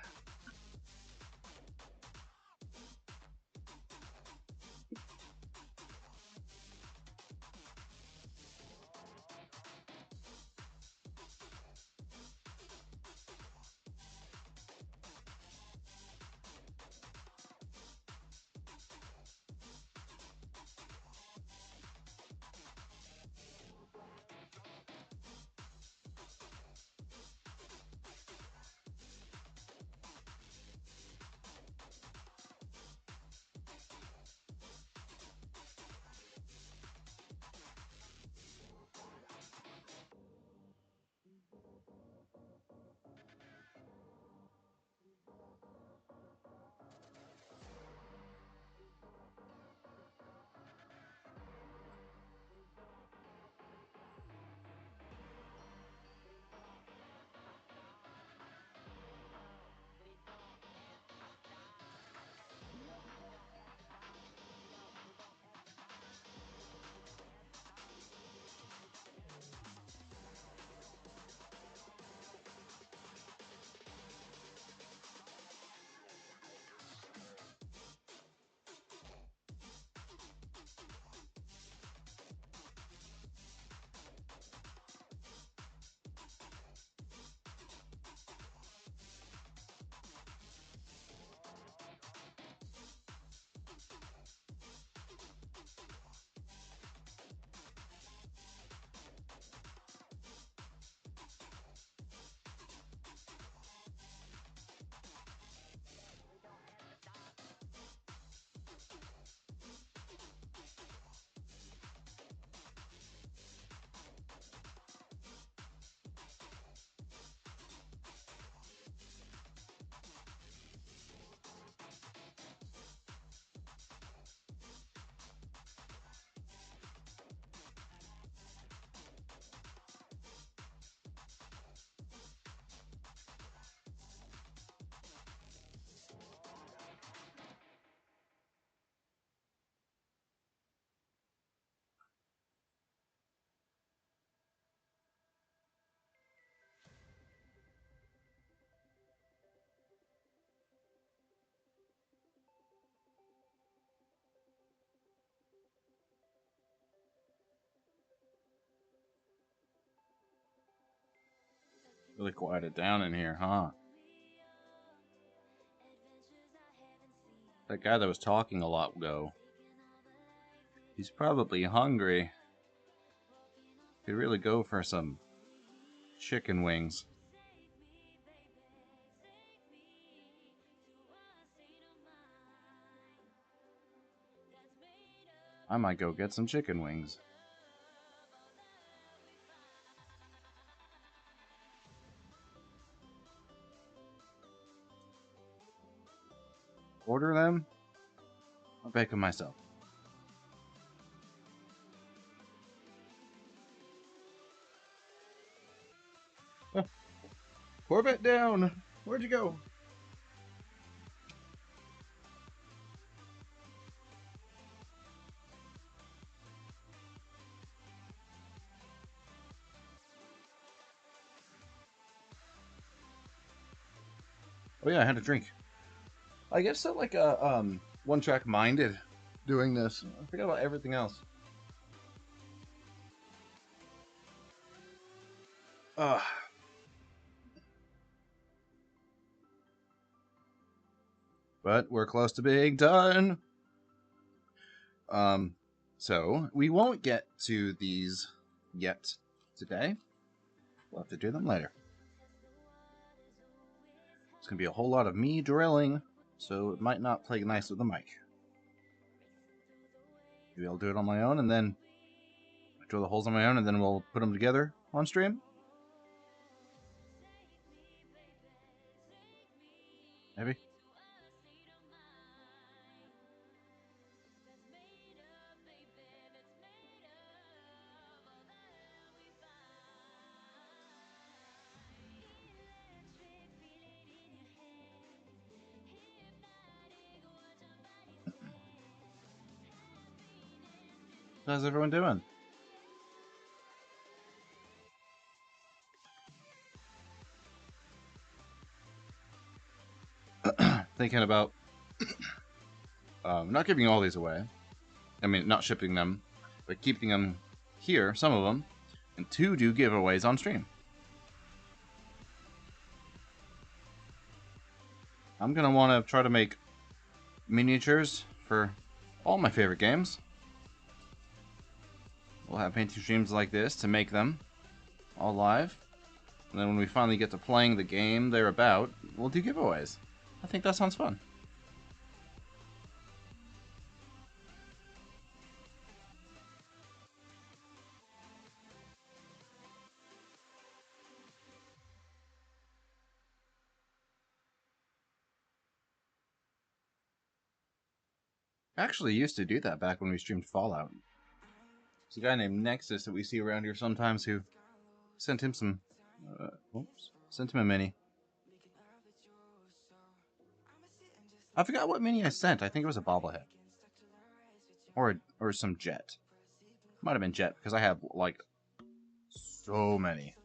Really quieted down in here, huh? That guy that was talking a lot ago. He's probably hungry. Could really go for some chicken wings. I might go get some chicken wings. Order them? I'll bake them myself. Corvette down! Where'd you go? Oh yeah, I had a drink. I guess so, like a one track minded doing this. I forgot about everything else. But we're close to being done. So we won't get to these yet today. We'll have to do them later. It's gonna be a whole lot of me drilling, so it might not play nice with the mic. Maybe I'll do it on my own, and then drill the holes on my own, and then we'll put them together on stream. Maybe. How's everyone doing? Thinking about not giving all these away. I mean, not shipping them, but keeping them here, some of them, and to do giveaways on stream. I'm gonna want to try to make miniatures for all my favorite games. We'll have painting streams like this to make them all live. And then when we finally get to playing the game they're about, we'll do giveaways. I think that sounds fun. I actually used to do that back when we streamed Fallout. There's a guy named Nexus that we see around here sometimes who sent him some... sent him a mini. I forgot what mini I sent. I think it was a bobblehead. Or some jet. Might have been jet, because I have, like, so many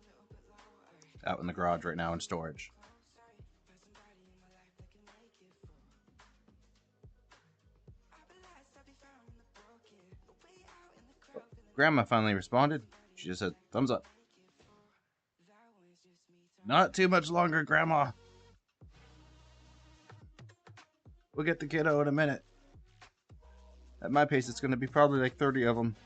out in the garage right now in storage. Grandma finally responded. She just said, thumbs up. Not too much longer, Grandma. We'll get the kiddo in a minute. At my pace, it's going to be probably like 30 of them.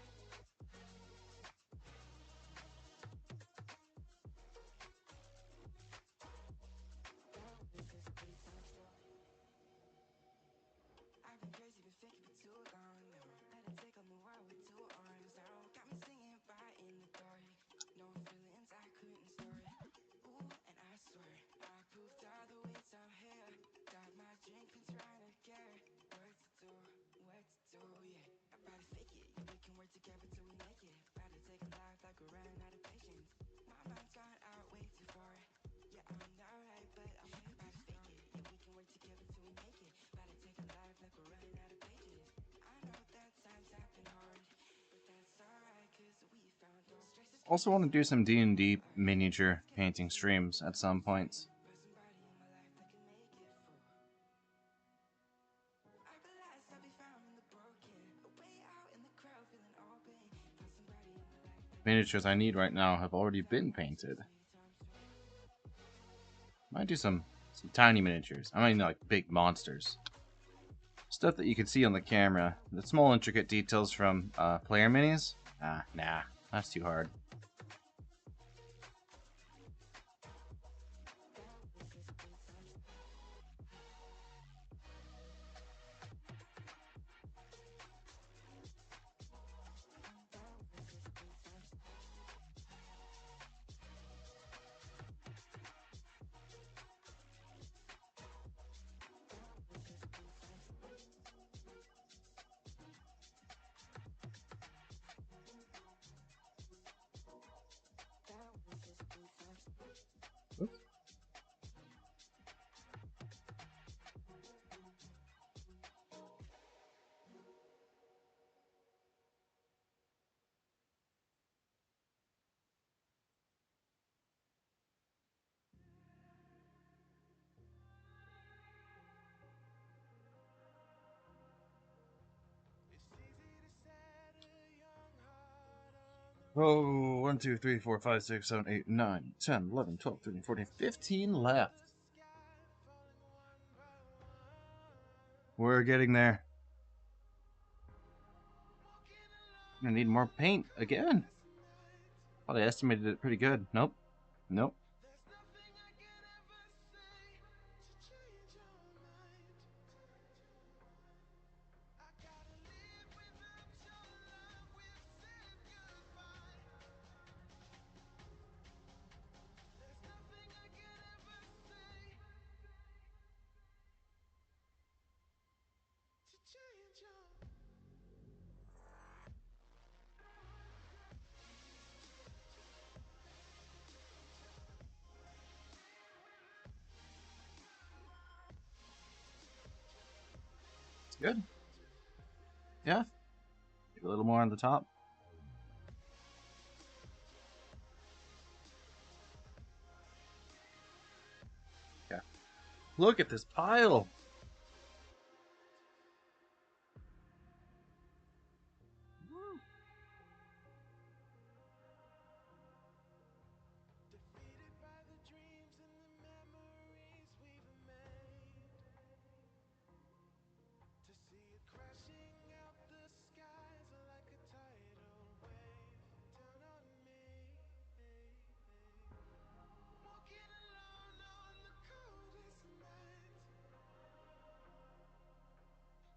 Also want to do some D&D miniature painting streams at some points. Miniatures I need right now have already been painted. Might do some tiny miniatures. I mean, like big monsters. Stuff that you can see on the camera. The small intricate details from player minis. Nah, that's too hard. Oops. Oh, 1, 2, 3, 4, 5, 6, 7, 8, 9, 10, 11, 12, 13, 14, 15 left. We're getting there. I'm gonna need more paint again. Thought I estimated it pretty good. Nope. Nope. It's good. Yeah. A little more on the top. Yeah. Look at this pile. Woo. Defeated by the dreams and the memories we've made. To see it crashing out the skies like a tidal wave down on me. Walking alone on the coldest night.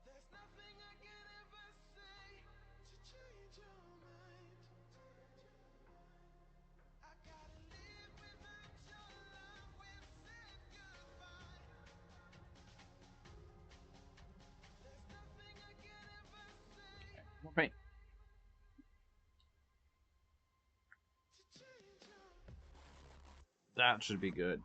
There's nothing I can ever say to change your mind. I gotta live without your love. We've said goodbye. There's nothing I can ever say More paint. to change your That should be good.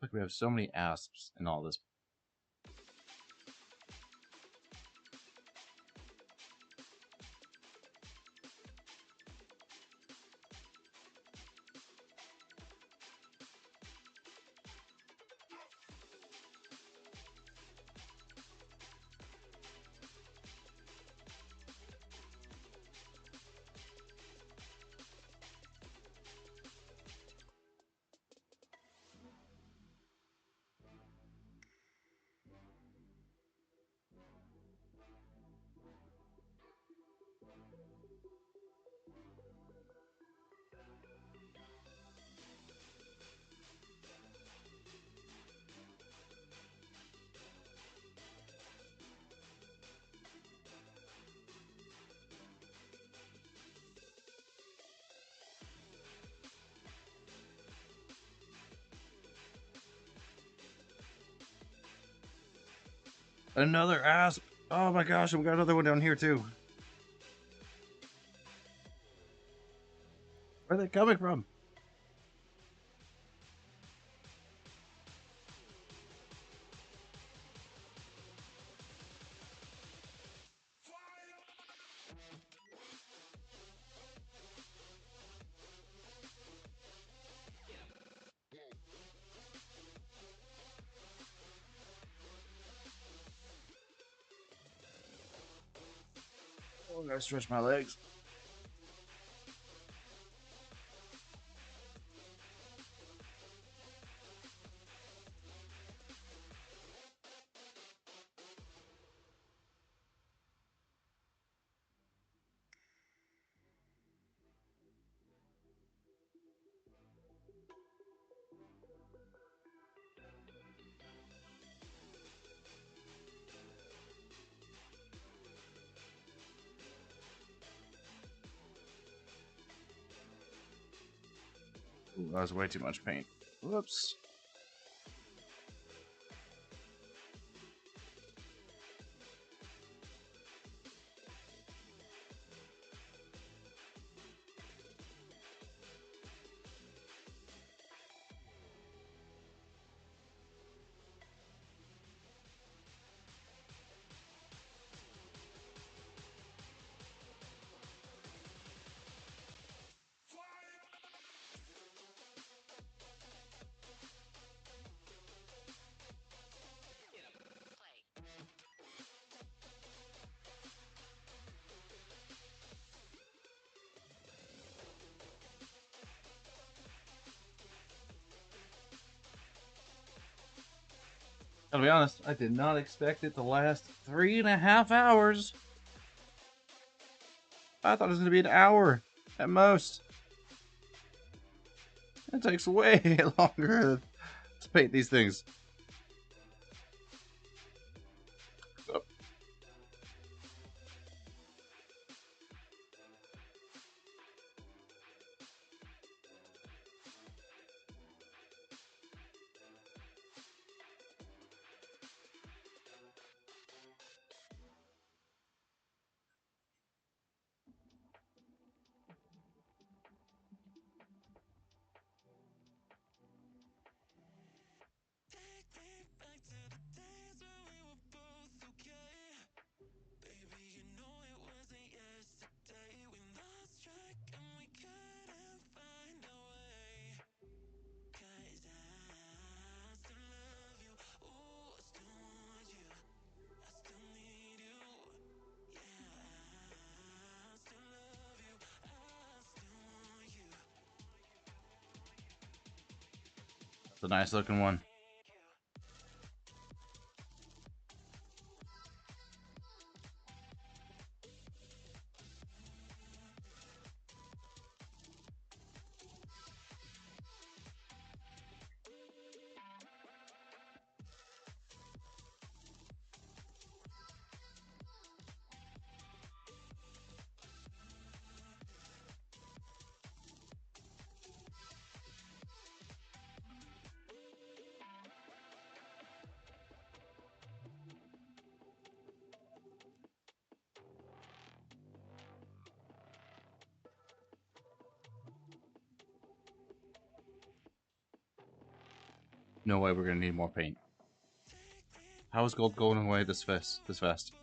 Look, we have so many asps in all this. Another asp. Oh my gosh, and we got another one down here too. Where are they coming from? Oh, I gotta stretch my legs. Ooh, that was way too much paint. Whoops. Gotta be honest, I did not expect it to last 3.5 hours. I thought it was gonna be an hour at most. It takes way longer to paint these things. Oh. It's a nice looking one. No way we're gonna need more paint. How is gold going away this fast? This fast?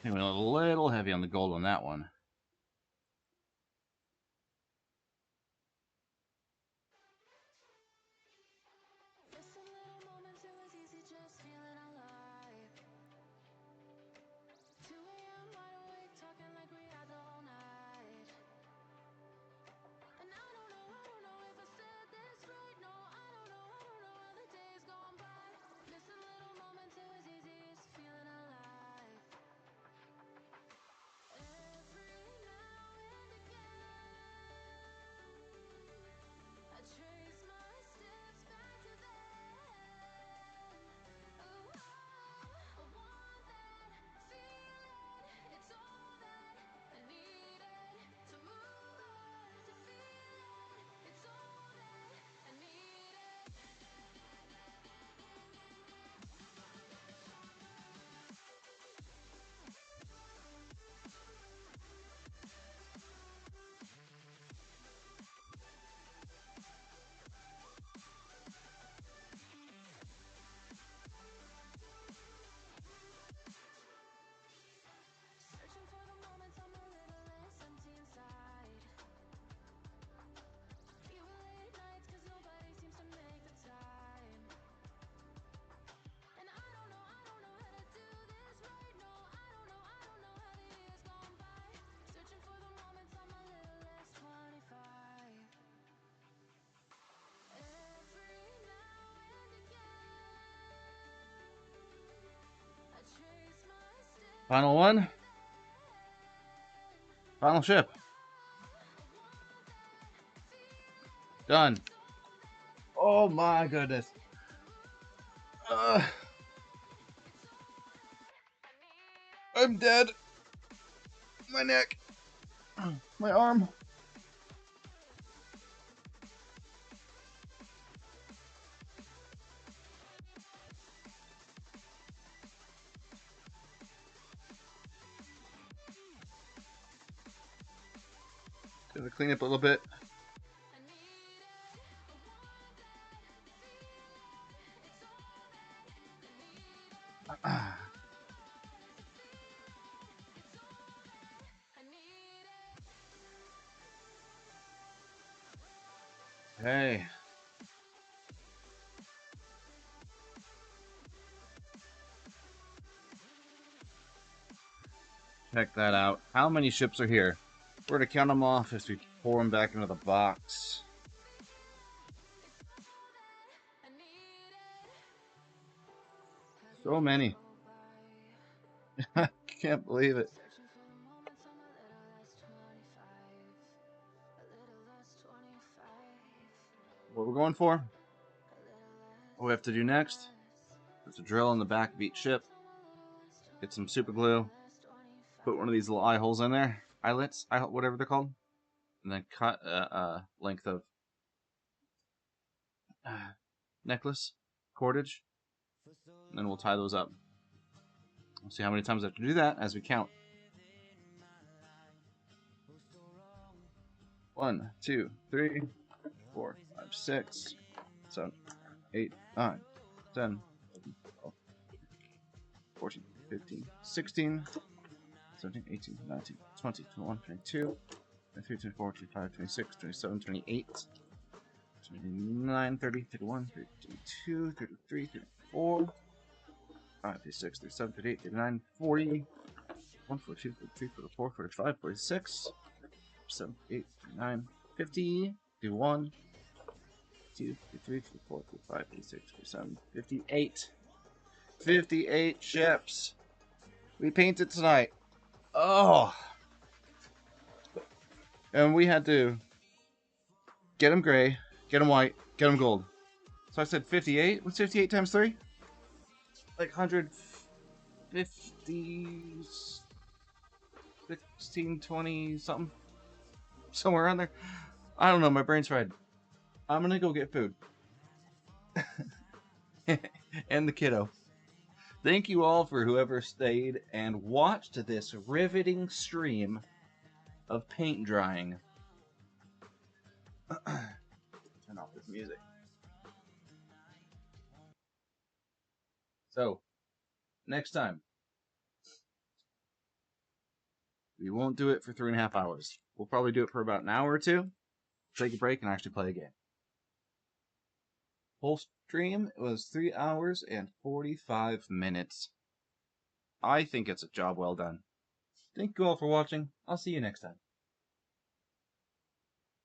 we went a little heavy on the gold on that one. Missing little moments, it was easy just feeling alive. 2 a.m. wide awake, talking like we had the whole night. And I don't know if I said this right. No, I don't know how the days gone by. Missing little moments, it was easy just feeling alive. Every now and again, I trace my steps back to then. Oh, I want that feeling. It's all that I needed to move on, to feel it. It's all that I needed. Searching for the moments I'm a little less empty inside. Fewer late nights 'cause nobody seems to make the time. And I don't know how to do this right. No, I don't know how the years gone by. Searching for the moments I'm a little less 25. Every now and again, I trace my steps. Final one. Final ship. Done. Oh my goodness. I'm dead. My neck. My arm. Gonna clean up a little bit. Hey. Check that out. How many ships are here? We're gonna count them off as we pour them back into the box. So many. I can't believe it. Searching for the moments I'm a little less 25. A little less 25. What we're going for? A little less. What we have to do next? There's a drill in the back of each ship. Get some super glue. Put one of these little eye holes in there. Eyelets, whatever they're called. And then cut a length of necklace, cordage. And then we'll tie those up. We'll see how many times I have to do that as we count. 1, 2, 3, 4, 5, 6, 7, 8, 9, 10, 11, 12, 14, 15, 16, 17, 18, 19, 20, 21, 22, 23, 24, 25, 26, 27, 28, 29, 30, 31, 32, 33, 34, 35, 36, 37, 38, 39, 40, 41, 42, 43, 44, 45, 46, 47, 48, 49, 50, 51, 52, 53, 54, 55, 56, 57, 58. 58 ships. We painted tonight. Oh. And we had to get them gray, get them white, get them gold. So I said 58. What's 58 times 3? Like 150, 16, 20, something. Somewhere around there. I don't know. My brain's fried. I'm going to go get food. And the kiddo. Thank you all for whoever stayed and watched this riveting stream of paint drying. Turn off this music. So, next time, We won't do it for 3.5 hours. We'll probably do it for about an hour or two, take a break, and actually play a game. Whole stream was 3 hours and 45 minutes. I think it's a job well done. Thank you all for watching. I'll see you next time.